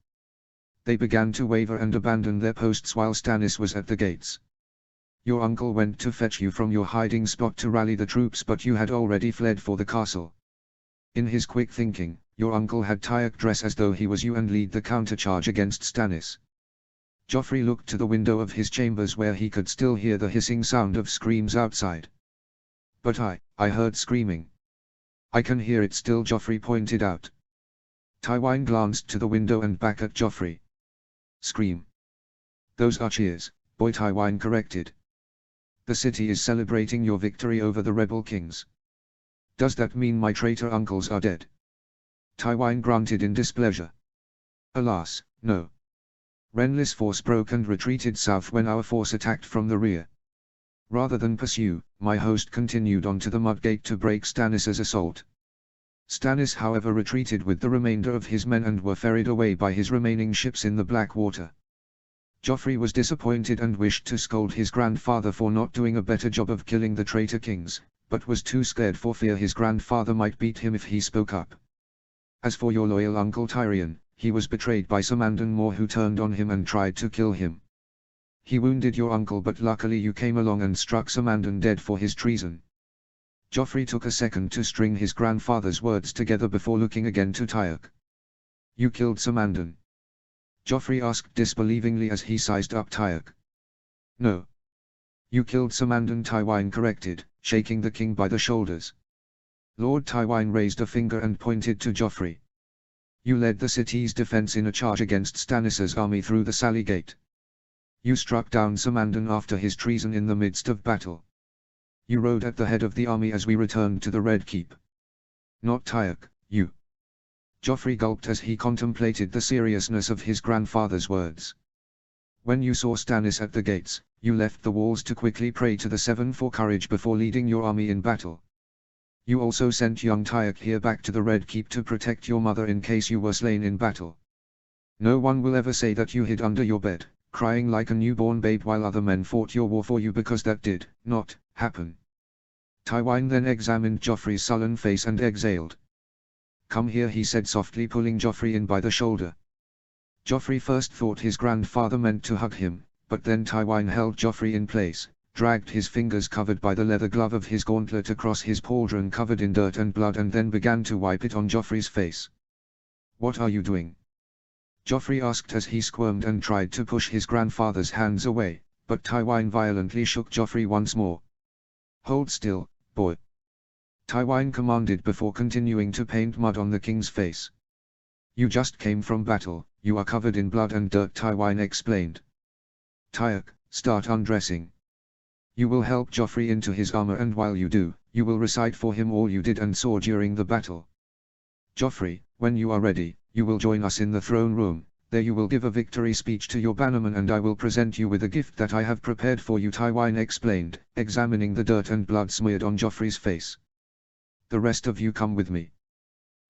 They began to waver and abandon their posts while Stannis was at the gates. Your uncle went to fetch you from your hiding spot to rally the troops, but you had already fled for the castle. In his quick thinking, your uncle had Tyarch dress as though he was you and lead the countercharge against Stannis." Joffrey looked to the window of his chambers where he could still hear the hissing sound of screams outside. "But I heard screaming. I can hear it still," Joffrey pointed out. Tywine glanced to the window and back at Joffrey. "Scream. Those are cheers, boy," Tywine corrected. "The city is celebrating your victory over the rebel kings." "Does that mean my traitor uncles are dead?" Tywine grunted in displeasure. "Alas, no. Renly's force broke and retreated south when our force attacked from the rear. Rather than pursue, my host continued on to the Mudgate to break Stannis' assault. Stannis however retreated with the remainder of his men and were ferried away by his remaining ships in the Blackwater." Joffrey was disappointed and wished to scold his grandfather for not doing a better job of killing the traitor kings, but was too scared for fear his grandfather might beat him if he spoke up. "As for your loyal uncle Tyrion, he was betrayed by Samandon Moore, who turned on him and tried to kill him. He wounded your uncle, but luckily you came along and struck Samandon dead for his treason." Joffrey took a second to string his grandfather's words together before looking again to Tyarch. "You killed Samandon?" Joffrey asked disbelievingly as he sized up Tyarch. "No. You killed Samandon," Tywine corrected, shaking the king by the shoulders. Lord Tywine raised a finger and pointed to Joffrey. "You led the city's defense in a charge against Stannis' army through the Sally Gate. You struck down Samandon after his treason in the midst of battle. You rode at the head of the army as we returned to the Red Keep." "Not Tyarch, you." Joffrey gulped as he contemplated the seriousness of his grandfather's words. "When you saw Stannis at the gates, you left the walls to quickly pray to the Seven for courage before leading your army in battle. You also sent young Tyarch here back to the Red Keep to protect your mother in case you were slain in battle. No one will ever say that you hid under your bed, crying like a newborn babe while other men fought your war for you, because that did not happen." Tywine then examined Joffrey's sullen face and exhaled. "Come here," he said softly, pulling Joffrey in by the shoulder. Joffrey first thought his grandfather meant to hug him, but then Tywine held Joffrey in place, dragged his fingers covered by the leather glove of his gauntlet across his pauldron covered in dirt and blood, and then began to wipe it on Joffrey's face. "What are you doing?" Joffrey asked as he squirmed and tried to push his grandfather's hands away, but Tywine violently shook Joffrey once more. "Hold still, boy," Tywine commanded before continuing to paint mud on the king's face. "You just came from battle, you are covered in blood and dirt," Tywine explained. "Tyarch, start undressing." You will help Joffrey into his armor, and while you do, you will recite for him all you did and saw during the battle. Joffrey, when you are ready, you will join us in the throne room. There you will give a victory speech to your bannermen, and I will present you with a gift that I have prepared for you," Tywin explained, examining the dirt and blood smeared on Joffrey's face. "The rest of you come with me.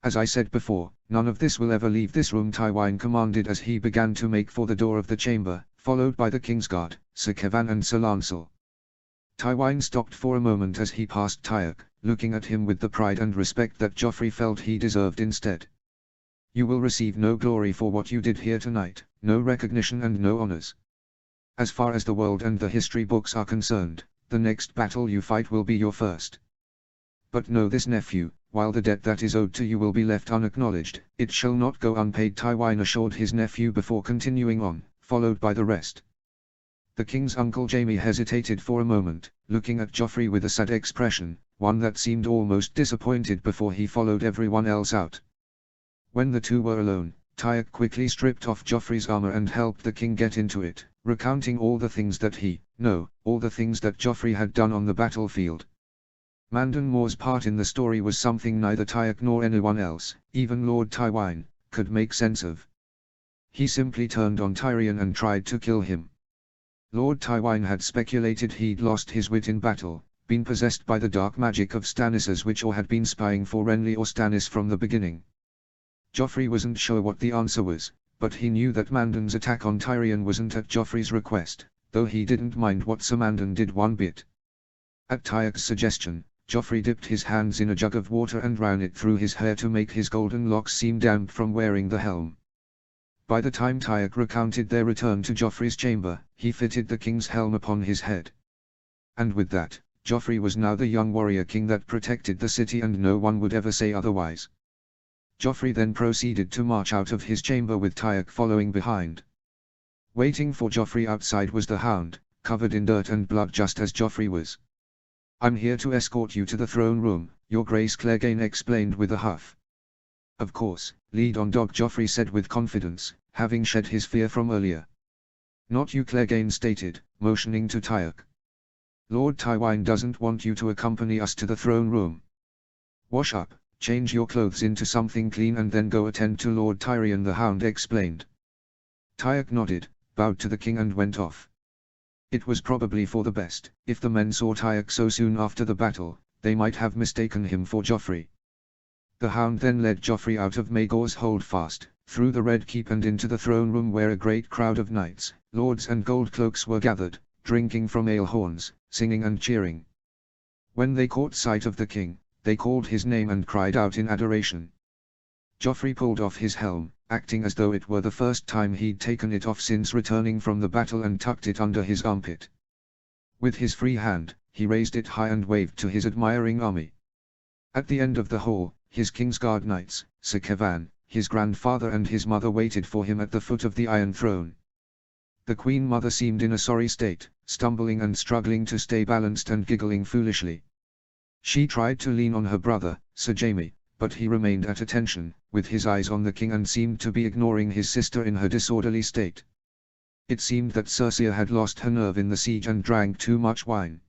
As I said before, none of this will ever leave this room," Tywin commanded as he began to make for the door of the chamber, followed by the Kingsguard, Sir Kevan and Sir Lancel. Tywin stopped for a moment as he passed Tyok, looking at him with the pride and respect that Joffrey felt he deserved instead. "You will receive no glory for what you did here tonight, no recognition and no honors. As far as the world and the history books are concerned, the next battle you fight will be your first. But know this, nephew, while the debt that is owed to you will be left unacknowledged, it shall not go unpaid," Tywin assured his nephew before continuing on, followed by the rest. The king's uncle Jaime hesitated for a moment, looking at Joffrey with a sad expression, one that seemed almost disappointed before he followed everyone else out. When the two were alone, Tyok quickly stripped off Joffrey's armor and helped the king get into it, recounting all the things that all the things that Joffrey had done on the battlefield. Mandon Moore's part in the story was something neither Tyok nor anyone else, even Lord Tywin, could make sense of. He simply turned on Tyrion and tried to kill him. Lord Tywin had speculated he'd lost his wit in battle, been possessed by the dark magic of Stannis's witch, or had been spying for Renly or Stannis from the beginning. Joffrey wasn't sure what the answer was, but he knew that Mandon's attack on Tyrion wasn't at Joffrey's request, though he didn't mind what Sir Mandon did one bit. At Tyok's suggestion, Joffrey dipped his hands in a jug of water and ran it through his hair to make his golden locks seem damp from wearing the helm. By the time Tyok recounted their return to Joffrey's chamber, he fitted the king's helm upon his head. And with that, Joffrey was now the young warrior king that protected the city, and no one would ever say otherwise. Joffrey then proceeded to march out of his chamber with Tyok following behind. Waiting for Joffrey outside was the Hound, covered in dirt and blood just as Joffrey was. "I'm here to escort you to the throne room," Your Grace, Clegane explained with a huff. "Of course, lead on, dog," Joffrey said with confidence, having shed his fear from earlier. "Not you," Clegane stated, motioning to Tyok. "Lord Tywin doesn't want you to accompany us to the throne room. Wash up, change your clothes into something clean, and then go attend to Lord Tyrion," the Hound explained. Tyok nodded, bowed to the king and went off. It was probably for the best. If the men saw Tyok so soon after the battle, they might have mistaken him for Joffrey. The Hound then led Joffrey out of Maegor's Holdfast, through the Red Keep and into the throne room, where a great crowd of knights, lords and goldcloaks were gathered, drinking from ale horns, singing and cheering. When they caught sight of the king, they called his name and cried out in adoration. Joffrey pulled off his helm, acting as though it were the first time he'd taken it off since returning from the battle, and tucked it under his armpit. With his free hand, he raised it high and waved to his admiring army. At the end of the hall, his Kingsguard knights, Sir Kevan, his grandfather and his mother waited for him at the foot of the Iron Throne. The Queen Mother seemed in a sorry state, stumbling and struggling to stay balanced and giggling foolishly. She tried to lean on her brother, Sir Jaime, but he remained at attention, with his eyes on the king, and seemed to be ignoring his sister in her disorderly state. It seemed that Cersei had lost her nerve in the siege and drank too much wine.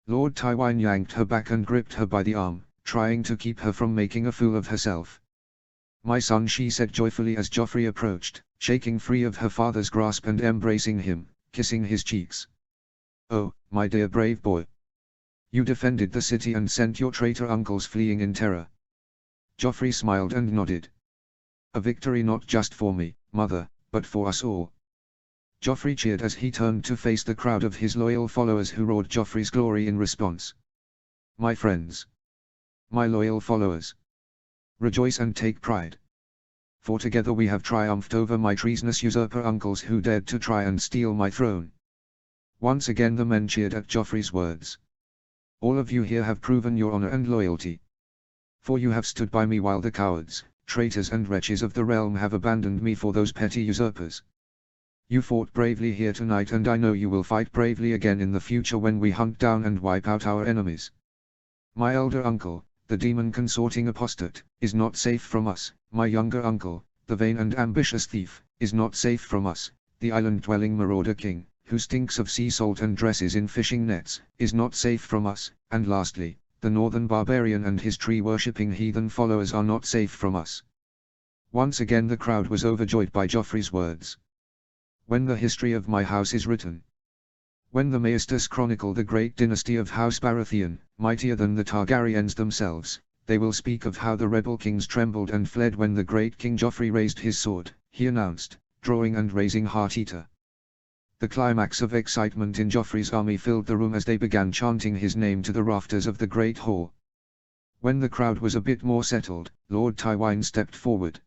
Lord Tywin yanked her back and gripped her by the arm, trying to keep her from making a fool of herself. "My son," she said joyfully as Joffrey approached, shaking free of her father's grasp and embracing him, kissing his cheeks. "Oh, my dear brave boy. You defended the city and sent your traitor uncles fleeing in terror." Joffrey smiled and nodded. "A victory not just for me, mother, but for us all." Joffrey cheered as he turned to face the crowd of his loyal followers who roared Joffrey's glory in response. "My friends. My loyal followers. Rejoice and take pride. For together we have triumphed over my treasonous usurper uncles who dared to try and steal my throne." Once again the men cheered at Joffrey's words. "All of you here have proven your honor and loyalty. For you have stood by me while the cowards, traitors and wretches of the realm have abandoned me for those petty usurpers. You fought bravely here tonight, and I know you will fight bravely again in the future when we hunt down and wipe out our enemies. My elder uncle, the demon-consorting apostate, is not safe from us. My younger uncle, the vain and ambitious thief, is not safe from us. The island-dwelling marauder king, who stinks of sea salt and dresses in fishing nets, is not safe from us, and lastly, the northern barbarian and his tree-worshipping heathen followers are not safe from us. Once again the crowd was overjoyed by Joffrey's words. When the history of my house is written, when the Maesters chronicle the great dynasty of House Baratheon, mightier than the Targaryens themselves, they will speak of how the rebel kings trembled and fled when the great King Joffrey raised his sword, he announced, drawing and raising Heart-Eater. The climax of excitement in Joffrey's army filled the room as they began chanting his name to the rafters of the great hall. When the crowd was a bit more settled, Lord Tywine stepped forward.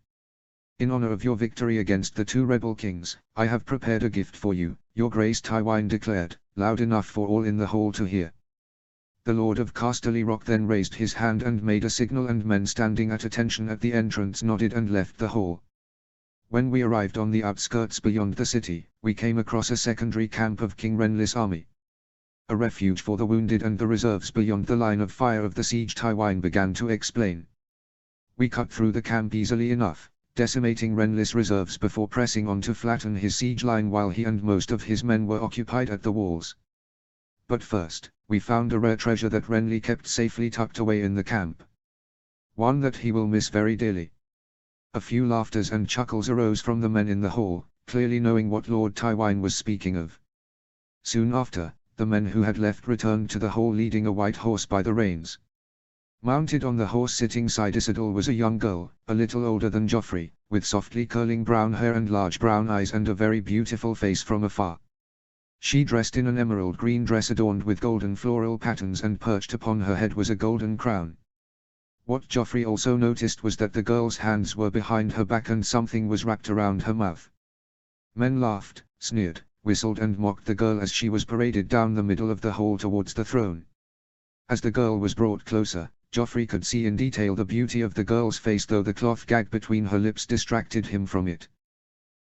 In honor of your victory against the two rebel kings, I have prepared a gift for you, your grace, Tywine declared, loud enough for all in the hall to hear. The Lord of Casterly Rock then raised his hand and made a signal, and men standing at attention at the entrance nodded and left the hall. When we arrived on the outskirts beyond the city, we came across a secondary camp of King Renly's army. A refuge for the wounded and the reserves beyond the line of fire of the siege, Tywine began to explain. We cut through the camp easily enough, decimating Renly's reserves before pressing on to flatten his siege line while he and most of his men were occupied at the walls. But first, we found a rare treasure that Renly kept safely tucked away in the camp. One that he will miss very dearly. A few laughters and chuckles arose from the men in the hall, clearly knowing what Lord Tywine was speaking of. Soon after, the men who had left returned to the hall leading a white horse by the reins. Mounted on the horse sitting side Isidore was a young girl, a little older than Joffrey, with softly curling brown hair and large brown eyes and a very beautiful face from afar. She dressed in an emerald green dress adorned with golden floral patterns, and perched upon her head was a golden crown. What Joffrey also noticed was that the girl's hands were behind her back and something was wrapped around her mouth. Men laughed, sneered, whistled and mocked the girl as she was paraded down the middle of the hall towards the throne. As the girl was brought closer, Joffrey could see in detail the beauty of the girl's face, though the cloth gag between her lips distracted him from it.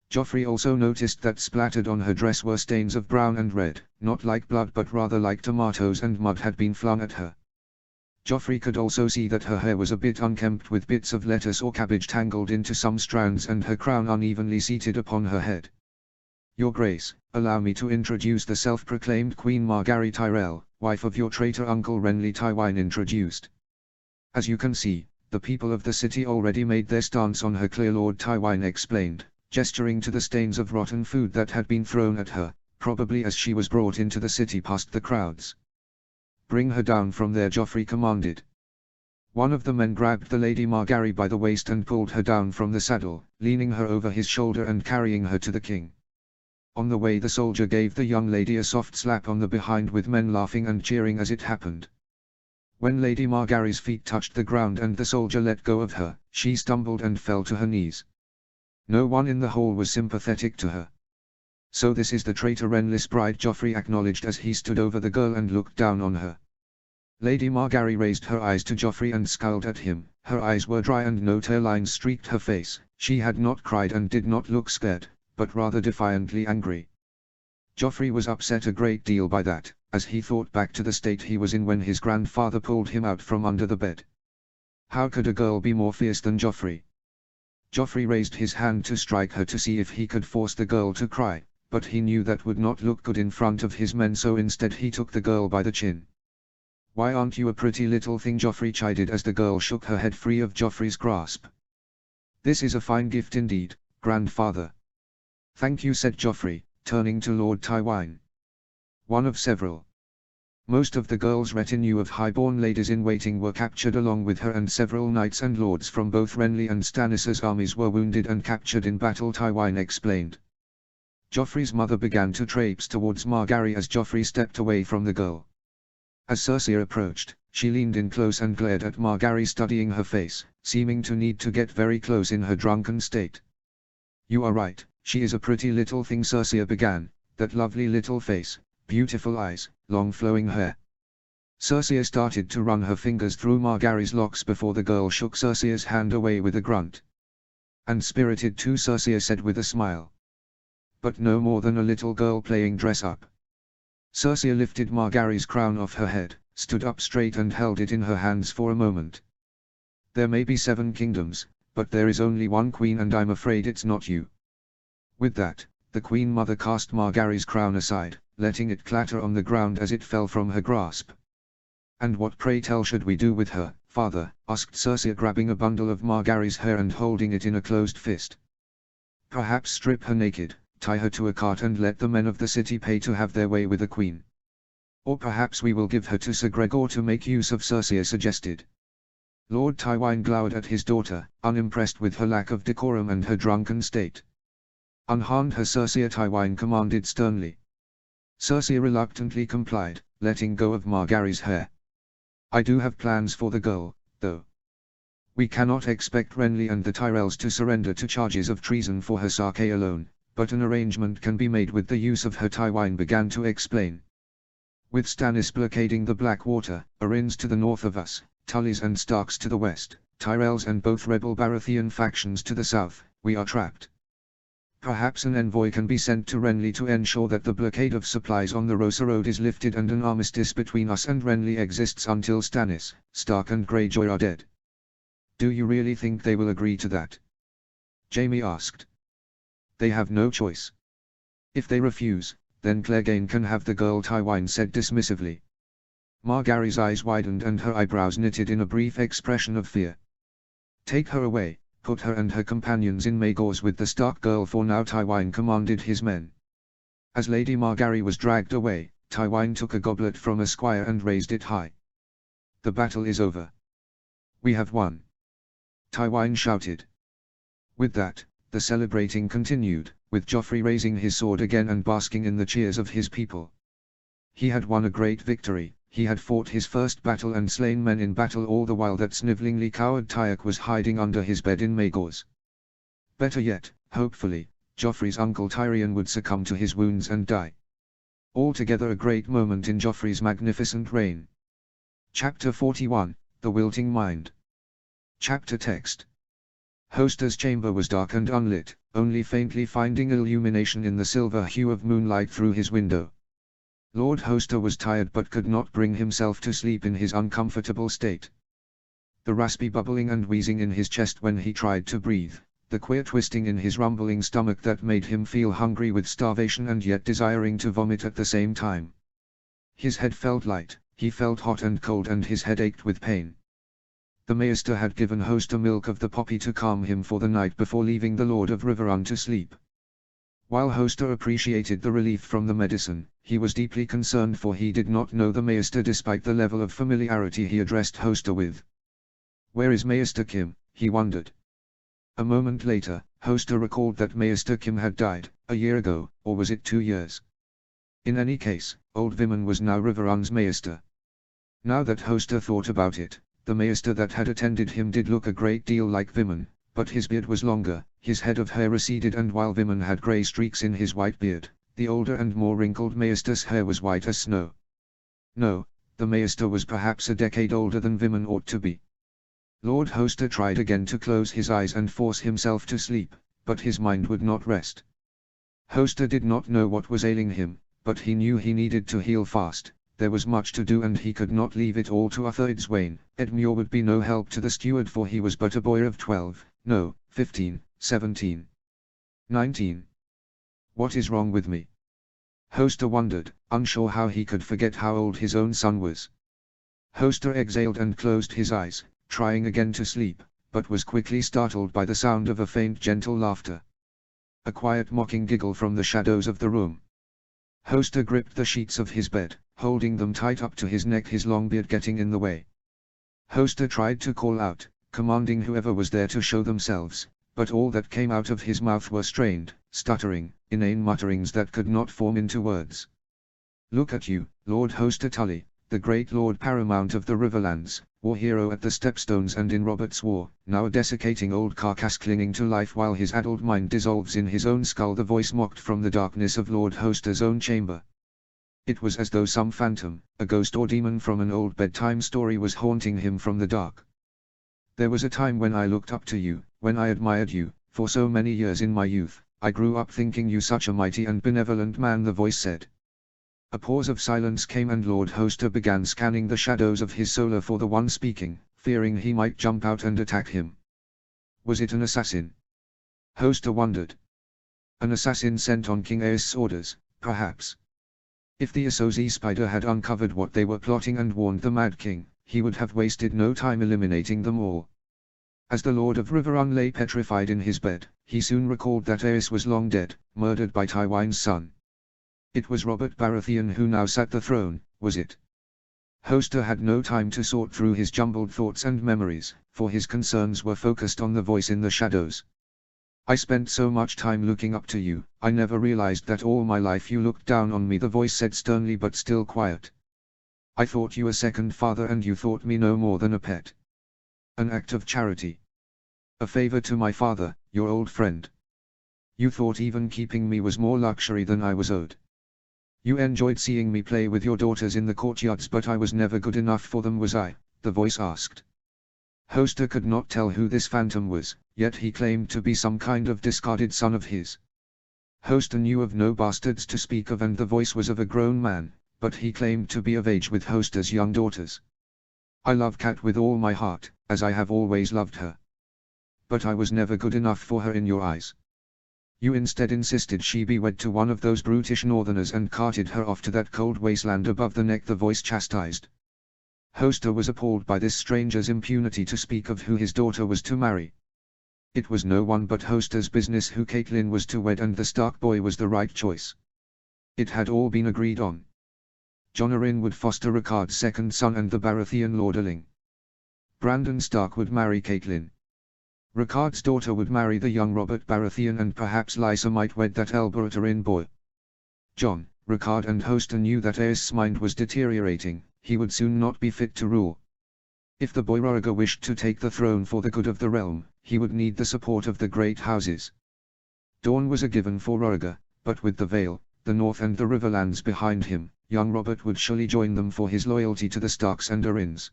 Joffrey also noticed that splattered on her dress were stains of brown and red, not like blood but rather like tomatoes and mud had been flung at her. Joffrey could also see that her hair was a bit unkempt with bits of lettuce or cabbage tangled into some strands and her crown unevenly seated upon her head. Your Grace, allow me to introduce the self-proclaimed Queen Margaery Tyrell, wife of your traitor uncle Renly, Tywine introduced. As you can see, the people of the city already made their stance on her clear, Lord Tywine explained, gesturing to the stains of rotten food that had been thrown at her, probably as she was brought into the city past the crowds. Bring her down from there, Joffrey commanded. One of the men grabbed the Lady Margaery by the waist and pulled her down from the saddle, leaning her over his shoulder and carrying her to the king. On the way the soldier gave the young lady a soft slap on the behind, with men laughing and cheering as it happened. When Lady Margaery's feet touched the ground and the soldier let go of her, she stumbled and fell to her knees. No one in the hall was sympathetic to her. So this is the traitor Renly's bride, Joffrey acknowledged as he stood over the girl and looked down on her. Lady Margaery raised her eyes to Joffrey and scowled at him. Her eyes were dry and no tear lines streaked her face. She had not cried and did not look scared, but rather defiantly angry. Joffrey was upset a great deal by that, as he thought back to the state he was in when his grandfather pulled him out from under the bed. How could a girl be more fierce than Joffrey? Joffrey raised his hand to strike her to see if he could force the girl to cry, but he knew that would not look good in front of his men, so instead he took the girl by the chin. Why aren't you a pretty little thing? Joffrey chided as the girl shook her head free of Joffrey's grasp. This is a fine gift indeed, grandfather. Thank you, said Joffrey, turning to Lord Tywine. One of several. Most of the girl's retinue of high-born ladies-in-waiting were captured along with her, and several knights and lords from both Renly and Stannis's armies were wounded and captured in battle, Tywine explained. Joffrey's mother began to traipse towards Margaery as Joffrey stepped away from the girl. As Cersei approached, she leaned in close and glared at Margaery, studying her face, seeming to need to get very close in her drunken state. You are right, she is a pretty little thing, Cersei began, that lovely little face, beautiful eyes, long flowing hair. Cersei started to run her fingers through Margaery's locks before the girl shook Cersei's hand away with a grunt. And spirited too, Cersei said with a smile. But no more than a little girl playing dress-up. Cersei lifted Margaery's crown off her head, stood up straight and held it in her hands for a moment. There may be 7 kingdoms, but there is only one queen, and I'm afraid it's not you. With that, The Queen Mother cast Margaery's crown aside, letting it clatter on the ground as it fell from her grasp. "And what, pray tell, should we do with her, father?" asked Cersei, grabbing a bundle of Margaery's hair and holding it in a closed fist. "Perhaps strip her naked, tie her to a cart and let the men of the city pay to have their way with the queen. Or perhaps we will give her to Sir Gregor to make use of," Cersei suggested. Lord Tywine glowered at his daughter, unimpressed with her lack of decorum and her drunken state. "Unhand her, Cersei," Tywine commanded sternly. Cersei reluctantly complied, letting go of Margaery's hair. "I do have plans for the girl, though. We cannot expect Renly and the Tyrells to surrender to charges of treason for her sake alone, but an arrangement can be made with the use of her," Tywine began to explain. "With Stannis blockading the Blackwater, Arryns to the north of us, Tullys and Starks to the west, Tyrells and both rebel Baratheon factions to the south, we are trapped. Perhaps an envoy can be sent to Renly to ensure that the blockade of supplies on the Rosa Road is lifted and an armistice between us and Renly exists until Stannis, Stark and Greyjoy are dead." "Do you really think they will agree to that?" Jaime asked. "They have no choice. If they refuse, then Clegane can have the girl," Tywine said dismissively. Margaery's eyes widened and her eyebrows knitted in a brief expression of fear. "Take her away, put her and her companions in Maegors with the Stark girl for now," Tywine commanded his men. As Lady Margaery was dragged away, Tywine took a goblet from a squire and raised it high. "The battle is over. We have won," Tywine shouted. With that, the celebrating continued, with Joffrey raising his sword again and basking in the cheers of his people. He had won a great victory. He had fought his first battle and slain men in battle, all the while that snivelingly coward Tyok was hiding under his bed in Maegors. Better yet, hopefully, Joffrey's uncle Tyrion would succumb to his wounds and die. Altogether a great moment in Joffrey's magnificent reign. Chapter 41, The Wilting Mind. Chapter text. Hoster's chamber was dark and unlit, only faintly finding illumination in the silver hue of moonlight through his window. Lord Hoster was tired but could not bring himself to sleep in his uncomfortable state. The raspy bubbling and wheezing in his chest when he tried to breathe, the queer twisting in his rumbling stomach that made him feel hungry with starvation and yet desiring to vomit at the same time. His head felt light, he felt hot and cold, and his head ached with pain. The Maester had given Hoster milk of the poppy to calm him for the night before leaving the Lord of Riverrun to sleep. While Hoster appreciated the relief from the medicine, he was deeply concerned, for he did not know the Maester despite the level of familiarity he addressed Hoster with. "Where is Maester Kim?" he wondered. A moment later, Hoster recalled that Maester Kim had died, a year ago, or was it 2 years? In any case, old Vimen was now Riverrun's Maester. Now that Hoster thought about it, the Maester that had attended him did look a great deal like Vimen, but his beard was longer, his head of hair receded, and while Vimen had grey streaks in his white beard, the older and more wrinkled Maester's hair was white as snow. No, the Maester was perhaps a decade older than Vimen ought to be. Lord Hoster tried again to close his eyes and force himself to sleep, but his mind would not rest. Hoster did not know what was ailing him, but he knew he needed to heal fast. There was much to do and he could not leave it all to Arthur Edswain. Edmure would be no help to the steward, for he was but a boy of 12, no, 15, 17, 19. What is wrong with me? Hoster wondered, unsure how he could forget how old his own son was. Hoster exhaled and closed his eyes, trying again to sleep, but was quickly startled by the sound of a faint gentle laughter. A quiet mocking giggle from the shadows of the room. Hoster gripped the sheets of his bed, holding them tight up to his neck, his long beard getting in the way. Hoster tried to call out, commanding whoever was there to show themselves, but all that came out of his mouth were strained, stuttering, inane mutterings that could not form into words. "Look at you, Lord Hoster Tully, the great Lord Paramount of the Riverlands, war hero at the Stepstones and in Robert's War, now a desiccating old carcass clinging to life while his addled mind dissolves in his own skull," the voice mocked from the darkness of Lord Hoster's own chamber. It was as though some phantom, a ghost or demon from an old bedtime story was haunting him from the dark. "There was a time when I looked up to you, when I admired you, for so many years in my youth. I grew up thinking you such a mighty and benevolent man," the voice said. A pause of silence came and Lord Hoster began scanning the shadows of his solar for the one speaking, fearing he might jump out and attack him. Was it an assassin? Hoster wondered. An assassin sent on King Aerys' orders, perhaps. If the Asozi spider had uncovered what they were plotting and warned the Mad King, he would have wasted no time eliminating them all. As the Lord of Riverrun lay petrified in his bed, he soon recalled that Aerys was long dead, murdered by Tywin's son. It was Robert Baratheon who now sat the throne, was it? Hoster had no time to sort through his jumbled thoughts and memories, for his concerns were focused on the voice in the shadows. I spent so much time looking up to you, I never realized that all my life you looked down on me, the voice said sternly but still quiet. I thought you a second father and you thought me no more than a pet. An act of charity. A favor to my father, your old friend. You thought even keeping me was more luxury than I was owed. You enjoyed seeing me play with your daughters in the courtyards, but I was never good enough for them, was I? The voice asked. Hoster could not tell who this phantom was, yet he claimed to be some kind of discarded son of his. Hoster knew of no bastards to speak of, and the voice was of a grown man, but he claimed to be of age with Hoster's young daughters. I love Cat with all my heart, as I have always loved her. But I was never good enough for her in your eyes. You instead insisted she be wed to one of those brutish northerners and carted her off to that cold wasteland above the neck, the voice chastised. Hoster was appalled by this stranger's impunity to speak of who his daughter was to marry. It was no one but Hoster's business who Catelyn was to wed, and the Stark boy was the right choice. It had all been agreed on. Jon Arryn would foster Rickard's second son and the Baratheon lordling. Brandon Stark would marry Catelyn. Rickard's daughter would marry the young Robert Baratheon, and perhaps Lysa might wed that Elbereth Arryn boy. Jon, Rickard and Hoster knew that Aerys' mind was deteriorating, he would soon not be fit to rule. If the boy Rhaegar wished to take the throne for the good of the realm, he would need the support of the great houses. Dorne was a given for Rhaegar, but with the Vale, the North and the Riverlands behind him, young Robert would surely join them for his loyalty to the Starks and Arryns.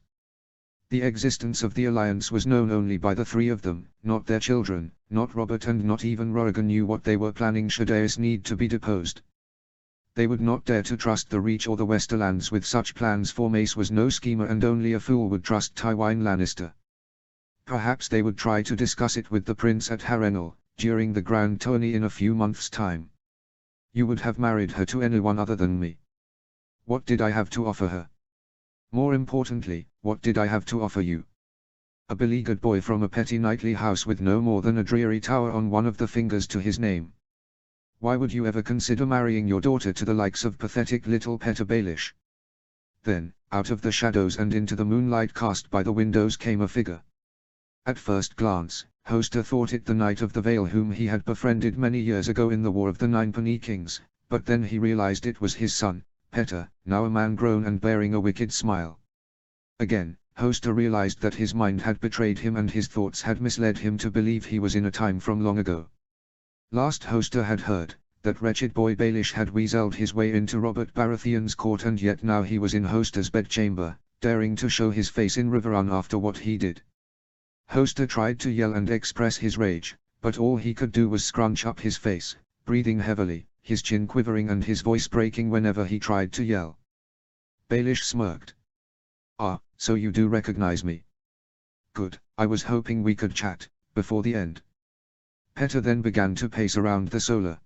The existence of the alliance was known only by the three of them, not their children, not Robert, and not even Rhaegar knew what they were planning should Aerys need to be deposed. They would not dare to trust the Reach or the Westerlands with such plans, for Mace was no schemer and only a fool would trust Tywin Lannister. Perhaps they would try to discuss it with the prince at Harrenhal, during the grand tourney in a few months' time. You would have married her to anyone other than me. What did I have to offer her? More importantly, what did I have to offer you? A beleaguered boy from a petty knightly house with no more than a dreary tower on one of the fingers to his name. Why would you ever consider marrying your daughter to the likes of pathetic little Petyr Baelish? Then, out of the shadows and into the moonlight cast by the windows came a figure. At first glance, Hoster thought it the Knight of the Vale whom he had befriended many years ago in the War of the Ninepenny Kings, but then he realized it was his son, Petyr, now a man grown and bearing a wicked smile. Again, Hoster realized that his mind had betrayed him and his thoughts had misled him to believe he was in a time from long ago. Last Hoster had heard, that wretched boy Baelish had weaseled his way into Robert Baratheon's court, and yet now he was in Hoster's bedchamber, daring to show his face in Riverrun after what he did. Hoster tried to yell and express his rage, but all he could do was scrunch up his face, breathing heavily, his chin quivering and his voice breaking whenever he tried to yell. Baelish smirked. Ah, so you do recognize me. Good, I was hoping we could chat, before the end. Petyr then began to pace around the solar.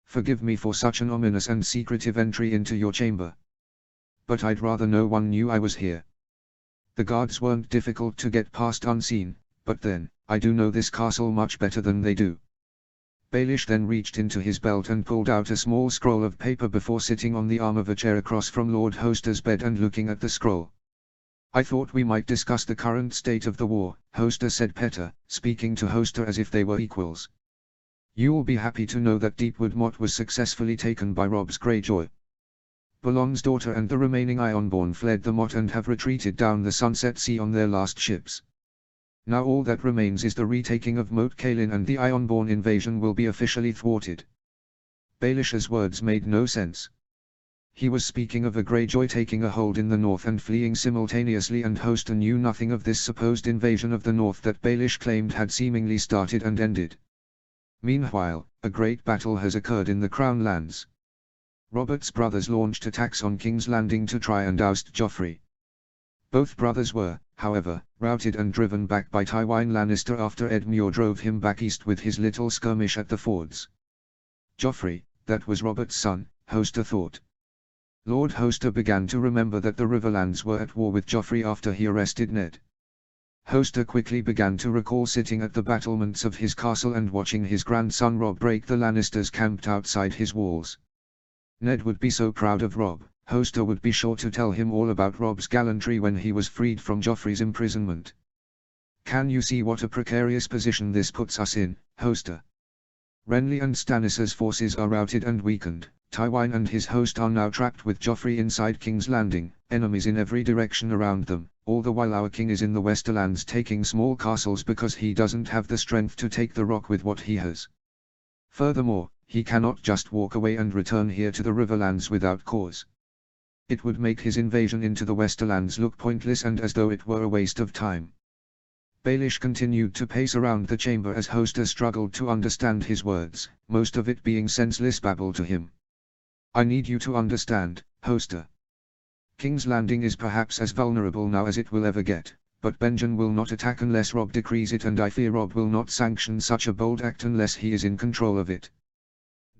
Forgive me for such an ominous and secretive entry into your chamber. But I'd rather no one knew I was here. The guards weren't difficult to get past unseen, but then, I do know this castle much better than they do. Baelish then reached into his belt and pulled out a small scroll of paper before sitting on the arm of a chair across from Lord Hoster's bed and looking at the scroll. I thought we might discuss the current state of the war, Hoster said, Petyr, speaking to Hoster as if they were equals. You'll be happy to know that Deepwood Motte was successfully taken by Robbs Greyjoy. Bellon's daughter and the remaining Ironborn fled the Motte and have retreated down the Sunset Sea on their last ships. Now all that remains is the retaking of Moat Cailin, and the Ironborn invasion will be officially thwarted. Baelish's words made no sense. He was speaking of a Greyjoy taking a hold in the north and fleeing simultaneously, and Hoster knew nothing of this supposed invasion of the north that Baelish claimed had seemingly started and ended. Meanwhile, a great battle has occurred in the Crown Lands. Robert's brothers launched attacks on King's Landing to try and oust Joffrey. Both brothers were, however, routed and driven back by Tywin Lannister after Edmure drove him back east with his little skirmish at the fords. Joffrey, that was Robert's son, Hoster thought. Lord Hoster began to remember that the Riverlands were at war with Joffrey after he arrested Ned. Hoster quickly began to recall sitting at the battlements of his castle and watching his grandson Robb break the Lannisters camped outside his walls. Ned would be so proud of Robb. Hoster would be sure to tell him all about Robb's gallantry when he was freed from Joffrey's imprisonment. Can you see what a precarious position this puts us in, Hoster? Renly and Stannis's forces are routed and weakened. Tywin and his host are now trapped with Joffrey inside King's Landing, enemies in every direction around them, all the while our king is in the Westerlands taking small castles because he doesn't have the strength to take the Rock with what he has. Furthermore, he cannot just walk away and return here to the Riverlands without cause. It would make his invasion into the Westerlands look pointless and as though it were a waste of time. Baelish continued to pace around the chamber as Hoster struggled to understand his words, most of it being senseless babble to him. I need you to understand, Hoster. King's Landing is perhaps as vulnerable now as it will ever get, but Benjen will not attack unless Robb decrees it, and I fear Robb will not sanction such a bold act unless he is in control of it.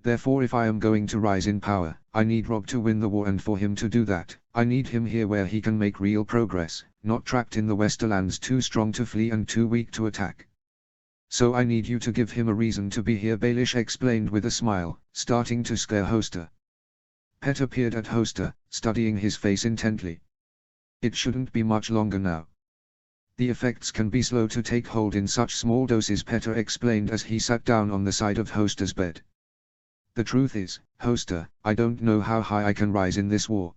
Therefore, if I am going to rise in power, I need Robb to win the war, and for him to do that, I need him here where he can make real progress, not trapped in the Westerlands too strong to flee and too weak to attack. So I need you to give him a reason to be here, Baelish explained with a smile, starting to scare Hoster. Petter peered at Hoster, studying his face intently. It shouldn't be much longer now. The effects can be slow to take hold in such small doses, Petter explained as he sat down on the side of Hoster's bed. The truth is, Hoster, I don't know how high I can rise in this war.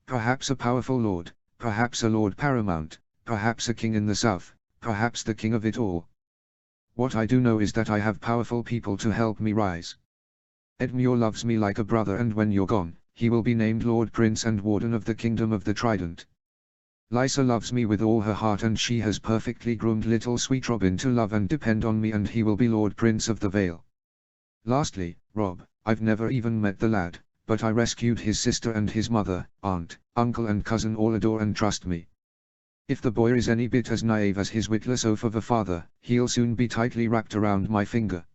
Perhaps a powerful lord, perhaps a lord paramount, perhaps a king in the south, perhaps the king of it all. What I do know is that I have powerful people to help me rise. Edmure loves me like a brother, and when you're gone, he will be named Lord Prince and Warden of the Kingdom of the Trident. Lysa loves me with all her heart, and she has perfectly groomed little sweet Robin to love and depend on me, and he will be Lord Prince of the Vale. Lastly, Robb, I've never even met the lad, but I rescued his sister and his mother, aunt, uncle and cousin all adore and trust me. If the boy is any bit as naive as his witless oaf of a father, he'll soon be tightly wrapped around my finger.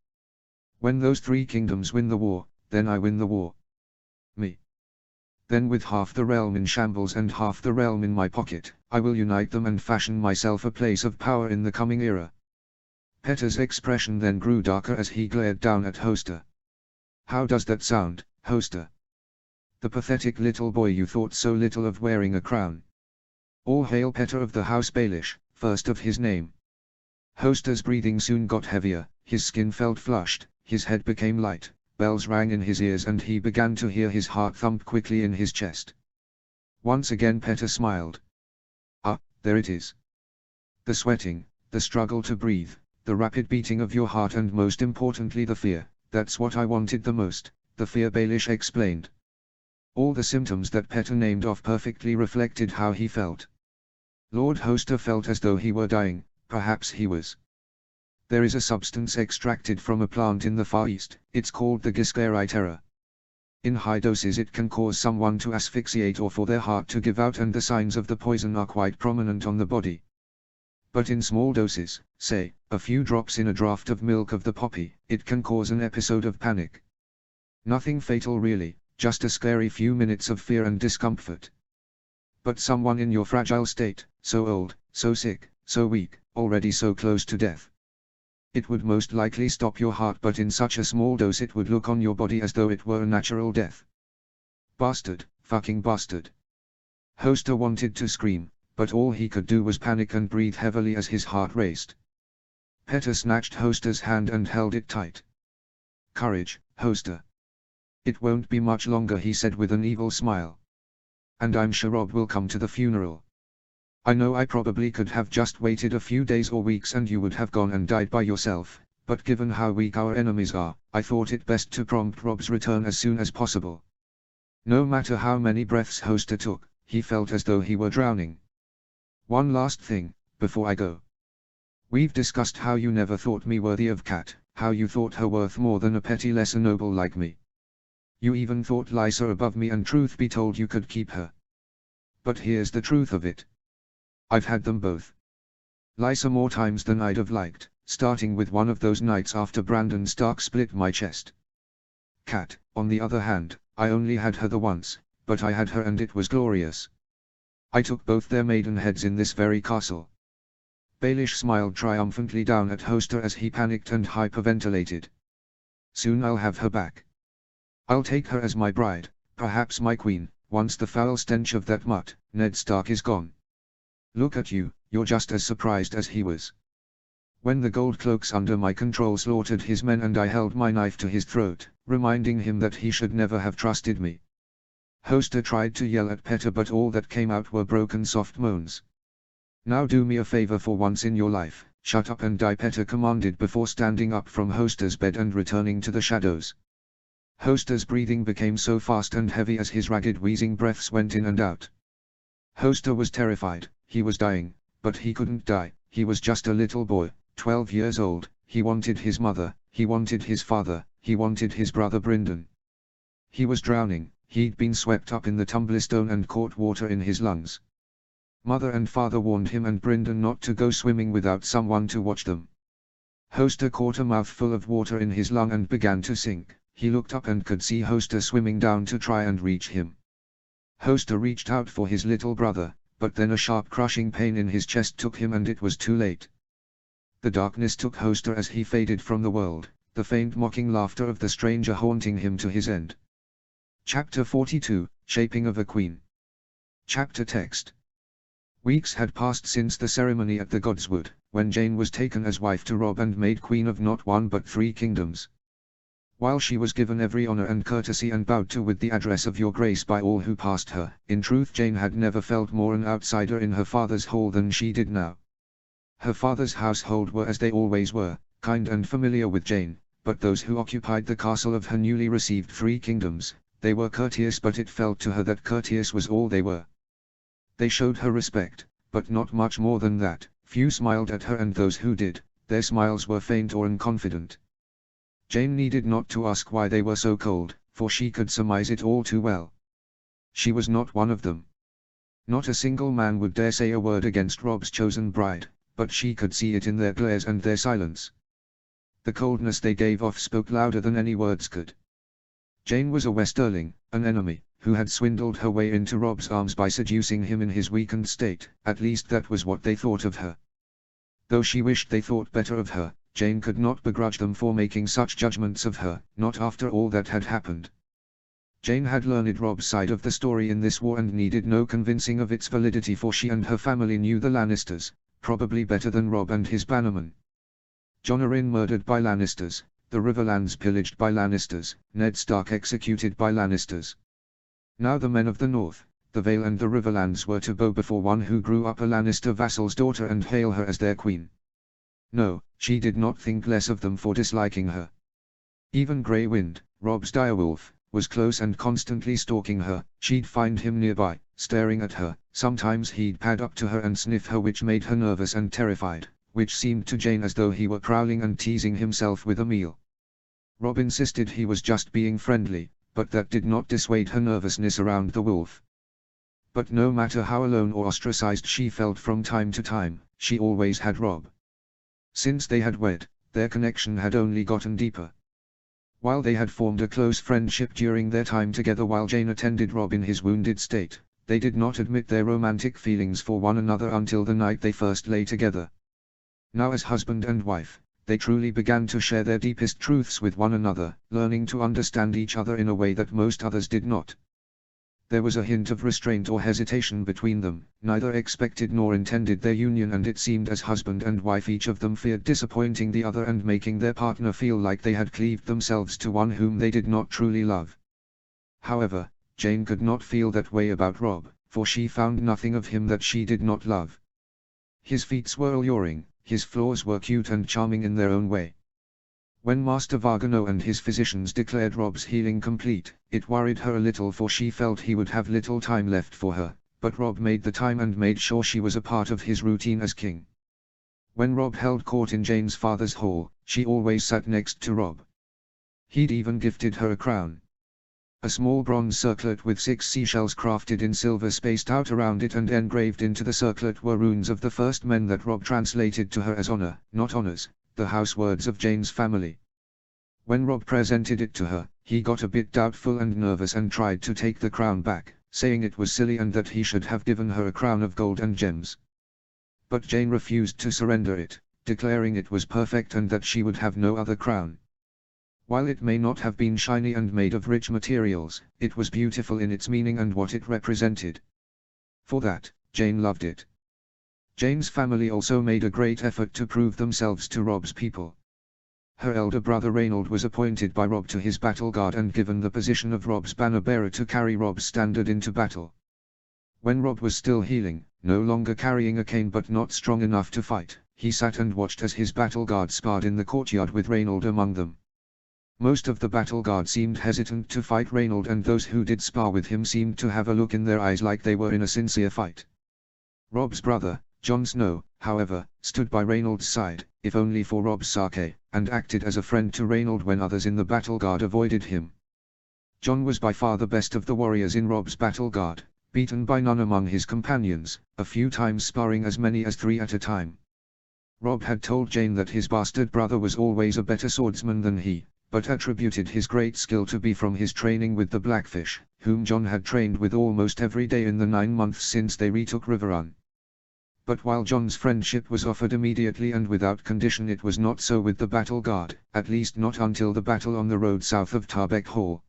When those three kingdoms win the war, then I win the war. Me. Then with half the realm in shambles and half the realm in my pocket, I will unite them and fashion myself a place of power in the coming era. Petter's expression then grew darker as he glared down at Hoster. How does that sound, Hoster? The pathetic little boy you thought so little of wearing a crown. All hail Petter of the House Baelish, first of his name. Hoster's breathing soon got heavier, his skin felt flushed, his head became light, bells rang in his ears, and he began to hear his heart thump quickly in his chest. Once again Petter smiled. Ah, there it is. The sweating, the struggle to breathe, the rapid beating of your heart, and most importantly the fear, that's what I wanted the most, the fear, Baelish explained. All the symptoms that Petter named off perfectly reflected how he felt. Lord Hoster felt as though he were dying, perhaps he was. There is a substance extracted from a plant in the Far East, it's called the Giscaritera. In high doses it can cause someone to asphyxiate or for their heart to give out, and the signs of the poison are quite prominent on the body. But in small doses, say, a few drops in a draught of milk of the poppy, it can cause an episode of panic. Nothing fatal really, just a scary few minutes of fear and discomfort. But someone in your fragile state, so old, so sick, so weak, already so close to death. It would most likely stop your heart, but in such a small dose it would look on your body as though it were a natural death. Bastard, fucking bastard. Hoster wanted to scream, but all he could do was panic and breathe heavily as his heart raced. Petter snatched Hoster's hand and held it tight. Courage, Hoster. It won't be much longer, he said with an evil smile. And I'm sure Robb will come to the funeral. I know I probably could have just waited a few days or weeks and you would have gone and died by yourself, but given how weak our enemies are, I thought it best to prompt Robb's return as soon as possible. No matter how many breaths Hoster took, he felt as though he were drowning. One last thing, before I go. We've discussed how you never thought me worthy of Cat, how you thought her worth more than a petty lesser noble like me. You even thought Lysa above me, and truth be told you could keep her. But here's the truth of it. I've had them both. Lysa more times than I'd have liked, starting with one of those nights after Brandon Stark split my chest. Cat, on the other hand, I only had her the once, but I had her and it was glorious. I took both their maidenheads in this very castle. Baelish smiled triumphantly down at Hoster as he panicked and hyperventilated. Soon I'll have her back. I'll take her as my bride, perhaps my queen, once the foul stench of that mutt, Ned Stark, is gone. Look at you, you're just as surprised as he was. When the gold cloaks under my control slaughtered his men and I held my knife to his throat, reminding him that he should never have trusted me. Hoster tried to yell at Petter, but all that came out were broken soft moans. Now do me a favor for once in your life, shut up and die, Petter commanded before standing up from Hoster's bed and returning to the shadows. Hoster's breathing became so fast and heavy as his ragged wheezing breaths went in and out. Hoster was terrified. He was dying, but he couldn't die. He was just a little boy, 12 years old. He wanted his mother, he wanted his father, he wanted his brother Brynden. He was drowning. He'd been swept up in the tumblestone and caught water in his lungs. Mother and father warned him and Brynden not to go swimming without someone to watch them. Hoster caught a mouthful of water in his lung and began to sink. He looked up and could see Hoster swimming down to try and reach him. Hoster reached out for his little brother, but then a sharp crushing pain in his chest took him and it was too late. The darkness took Hoster as he faded from the world, the faint mocking laughter of the stranger haunting him to his end. Chapter 42, Shaping of a Queen. Chapter text. Weeks had passed since the ceremony at the Godswood, when Jane was taken as wife to Robb and made queen of not one but 3 kingdoms. While she was given every honor and courtesy and bowed to with the address of Your Grace by all who passed her, in truth Jane had never felt more an outsider in her father's hall than she did now. Her father's household were as they always were, kind and familiar with Jane, but those who occupied the castle of her newly received 3 kingdoms, they were courteous, but it felt to her that courteous was all they were. They showed her respect, but not much more than that. Few smiled at her, and those who did, their smiles were faint or unconfident. Jane needed not to ask why they were so cold, for she could surmise it all too well. She was not one of them. Not a single man would dare say a word against Robb's chosen bride, but she could see it in their glares and their silence. The coldness they gave off spoke louder than any words could. Jane was a Westerling, an enemy, who had swindled her way into Robb's arms by seducing him in his weakened state. At least that was what they thought of her. Though she wished they thought better of her, Jane could not begrudge them for making such judgments of her, not after all that had happened. Jane had learned Robb's side of the story in this war and needed no convincing of its validity, for she and her family knew the Lannisters, probably better than Robb and his bannermen. Jon Arryn murdered by Lannisters, the Riverlands pillaged by Lannisters, Ned Stark executed by Lannisters. Now the men of the North, the Vale and the Riverlands were to bow before one who grew up a Lannister vassal's daughter and hail her as their queen. No, she did not think less of them for disliking her. Even Grey Wind, Robb's direwolf, was close and constantly stalking her. She'd find him nearby, staring at her. Sometimes he'd pad up to her and sniff her, which made her nervous and terrified, which seemed to Jane as though he were prowling and teasing himself with a meal. Robb insisted he was just being friendly, but that did not dissuade her nervousness around the wolf. But no matter how alone or ostracized she felt from time to time, she always had Robb. Since they had wed, their connection had only gotten deeper. While they had formed a close friendship during their time together while Jane attended Robb in his wounded state, they did not admit their romantic feelings for one another until the night they first lay together. Now as husband and wife, they truly began to share their deepest truths with one another, learning to understand each other in a way that most others did not. There was a hint of restraint or hesitation between them. Neither expected nor intended their union, and it seemed as husband and wife each of them feared disappointing the other and making their partner feel like they had cleaved themselves to one whom they did not truly love. However, Jane could not feel that way about Robb, for she found nothing of him that she did not love. His feats were alluring, his flaws were cute and charming in their own way. When Master Vargano and his physicians declared Robb's healing complete, it worried her a little, for she felt he would have little time left for her, but Robb made the time and made sure she was a part of his routine as king. When Robb held court in Jane's father's hall, she always sat next to Robb. He'd even gifted her a crown. A small bronze circlet with 6 seashells crafted in silver spaced out around it, and engraved into the circlet were runes of the first men that Robb translated to her as honor, not honors, the house words of Jane's family. When Robb presented it to her, he got a bit doubtful and nervous and tried to take the crown back, saying it was silly and that he should have given her a crown of gold and gems. But Jane refused to surrender it, declaring it was perfect and that she would have no other crown. While it may not have been shiny and made of rich materials, it was beautiful in its meaning and what it represented. For that, Jane loved it. Jane's family also made a great effort to prove themselves to Rob's people. Her elder brother Reynold was appointed by Rob to his battle guard and given the position of Rob's banner bearer to carry Rob's standard into battle. When Rob was still healing, no longer carrying a cane but not strong enough to fight, he sat and watched as his battle guard sparred in the courtyard with Reynold among them. Most of the battle guard seemed hesitant to fight Reynold, and those who did spar with him seemed to have a look in their eyes like they were in a sincere fight. Rob's brother, Jon Snow, however, stood by Reynold's side, if only for Rob's sake, and acted as a friend to Reynold when others in the battle guard avoided him. Jon was by far the best of the warriors in Rob's battle guard, beaten by none among his companions, a few times sparring as many as 3 at a time. Rob had told Jane that his bastard brother was always a better swordsman than he, but attributed his great skill to be from his training with the Blackfish, whom Jon had trained with almost every day in the 9 months since they retook Riverrun. But while Jon's friendship was offered immediately and without condition, it was not so with the battle guard, at least not until the battle on the road south of Tarbeck Hall.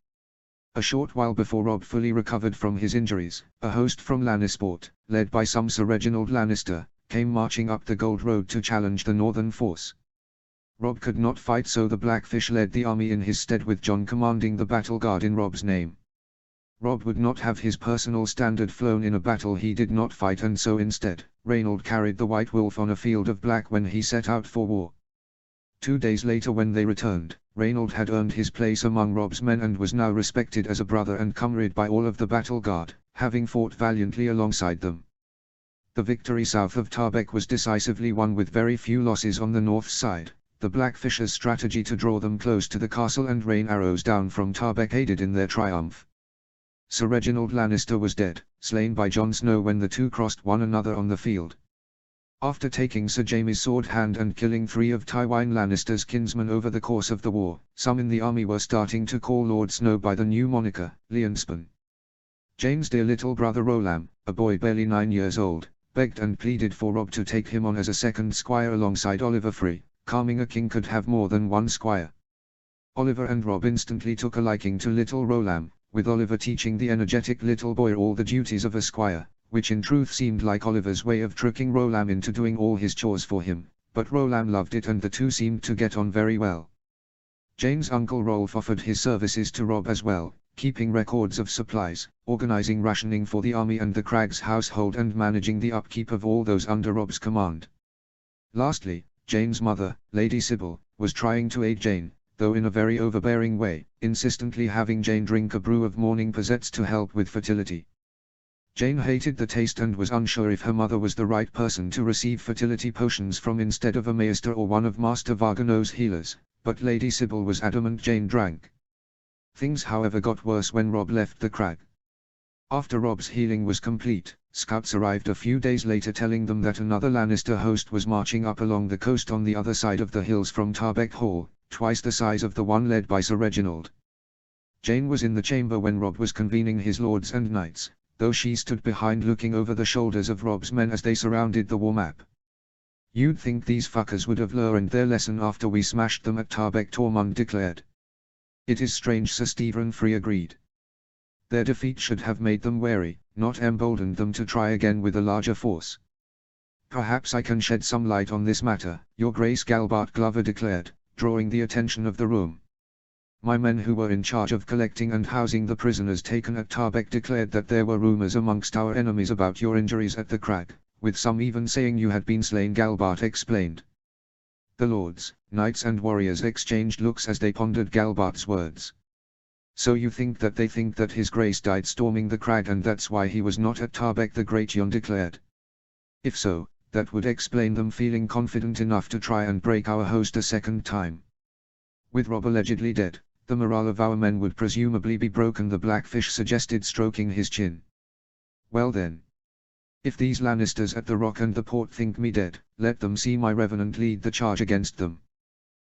A short while before Rob fully recovered from his injuries, a host from Lannisport, led by some Sir Reginald Lannister, came marching up the Gold Road to challenge the northern force. Rob could not fight, so the Blackfish led the army in his stead, with Jon commanding the battle guard in Rob's name. Rob would not have his personal standard flown in a battle he did not fight, and so instead, Reynold carried the White Wolf on a field of black when he set out for war. 2 days later, when they returned, Reynold had earned his place among Rob's men and was now respected as a brother and comrade by all of the battle guard, having fought valiantly alongside them. The victory south of Tarbeck was decisively won with very few losses on the north side. The Blackfish's strategy to draw them close to the castle and rain arrows down from Tarbeck aided in their triumph. Sir Reginald Lannister was dead, slain by Jon Snow when the two crossed one another on the field. After taking Sir Jaime's sword hand and killing 3 of Tywin Lannister's kinsmen over the course of the war, some in the army were starting to call Lord Snow by the new moniker, Leonspan. Jane's dear little brother Rolam, a boy barely 9 years old, begged and pleaded for Rob to take him on as a second squire alongside Oliver Free, calming a king could have more than one squire. Oliver and Rob instantly took a liking to little Rolam, with Oliver teaching the energetic little boy all the duties of a squire, which in truth seemed like Oliver's way of tricking Rolam into doing all his chores for him, but Rolam loved it and the two seemed to get on very well. Jane's uncle Rolf offered his services to Rob as well, keeping records of supplies, organizing rationing for the army and the Craggs household, and managing the upkeep of all those under Rob's command. Lastly, Jane's mother, Lady Sybil, was trying to aid Jane, though in a very overbearing way, insistently having Jane drink a brew of morning possets to help with fertility. Jane hated the taste and was unsure if her mother was the right person to receive fertility potions from instead of a maester or one of Master Vargono's healers, but Lady Sybil was adamant Jane drank. Things however got worse when Rob left the crag. After Rob's healing was complete, scouts arrived a few days later telling them that another Lannister host was marching up along the coast on the other side of the hills from Tarbeck Hall, twice the size of the one led by Sir Reginald. Jane was in the chamber when Rob was convening his lords and knights, though she stood behind looking over the shoulders of Rob's men as they surrounded the war map. "You'd think these fuckers would have learned their lesson after we smashed them at Tarbeck," Tormund declared. "It is strange," Sir Stephen Free agreed. "Their defeat should have made them wary, not emboldened them to try again with a larger force." "Perhaps I can shed some light on this matter," Your Grace Galbart Glover declared, drawing the attention of the room. "My men who were in charge of collecting and housing the prisoners taken at Tarbeck declared that there were rumors amongst our enemies about your injuries at the crag, with some even saying you had been slain," Galbart explained. The lords, knights and warriors exchanged looks as they pondered Galbart's words. "So you think that His Grace died storming the crag and that's why he was not at Tarbeck," the Great Jon declared. "If so, that would explain them feeling confident enough to try and break our host a second time. With Rob allegedly dead, the morale of our men would presumably be broken," the Blackfish suggested, stroking his chin. "Well then. If these Lannisters at the Rock and the Port think me dead, let them see my revenant lead the charge against them.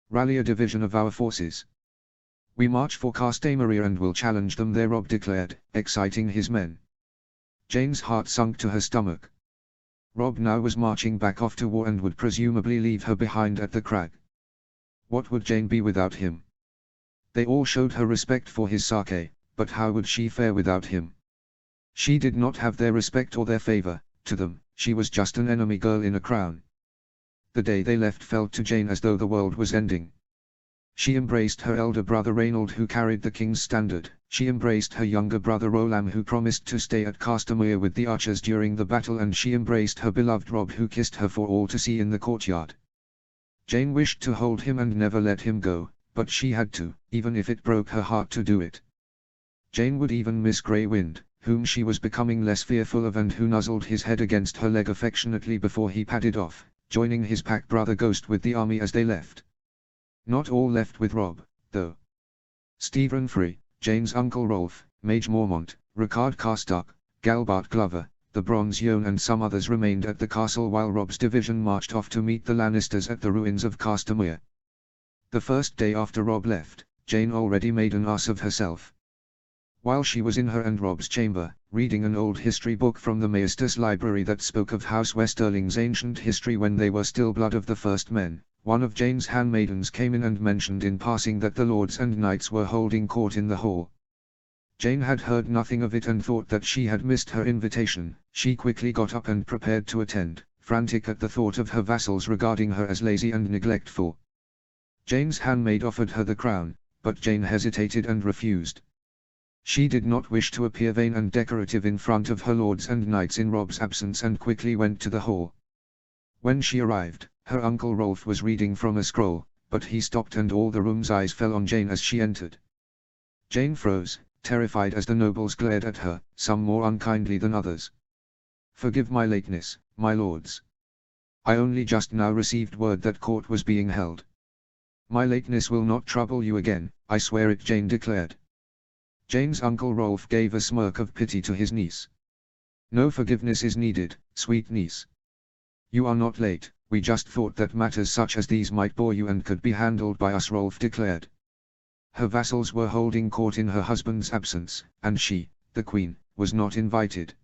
Rally a division of our forces. "We march for Castamere and will challenge them there," Robb declared, exciting his men. Jane's heart sunk to her stomach. Robb now was marching back off to war and would presumably leave her behind at the crag. What would Jane be without him? They all showed her respect for his sake, but how would she fare without him? She did not have their respect or their favor. To them, she was just an enemy girl in a crown. The day they left felt to Jane as though the world was ending. She embraced her elder brother Reynold, who carried the king's standard. She embraced her younger brother Rolam, who promised to stay at Castamere with the archers during the battle, and she embraced her beloved Robb, who kissed her for all to see in the courtyard. Jane wished to hold him and never let him go, but she had to, even if it broke her heart to do it. Jane would even miss Grey Wind, whom she was becoming less fearful of and who nuzzled his head against her leg affectionately before he padded off, joining his pack brother Ghost with the army as they left. Not all left with Robb, though. Stephen Free, Jane's uncle Rolf, Mage Mormont, Ricard Carstark, Galbart Glover, the Bronze Yone and some others remained at the castle while Robb's division marched off to meet the Lannisters at the ruins of Castamere. The first day after Robb left, Jane already made an ass of herself. While she was in her and Robb's chamber, reading an old history book from the Maester's library that spoke of House Westerling's ancient history when they were still blood of the first men, one of Jane's handmaidens came in and mentioned in passing that the lords and knights were holding court in the hall. Jane had heard nothing of it and thought that she had missed her invitation. She quickly got up and prepared to attend, frantic at the thought of her vassals regarding her as lazy and neglectful. Jane's handmaid offered her the crown, but Jane hesitated and refused. She did not wish to appear vain and decorative in front of her lords and knights in Robb's absence and quickly went to the hall. When she arrived, her uncle Rolf was reading from a scroll, but he stopped and all the room's eyes fell on Jane as she entered. Jane froze, terrified as the nobles glared at her, some more unkindly than others. "Forgive my lateness, my lords. I only just now received word that court was being held." "My lateness will not trouble you again, I swear it," Jane declared. Jane's uncle Rolf gave a smirk of pity to his niece. "No forgiveness is needed, sweet niece. You are not late, we just thought that matters such as these might bore you and could be handled by us," Rolf declared. Her vassals were holding court in her husband's absence, and she, the queen, was not invited.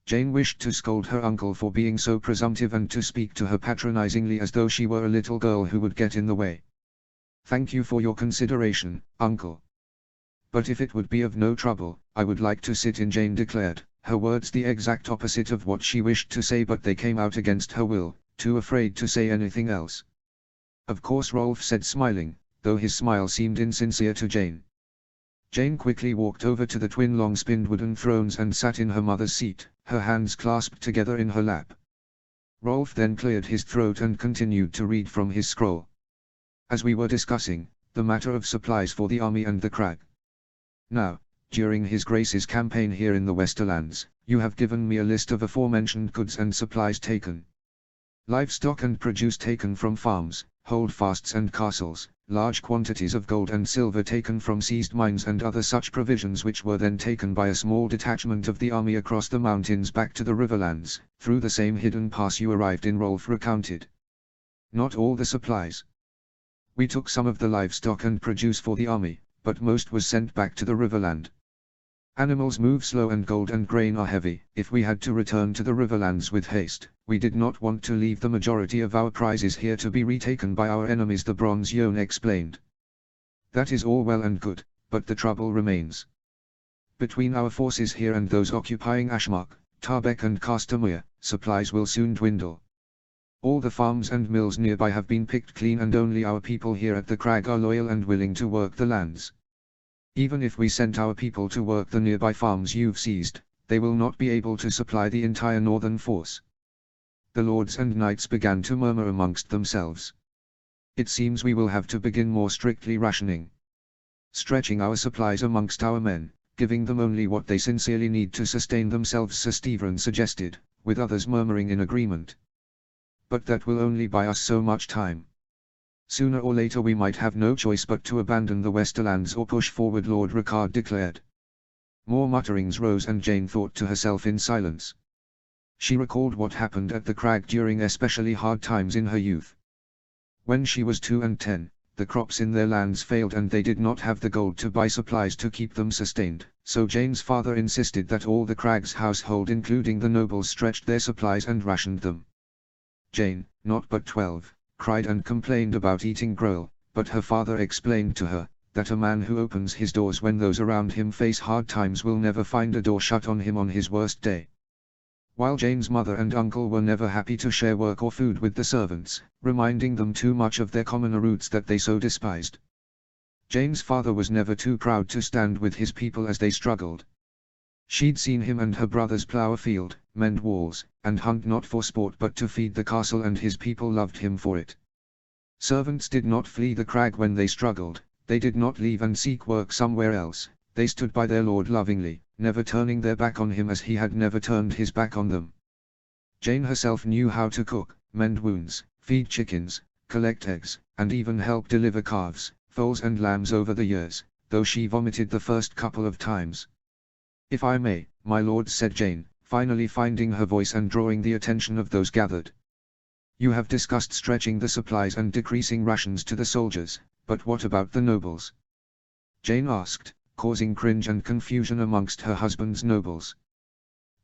Jane wished to scold her uncle for being so presumptive and to speak to her patronizingly as though she were a little girl who would get in the way. "Thank you for your consideration, uncle. But if it would be of no trouble, I would like to sit in," Jane declared, her words the exact opposite of what she wished to say, but they came out against her will, too afraid to say anything else. "Of course," Rolf said, smiling, though his smile seemed insincere to Jane. Jane quickly walked over to the twin long-spinned wooden thrones and sat in her mother's seat, her hands clasped together in her lap. Rolf then cleared his throat and continued to read from his scroll. "As we were discussing, the matter of supplies for the army and the crag. Now, during His Grace's campaign here in the Westerlands, you have given me a list of aforementioned goods and supplies taken. Livestock and produce taken from farms, holdfasts and castles, large quantities of gold and silver taken from seized mines and other such provisions which were then taken by a small detachment of the army across the mountains back to the Riverlands, through the same hidden pass you arrived in," Rolf recounted. "Not all the supplies. We took some of the livestock and produce for the army, but most was sent back to the Riverland. Animals move slow and gold and grain are heavy. If we had to return to the Riverlands with haste, we did not want to leave the majority of our prizes here to be retaken by our enemies," the Bronze Yone explained. "That is all well and good, but the trouble remains. Between our forces here and those occupying Ashmark, Tarbek and Castamere, supplies will soon dwindle. All the farms and mills nearby have been picked clean and only our people here at the crag are loyal and willing to work the lands. Even if we sent our people to work the nearby farms you've seized, they will not be able to supply the entire northern force." The lords and knights began to murmur amongst themselves. "It seems we will have to begin more strictly rationing. Stretching our supplies amongst our men, giving them only what they sincerely need to sustain themselves," Sir Stephen suggested, with others murmuring in agreement. "But that will only buy us so much time. Sooner or later we might have no choice but to abandon the Westerlands or push forward," Lord Ricard declared. More mutterings rose and Jane thought to herself in silence. She recalled what happened at the crag during especially hard times in her youth. When she was 2 and 10, the crops in their lands failed and they did not have the gold to buy supplies to keep them sustained, so Jane's father insisted that all the Craggs household including the nobles stretched their supplies and rationed them. Jane, not but 12, cried and complained about eating gruel, but her father explained to her, that a man who opens his doors when those around him face hard times will never find a door shut on him on his worst day. While Jane's mother and uncle were never happy to share work or food with the servants, reminding them too much of their commoner roots that they so despised. Jane's father was never too proud to stand with his people as they struggled. She'd seen him and her brothers plough a field, mend walls, and hunt not for sport but to feed the castle, and his people loved him for it. Servants did not flee the crag when they struggled, they did not leave and seek work somewhere else, they stood by their lord lovingly, never turning their back on him as he had never turned his back on them. Jane herself knew how to cook, mend wounds, feed chickens, collect eggs, and even help deliver calves, foals and lambs over the years, though she vomited the first couple of times. "If I may, my lord," said Jane, finally finding her voice and drawing the attention of those gathered. "You have discussed stretching the supplies and decreasing rations to the soldiers, but what about the nobles?" Jane asked, causing cringe and confusion amongst her husband's nobles.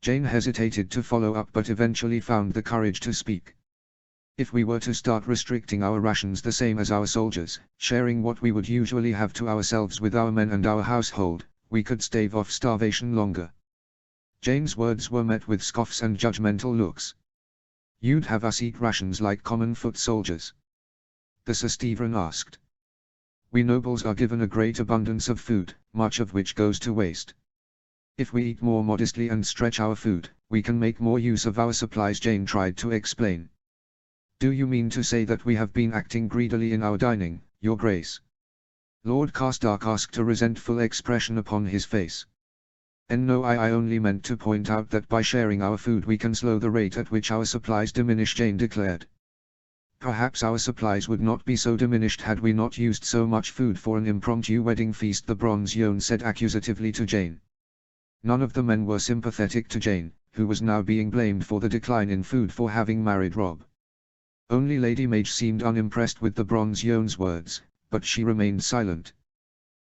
Jane hesitated to follow up but eventually found the courage to speak. "If we were to start restricting our rations the same as our soldiers, sharing what we would usually have to ourselves with our men and our household, we could stave off starvation longer." Jane's words were met with scoffs and judgmental looks. "You'd have us eat rations like common foot soldiers?" the Sestevran asked. "We nobles are given a great abundance of food, much of which goes to waste. If we eat more modestly and stretch our food, we can make more use of our supplies," Jane tried to explain. "Do you mean to say that we have been acting greedily in our dining, your grace?" Lord Carstark asked, a resentful expression upon his face. "No, I only meant to point out that by sharing our food we can slow the rate at which our supplies diminish," Jane declared. "Perhaps our supplies would not be so diminished had we not used so much food for an impromptu wedding feast," the Bronze Yone said accusatively to Jane. None of the men were sympathetic to Jane, who was now being blamed for the decline in food for having married Robb. Only Lady Mage seemed unimpressed with the Bronze Yone's words, but she remained silent.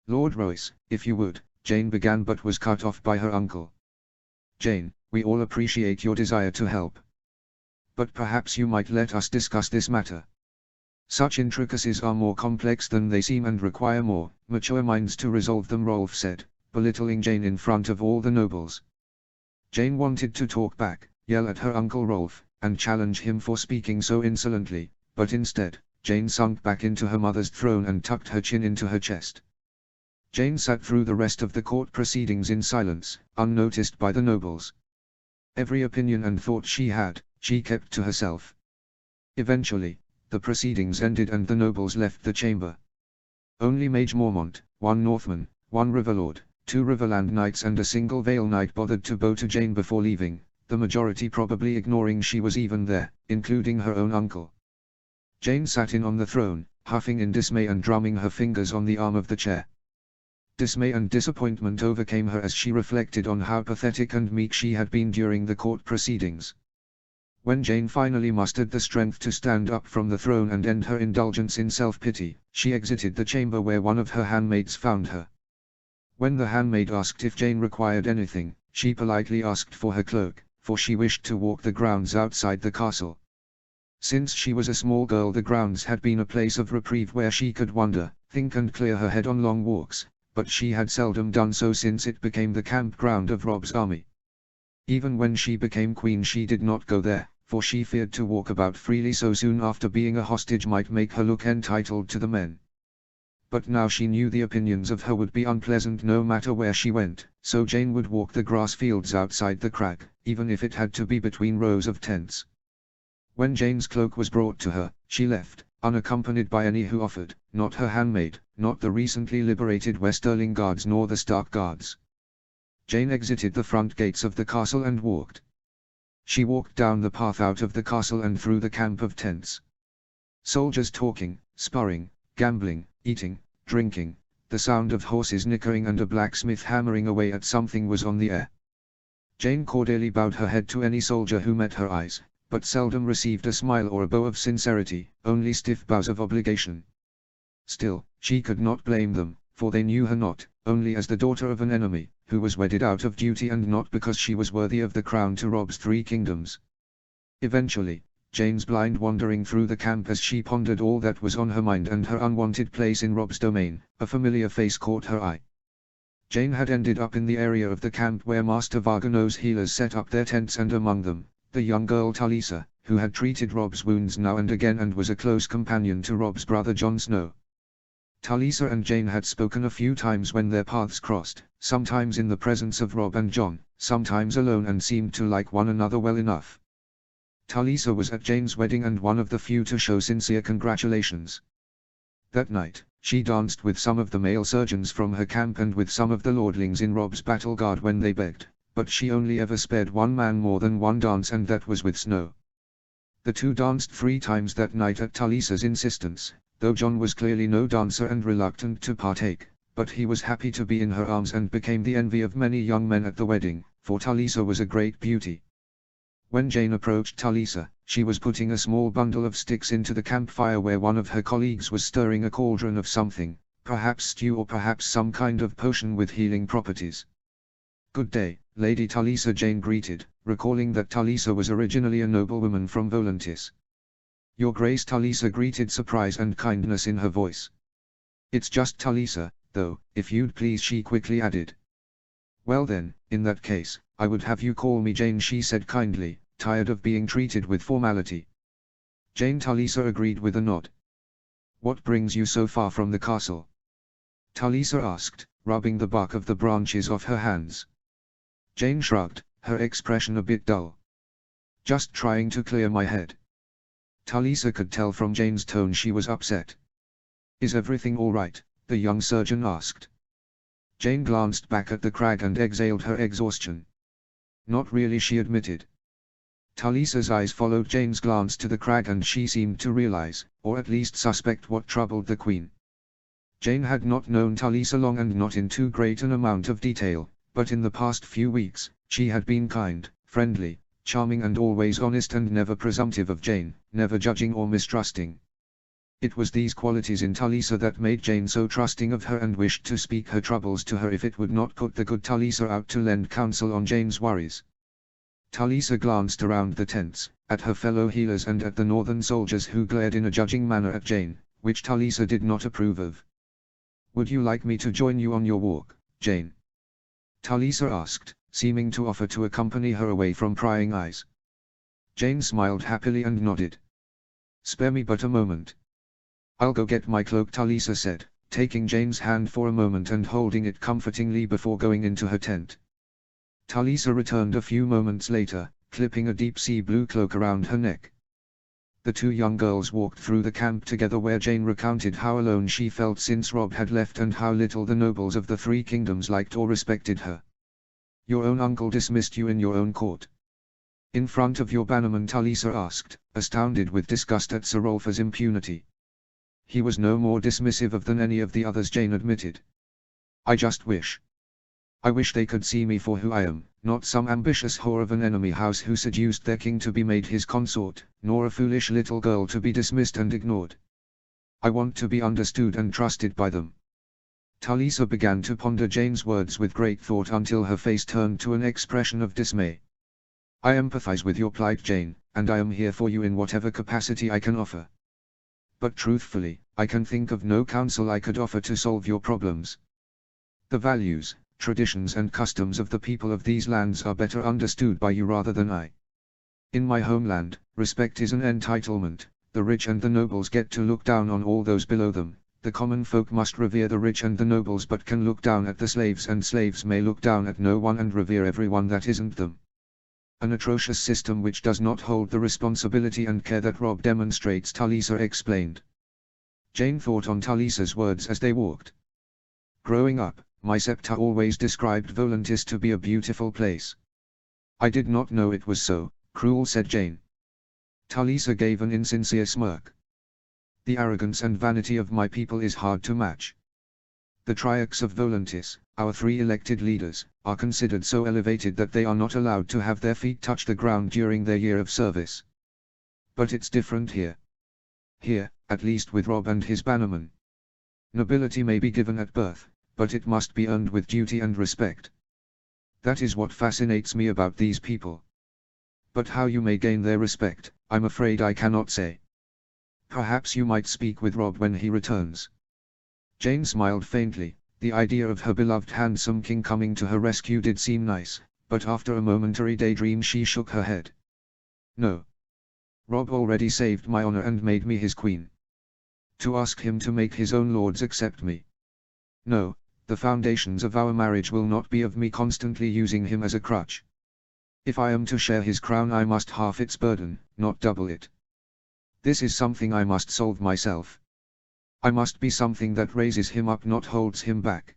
"Lord Royce, if you would," Jane began but was cut off by her uncle. "Jane, we all appreciate your desire to help. But perhaps you might let us discuss this matter. Such intricacies are more complex than they seem and require more mature minds to resolve them," Rolf said, belittling Jane in front of all the nobles. Jane wanted to talk back, yell at her uncle Rolf, and challenge him for speaking so insolently, but instead, Jane sunk back into her mother's throne and tucked her chin into her chest. Jane sat through the rest of the court proceedings in silence, unnoticed by the nobles. Every opinion and thought she had, she kept to herself. Eventually, the proceedings ended and the nobles left the chamber. Only Mage Mormont, one Northman, one Riverlord, 2 Riverland Knights and a single Vale Knight bothered to bow to Jane before leaving, the majority probably ignoring she was even there, including her own uncle. Jane sat in on the throne, huffing in dismay and drumming her fingers on the arm of the chair. Dismay and disappointment overcame her as she reflected on how pathetic and meek she had been during the court proceedings. When Jane finally mustered the strength to stand up from the throne and end her indulgence in self-pity, she exited the chamber where one of her handmaids found her. When the handmaid asked if Jane required anything, she politely asked for her cloak, for she wished to walk the grounds outside the castle. Since she was a small girl, the grounds had been a place of reprieve where she could wander, think and clear her head on long walks, but she had seldom done so since it became the campground of Robb's army. Even when she became queen she did not go there, for she feared to walk about freely so soon after being a hostage might make her look entitled to the men. But now she knew the opinions of her would be unpleasant no matter where she went, so Jane would walk the grass fields outside the crag, even if it had to be between rows of tents. When Jane's cloak was brought to her, she left, unaccompanied by any who offered, not her handmaid, not the recently liberated Westerling guards nor the Stark guards. Jane exited the front gates of the castle and walked. She walked down the path out of the castle and through the camp of tents. Soldiers talking, sparring, gambling, eating, drinking, the sound of horses nickering and a blacksmith hammering away at something was on the air. Jane cordially bowed her head to any soldier who met her eyes, but seldom received a smile or a bow of sincerity, only stiff bows of obligation. Still, she could not blame them, for they knew her not, only as the daughter of an enemy, who was wedded out of duty and not because she was worthy of the crown to Rob's 3 kingdoms. Eventually, Jane's blind wandering through the camp as she pondered all that was on her mind and her unwanted place in Rob's domain, a familiar face caught her eye. Jane had ended up in the area of the camp where Master Vargano's healers set up their tents, and among them, the young girl Talisa, who had treated Rob's wounds now and again and was a close companion to Rob's brother Jon Snow. Talisa and Jane had spoken a few times when their paths crossed, sometimes in the presence of Rob and Jon, sometimes alone, and seemed to like one another well enough. Talisa was at Jane's wedding and one of the few to show sincere congratulations. That night, she danced with some of the male surgeons from her camp and with some of the lordlings in Rob's battle guard when they begged, but she only ever spared one man more than one dance, and that was with Snow. The two danced 3 times that night at Talisa's insistence, though Jon was clearly no dancer and reluctant to partake, but he was happy to be in her arms and became the envy of many young men at the wedding, for Talisa was a great beauty. When Jane approached Talisa, she was putting a small bundle of sticks into the campfire where one of her colleagues was stirring a cauldron of something, perhaps stew or perhaps some kind of potion with healing properties. "Good day, Lady Talisa," Jane greeted, recalling that Talisa was originally a noblewoman from Volantis. "Your Grace," Talisa greeted, surprise and kindness in her voice. "It's just Talisa, though, if you'd please," she quickly added. "Well then, in that case, I would have you call me Jane," she said kindly, tired of being treated with formality. "Jane," Talisa agreed with a nod. "What brings you so far from the castle?" Talisa asked, rubbing the bark of the branches off her hands. Jane shrugged, her expression a bit dull. "Just trying to clear my head." Talisa could tell from Jane's tone she was upset. "Is everything all right?" the young surgeon asked. Jane glanced back at the crag and exhaled her exhaustion. "Not really," she admitted. Talisa's eyes followed Jane's glance to the crag and she seemed to realize, or at least suspect, what troubled the Queen. Jane had not known Talisa long and not in too great an amount of detail, but in the past few weeks, she had been kind, friendly, charming and always honest and never presumptive of Jane, never judging or mistrusting. It was these qualities in Talisa that made Jane so trusting of her and wished to speak her troubles to her if it would not put the good Talisa out to lend counsel on Jane's worries. Talisa glanced around the tents, at her fellow healers and at the northern soldiers who glared in a judging manner at Jane, which Talisa did not approve of. "Would you like me to join you on your walk, Jane?" Talisa asked, seeming to offer to accompany her away from prying eyes. Jane smiled happily and nodded. "Spare me but a moment." "I'll go get my cloak," Talisa said, taking Jane's hand for a moment and holding it comfortingly before going into her tent. Talisa returned a few moments later, clipping a deep sea blue cloak around her neck. The two young girls walked through the camp together where Jane recounted how alone she felt since Rob had left and how little the nobles of the 3 kingdoms liked or respected her. "Your own uncle dismissed you in your own court?" "In front of your bannerman?" Talisa asked, astounded with disgust at Sir Rolfa's impunity. "He was no more dismissive of than any of the others," Jane admitted. I wish they could see me for who I am, not some ambitious whore of an enemy house who seduced their king to be made his consort, nor a foolish little girl to be dismissed and ignored. I want to be understood and trusted by them." Talisa began to ponder Jane's words with great thought until her face turned to an expression of dismay. "I empathize with your plight, Jane, and I am here for you in whatever capacity I can offer. But truthfully, I can think of no counsel I could offer to solve your problems. The values, traditions and customs of the people of these lands are better understood by you rather than I. In my homeland, respect is an entitlement, the rich and the nobles get to look down on all those below them, the common folk must revere the rich and the nobles but can look down at the slaves, and slaves may look down at no one and revere everyone that isn't them. An atrocious system which does not hold the responsibility and care that Rob demonstrates," Talisa explained. Jane thought on Talisa's words as they walked. "Growing up, my Septa always described Volantis to be a beautiful place." "I did not know it was so cruel," said Jane. Talisa gave an insincere smirk. "The arrogance and vanity of my people is hard to match. The Triarchs of Volantis, our 3 elected leaders, are considered so elevated that they are not allowed to have their feet touch the ground during their year of service. But it's different here. Here, at least with Rob and his bannermen. Nobility may be given at birth, but it must be earned with duty and respect. That is what fascinates me about these people. But how you may gain their respect, I'm afraid I cannot say. Perhaps you might speak with Rob when he returns. Jane smiled faintly. The idea of her beloved handsome king coming to her rescue did seem nice, but after a momentary daydream she shook her head. No. Rob already saved my honor and made me his queen. To ask him to make his own lords accept me. No, the foundations of our marriage will not be of me constantly using him as a crutch. If I am to share his crown I must halve its burden, not double it. This is something I must solve myself. I must be something that raises him up, not holds him back.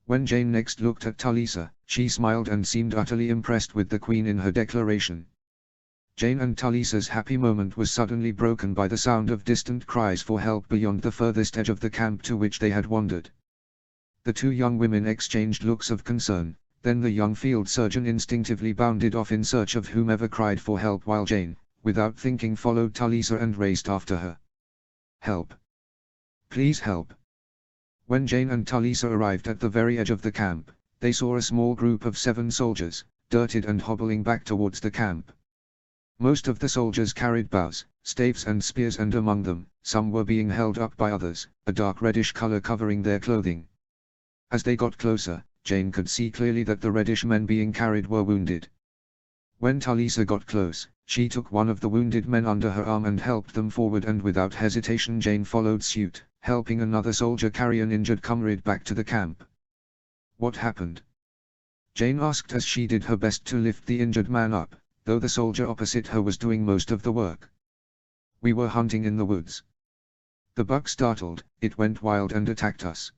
When Jane next looked at Talisa, she smiled and seemed utterly impressed with the Queen in her declaration. Jane and Talisa's happy moment was suddenly broken by the sound of distant cries for help beyond the furthest edge of the camp to which they had wandered. The two young women exchanged looks of concern, then the young field surgeon instinctively bounded off in search of whomever cried for help while Jane, without thinking, followed Talisa and raced after her. Help! Please help! When Jane and Talisa arrived at the very edge of the camp, they saw a small group of 7 soldiers, dirted and hobbling back towards the camp. Most of the soldiers carried bows, staves and spears, and among them, some were being held up by others, a dark reddish color covering their clothing. As they got closer, Jane could see clearly that the reddish men being carried were wounded. When Talisa got close, she took one of the wounded men under her arm and helped them forward, and without hesitation Jane followed suit, helping another soldier carry an injured comrade back to the camp. What happened? Jane asked as she did her best to lift the injured man up, though the soldier opposite her was doing most of the work. We were hunting in the woods. The buck startled, it went wild and attacked us.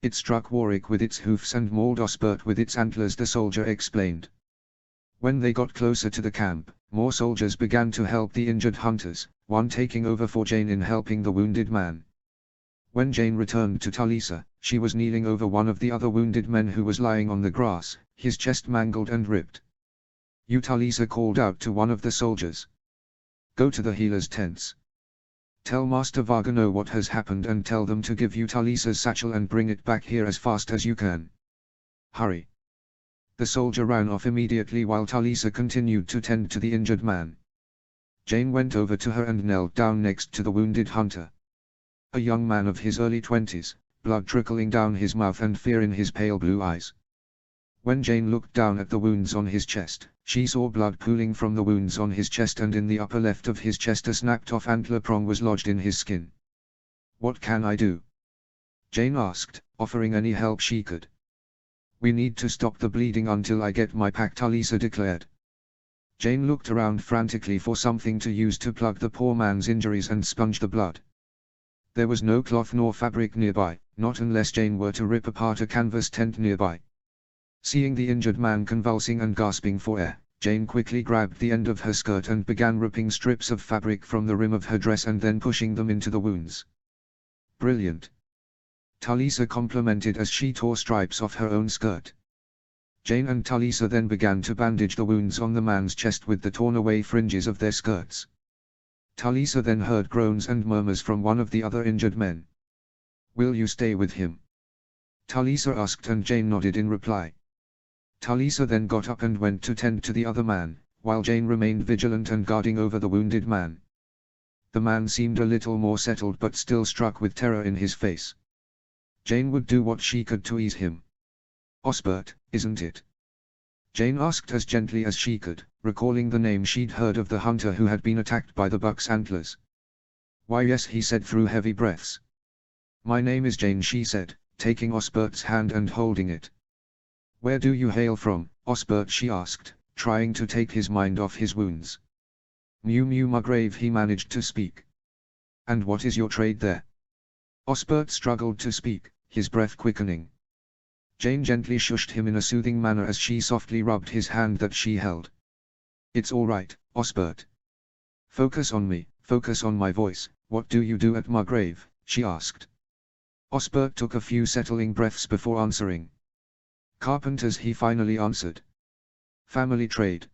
It struck Warwick with its hoofs and mauled Osbert with its antlers, the soldier explained. When they got closer to the camp, more soldiers began to help the injured hunters, one taking over for Jane in helping the wounded man. When Jane returned to Talisa, she was kneeling over one of the other wounded men who was lying on the grass, his chest mangled and ripped. You, Talisa called out to one of the soldiers. Go to the healers' tents. Tell Master Vargano what has happened and tell them to give you Talisa's satchel and bring it back here as fast as you can. Hurry. The soldier ran off immediately while Talisa continued to tend to the injured man. Jane went over to her and knelt down next to the wounded hunter. A young man of his early 20s, blood trickling down his mouth and fear in his pale blue eyes. When Jane looked down at the wounds on his chest, she saw blood pooling from the wounds on his chest, and in the upper left of his chest a snapped-off antler prong was lodged in his skin. What can I do? Jane asked, offering any help she could. We need to stop the bleeding until I get my pack, Talisa declared. Jane looked around frantically for something to use to plug the poor man's injuries and sponge the blood. There was no cloth nor fabric nearby, not unless Jane were to rip apart a canvas tent nearby. Seeing the injured man convulsing and gasping for air, Jane quickly grabbed the end of her skirt and began ripping strips of fabric from the rim of her dress and then pushing them into the wounds. Brilliant! Talisa complimented as she tore stripes off her own skirt. Jane and Talisa then began to bandage the wounds on the man's chest with the torn-away fringes of their skirts. Talisa then heard groans and murmurs from one of the other injured men. Will you stay with him? Talisa asked, and Jane nodded in reply. Talisa then got up and went to tend to the other man, while Jane remained vigilant and guarding over the wounded man. The man seemed a little more settled but still struck with terror in his face. Jane would do what she could to ease him. Osbert, isn't it? Jane asked as gently as she could, recalling the name she'd heard of the hunter who had been attacked by the buck's antlers. Why yes, he said through heavy breaths. My name is Jane, she said, taking Osbert's hand and holding it. Where do you hail from, Osbert, she asked, trying to take his mind off his wounds. Mew Mew Margrave, he managed to speak. And what is your trade there? Osbert struggled to speak, his breath quickening. Jane gently shushed him in a soothing manner as she softly rubbed his hand that she held. It's all right, Osbert. Focus on me, focus on my voice. What do you do at Margrave? She asked. Osbert took a few settling breaths before answering. Carpenters, he finally answered. Family trade.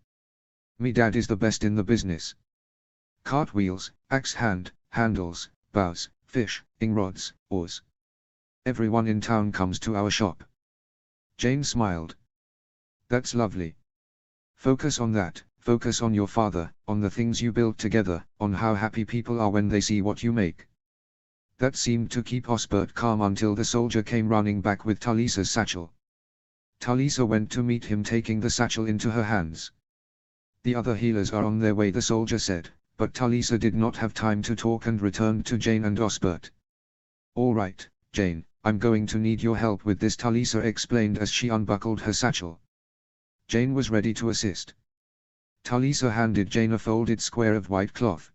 Me dad is the best in the business. Cartwheels, axe handles, bows, fish, ing rods, oars. Everyone in town comes to our shop. Jane smiled. That's lovely. Focus on that, focus on your father, on the things you built together, on how happy people are when they see what you make. That seemed to keep Osbert calm until the soldier came running back with Talisa's satchel. Talisa went to meet him, taking the satchel into her hands. The other healers are on their way, the soldier said, but Talisa did not have time to talk and returned to Jane and Osbert. All right, Jane, I'm going to need your help with this, Talisa explained as she unbuckled her satchel. Jane was ready to assist. Talisa handed Jane a folded square of white cloth.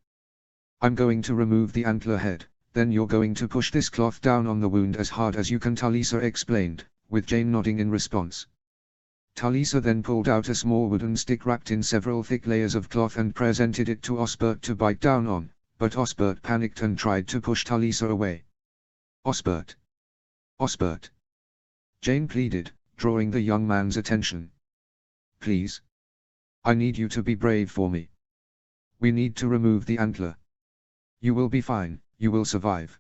I'm going to remove the antler head, then you're going to push this cloth down on the wound as hard as you can, Talisa explained, with Jane nodding in response. Talisa then pulled out a small wooden stick wrapped in several thick layers of cloth and presented it to Osbert to bite down on, but Osbert panicked and tried to push Talisa away. Osbert! Osbert! Jane pleaded, drawing the young man's attention. Please. I need you to be brave for me. We need to remove the antler. You will be fine, you will survive.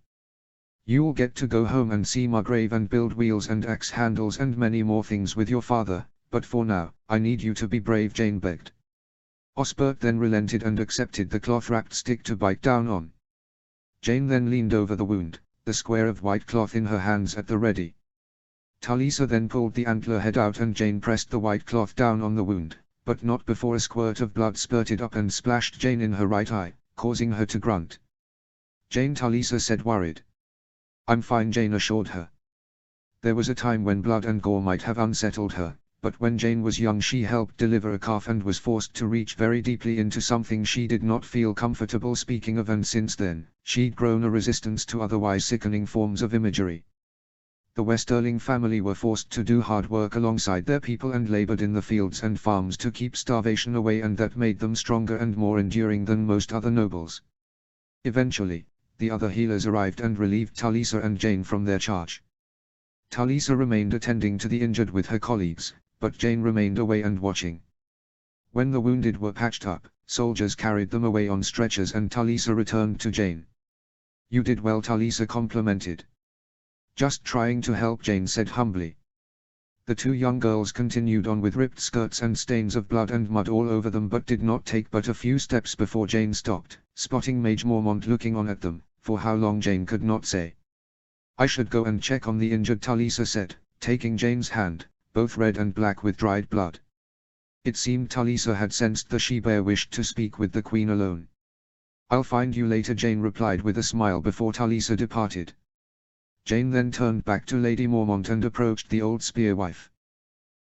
You'll get to go home and see Margrave and build wheels and axe handles and many more things with your father, but for now, I need you to be brave, Jane begged. Osbert then relented and accepted the cloth-wrapped stick to bite down on. Jane then leaned over the wound, the square of white cloth in her hands at the ready. Talisa then pulled the antler head out and Jane pressed the white cloth down on the wound, but not before a squirt of blood spurted up and splashed Jane in her right eye, causing her to grunt. Jane, Talisa said, worried. I'm fine, Jane assured her. There was a time when blood and gore might have unsettled her, but when Jane was young she helped deliver a calf and was forced to reach very deeply into something she did not feel comfortable speaking of, and since then, she'd grown a resistance to otherwise sickening forms of imagery. The Westerling family were forced to do hard work alongside their people and labored in the fields and farms to keep starvation away, and that made them stronger and more enduring than most other nobles. Eventually, the other healers arrived and relieved Talisa and Jane from their charge. Talisa remained attending to the injured with her colleagues, but Jane remained away and watching. When the wounded were patched up, soldiers carried them away on stretchers and Talisa returned to Jane. You did well, Talisa complimented. Just trying to help, Jane said humbly. The two young girls continued on with ripped skirts and stains of blood and mud all over them, but did not take but a few steps before Jane stopped, spotting Mage Mormont looking on at them, for how long Jane could not say. I should go and check on the injured, Talisa said, taking Jane's hand, both red and black with dried blood. It seemed Talisa had sensed the she-bear wished to speak with the queen alone. I'll find you later, Jane replied with a smile before Talisa departed. Jane then turned back to Lady Mormont and approached the old spearwife.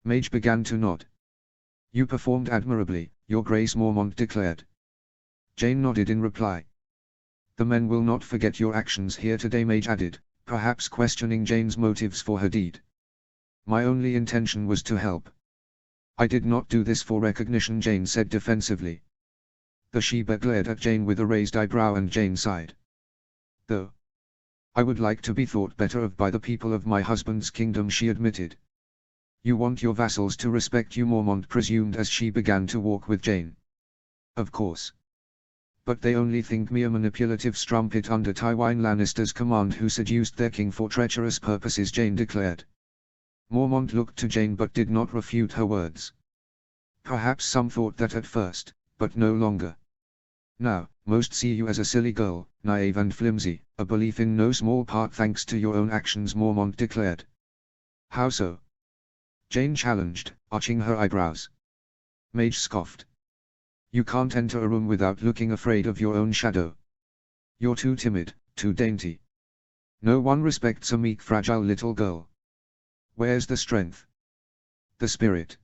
Mage began to nod. You performed admirably, Your Grace, Mormont declared. Jane nodded in reply. The men will not forget your actions here today, Mage added, perhaps questioning Jane's motives for her deed. My only intention was to help. I did not do this for recognition, Jane said defensively. The she-bear glared at Jane with a raised eyebrow and Jane sighed. Though I would like to be thought better of by the people of my husband's kingdom, she admitted. You want your vassals to respect you, Mormont presumed as she began to walk with Jane. Of course. But they only think me a manipulative strumpet under Tywin Lannister's command who seduced their king for treacherous purposes, Jane declared. Mormont looked to Jane but did not refute her words. Perhaps some thought that at first, but no longer. Now, most see you as a silly girl, naive and flimsy, a belief in no small part thanks to your own actions, Mormont declared. How so? Jane challenged, arching her eyebrows. Mage scoffed. You can't enter a room without looking afraid of your own shadow. You're too timid, too dainty. No one respects a meek, fragile little girl. Where's the strength? The spirit?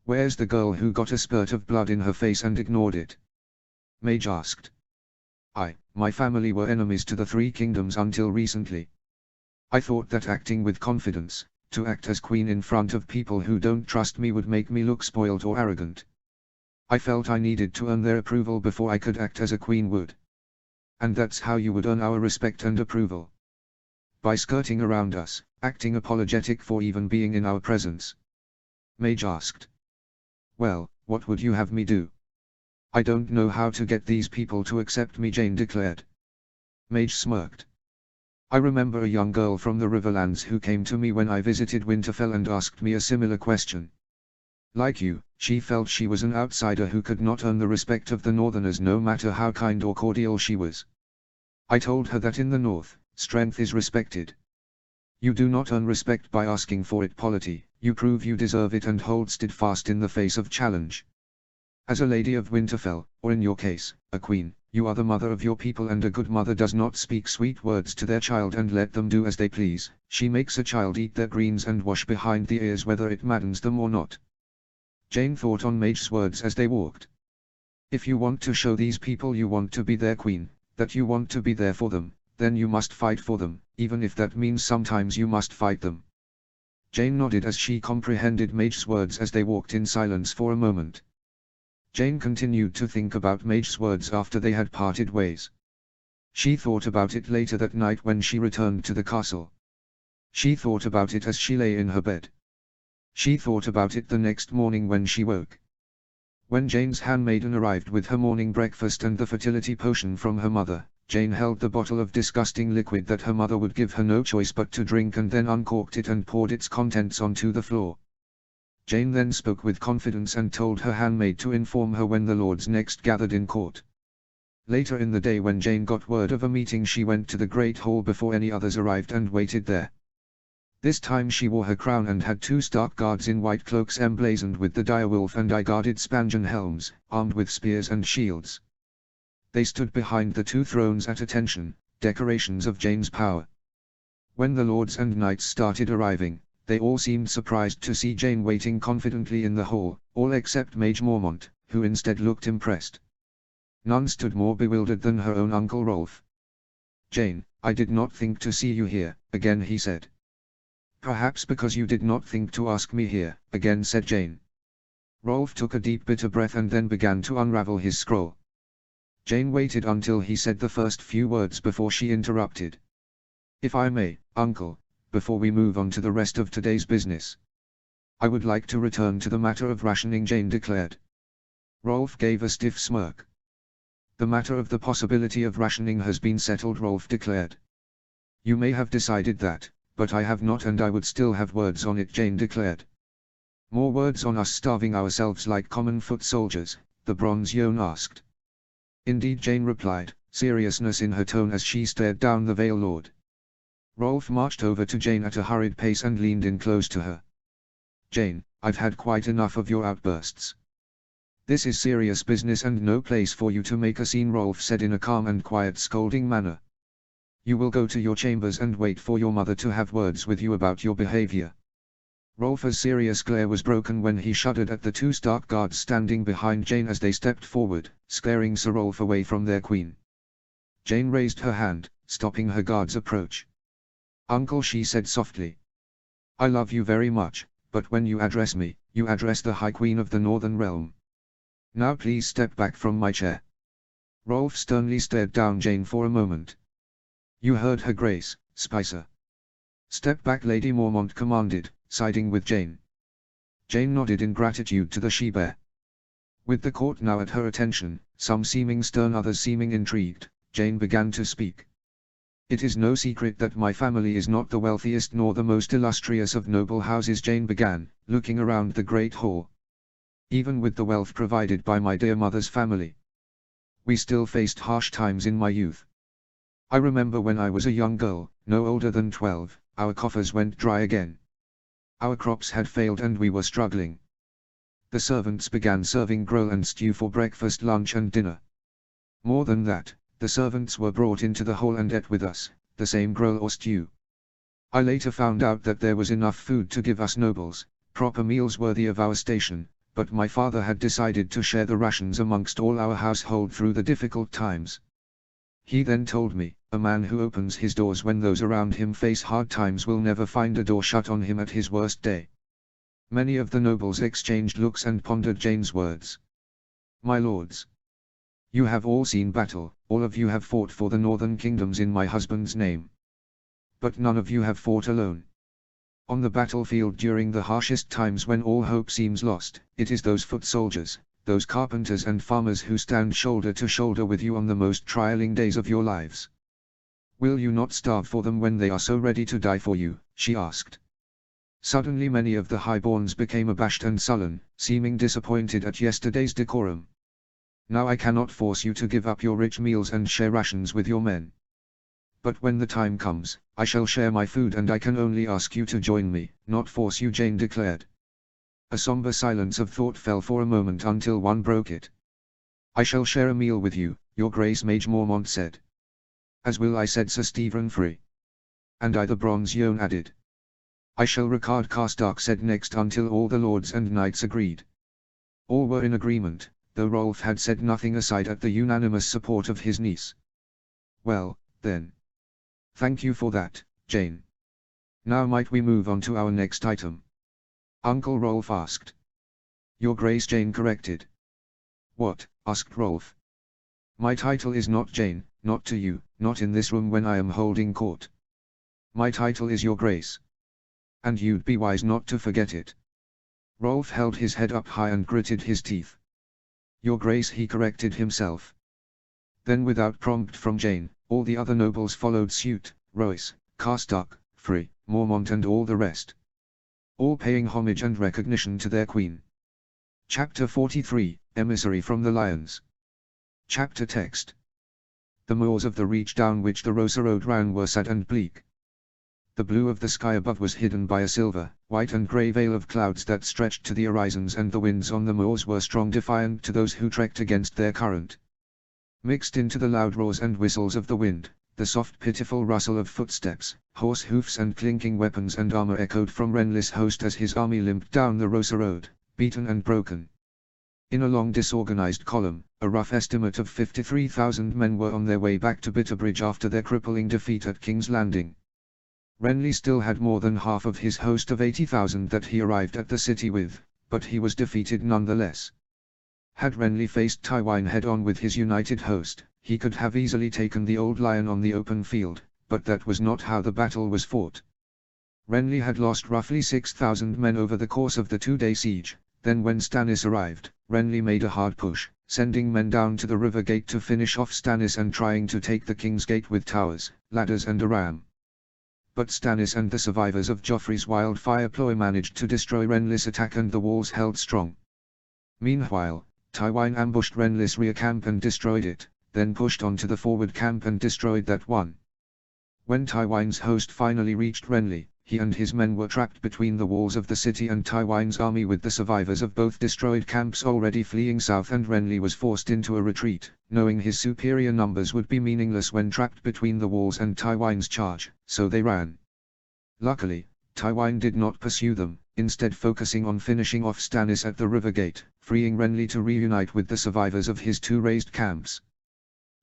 Where's the girl who got a spurt of blood in her face and ignored it? Mage asked. My family were enemies to the Three Kingdoms until recently. I thought that acting with confidence, to act as queen in front of people who don't trust me would make me look spoiled or arrogant. I felt I needed to earn their approval before I could act as a queen would. And that's how you would earn our respect and approval. By skirting around us, acting apologetic for even being in our presence. Mage asked. Well, what would you have me do? I don't know how to get these people to accept me, Jane declared. Mage smirked. I remember a young girl from the Riverlands who came to me when I visited Winterfell and asked me a similar question. Like you, she felt she was an outsider who could not earn the respect of the Northerners no matter how kind or cordial she was. I told her that in the North, strength is respected. You do not earn respect by asking for it politely, you prove you deserve it and hold steadfast in the face of challenge. As a lady of Winterfell, or in your case, a queen, you are the mother of your people, and a good mother does not speak sweet words to their child and let them do as they please. She makes a child eat their greens and wash behind the ears whether it maddens them or not. Jane thought on Maeve's words as they walked. If you want to show these people you want to be their queen, that you want to be there for them, then you must fight for them, even if that means sometimes you must fight them. Jane nodded as she comprehended Maeve's words as they walked in silence for a moment. Jane continued to think about Maeve's words after they had parted ways. She thought about it later that night when she returned to the castle. She thought about it as she lay in her bed. She thought about it the next morning when she woke. When Jane's handmaiden arrived with her morning breakfast and the fertility potion from her mother, Jane held the bottle of disgusting liquid that her mother would give her no choice but to drink and then uncorked it and poured its contents onto the floor. Jane then spoke with confidence and told her handmaid to inform her when the lords next gathered in court. Later in the day when Jane got word of a meeting, she went to the great hall before any others arrived and waited there. This time she wore her crown and had 2 Stark guards in white cloaks emblazoned with the direwolf and eye-guarded Spangen helms, armed with spears and shields. They stood behind the 2 thrones at attention, decorations of Jane's power. When the lords and knights started arriving, they all seemed surprised to see Jane waiting confidently in the hall, all except Maege Mormont, who instead looked impressed. None stood more bewildered than her own Uncle Rolf. "Jane, I did not think to see you here," again he said. "Perhaps because you did not think to ask me here," again said Jane. Rolf took a deep bitter breath and then began to unravel his scroll. Jane waited until he said the first few words before she interrupted. "If I may, Uncle, before we move on to the rest of today's business, I would like to return to the matter of rationing," Jane declared. Rolf gave a stiff smirk. "The matter of the possibility of rationing has been settled," Rolf declared. "You may have decided that, but I have not, and I would still have words on it," Jane declared. "More words on us starving ourselves like common foot soldiers?" the Bronze Yone asked. "Indeed," Jane replied, seriousness in her tone as she stared down the Vale Lord. Rolf marched over to Jane at a hurried pace and leaned in close to her. "Jane, I've had quite enough of your outbursts. This is serious business and no place for you to make a scene," Rolf said in a calm and quiet scolding manner. "You will go to your chambers and wait for your mother to have words with you about your behavior." Rolf's serious glare was broken when he shuddered at the 2 Stark guards standing behind Jane as they stepped forward, scaring Sir Rolf away from their queen. Jane raised her hand, stopping her guard's approach. "Uncle," she said softly. "I love you very much, but when you address me, you address the High Queen of the Northern Realm. Now please step back from my chair." Rolf sternly stared down Jane for a moment. "You heard her Grace, Spicer." "Step back," Lady Mormont commanded, siding with Jane. Jane nodded in gratitude to the she-bear. With the court now at her attention, some seeming stern, others seeming intrigued, Jane began to speak. "It is no secret that my family is not the wealthiest nor the most illustrious of noble houses," Jane began, looking around the great hall. "Even with the wealth provided by my dear mother's family, we still faced harsh times in my youth. I remember when I was a young girl, no older than 12, our coffers went dry again. Our crops had failed and we were struggling. The servants began serving gruel and stew for breakfast, lunch and dinner. More than that, the servants were brought into the hall and ate with us, the same gruel or stew. I later found out that there was enough food to give us nobles, proper meals worthy of our station, but my father had decided to share the rations amongst all our household through the difficult times. He then told me, a man who opens his doors when those around him face hard times will never find a door shut on him at his worst day." Many of the nobles exchanged looks and pondered Jane's words. "My lords, you have all seen battle, all of you have fought for the northern kingdoms in my husband's name. But none of you have fought alone. On the battlefield during the harshest times when all hope seems lost, it is those foot soldiers, those carpenters and farmers who stand shoulder to shoulder with you on the most trying days of your lives. Will you not starve for them when they are so ready to die for you? She asked. Suddenly many of the highborns became abashed and sullen, seeming disappointed at yesterday's decorum. Now I cannot force you to give up your rich meals and share rations with your men. But when the time comes, I shall share my food, and I can only ask you to join me, not force you, Jane declared. A somber silence of thought fell for a moment until one broke it. I shall share a meal with you, Your Grace, Mage Mormont said. As will I, said Sir Stephen Free. And I, the Bronze Yeoman added. I shall, Ricard Carstark said next, until all the lords and knights agreed. All were in agreement, though Rolf had said nothing aside at the unanimous support of his niece. Well, then. Thank you for that, Jane. Now might we move on to our next item? Uncle Rolf asked. Your Grace, Jane corrected. What? Asked Rolf. My title is not Jane, not to you, not in this room when I am holding court. My title is Your Grace. And you'd be wise not to forget it. Rolf held his head up high and gritted his teeth. Your Grace, he corrected himself. Then without prompt from Jane, all the other nobles followed suit, Royce, Carstark, Free, Mormont and all the rest. All paying homage and recognition to their queen. Chapter 43, Emissary from the Lions. Chapter text. The moors of the reach down which the Rosa Road ran were sad and bleak. The blue of the sky above was hidden by a silver, white and grey veil of clouds that stretched to the horizons, and the winds on the moors were strong, defiant to those who trekked against their current. Mixed into the loud roars and whistles of the wind, the soft pitiful rustle of footsteps, horse hoofs and clinking weapons and armor echoed from Renly's host as his army limped down the Rosa Road, beaten and broken. In a long disorganized column, a rough estimate of 53,000 men were on their way back to Bitterbridge after their crippling defeat at King's Landing. Renly still had more than half of his host of 80,000 that he arrived at the city with, but he was defeated nonetheless. Had Renly faced Tywine head-on with his united host, he could have easily taken the Old Lion on the open field, but that was not how the battle was fought. Renly had lost roughly 6,000 men over the course of the two-day siege. Then when Stannis arrived, Renly made a hard push, sending men down to the river gate to finish off Stannis and trying to take the King's Gate with towers, ladders and a ram. But Stannis and the survivors of Joffrey's wildfire ploy managed to destroy Renly's attack, and the walls held strong. Meanwhile, Tywine ambushed Renly's rear camp and destroyed it, then pushed on to the forward camp and destroyed that one. When Tywine's host finally reached Renly, he and his men were trapped between the walls of the city and Tywine's army, with the survivors of both destroyed camps already fleeing south, and Renly was forced into a retreat, knowing his superior numbers would be meaningless when trapped between the walls and Tywine's charge, so they ran. Luckily, Tywine did not pursue them, instead focusing on finishing off Stannis at the river gate, freeing Renly to reunite with the survivors of his two razed camps.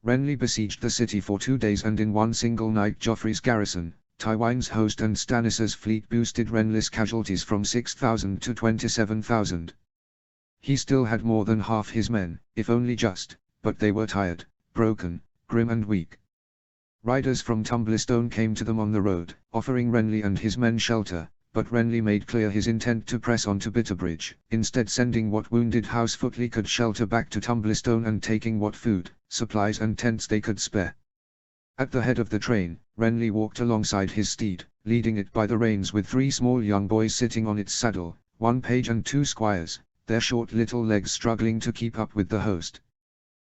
Renly besieged the city for 2 days, and in one single night Joffrey's garrison, Tywine's host and Stannis's fleet boosted Renly's casualties from 6,000 to 27,000. He still had more than half his men, if only just, but they were tired, broken, grim and weak. Riders from Tumblestone came to them on the road, offering Renly and his men shelter, but Renly made clear his intent to press on to Bitterbridge, instead sending what wounded House Footly could shelter back to Tumblestone and taking what food, supplies and tents they could spare. At the head of the train, Renly walked alongside his steed, leading it by the reins, with 3 small young boys sitting on its saddle, 1 page and 2 squires, their short little legs struggling to keep up with the host.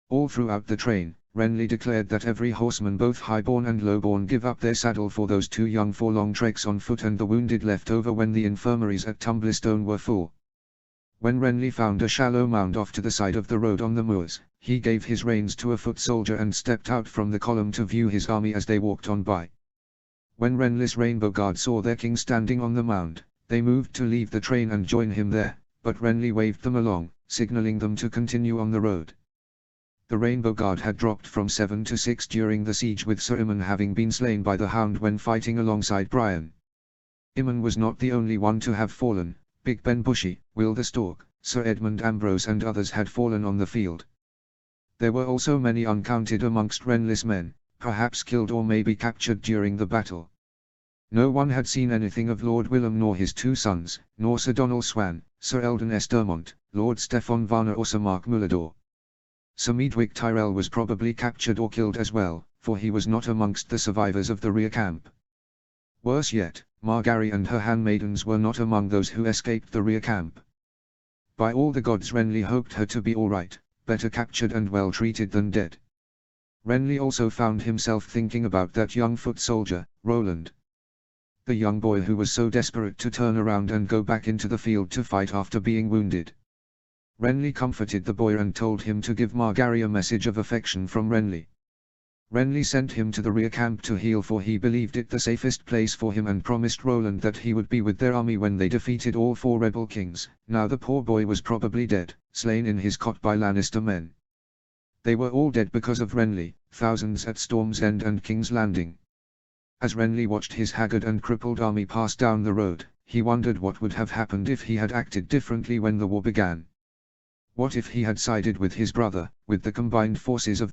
All throughout the train, Renly declared that every horseman, both highborn and lowborn, give up their saddle for those 2 young for long treks on foot and the wounded left over when the infirmaries at Tumblestone were full. When Renly found a shallow mound off to the side of the road on the moors, he gave his reins to a foot soldier and stepped out from the column to view his army as they walked on by. When Renly's Rainbow Guard saw their king standing on the mound, they moved to leave the train and join him there, but Renly waved them along, signaling them to continue on the road. The Rainbow Guard had dropped from 7 to 6 during the siege, with Sir Aemon having been slain by the Hound when fighting alongside Brian. Aemon was not the only one to have fallen. Big Ben Bushy, Will the Stork, Sir Edmund Ambrose and others had fallen on the field. There were also many uncounted amongst Renly's men, perhaps killed or maybe captured during the battle. No one had seen anything of Lord Willem nor his 2 sons, nor Sir Donal Swan, Sir Eldon Estermont, Lord Steffon Varner or Sir Mark Mullador. Sir Medwick Tyrell was probably captured or killed as well, for he was not amongst the survivors of the rear camp. Worse yet, Margaery and her handmaidens were not among those who escaped the rear camp. By all the gods, Renly hoped her to be all right, better captured and well treated than dead. Renly also found himself thinking about that young foot soldier, Roland. The young boy who was so desperate to turn around and go back into the field to fight after being wounded. Renly comforted the boy and told him to give Margaery a message of affection from Renly. Renly sent him to the rear camp to heal, for he believed it the safest place for him, and promised Roland that he would be with their army when they defeated all 4 rebel kings. Now the poor boy was probably dead, slain in his cot by Lannister men. They were all dead because of Renly, thousands at Storm's End and King's Landing. As Renly watched his haggard and crippled army pass down the road, he wondered what would have happened if he had acted differently when the war began. What if he had sided with his brother, with the combined forces of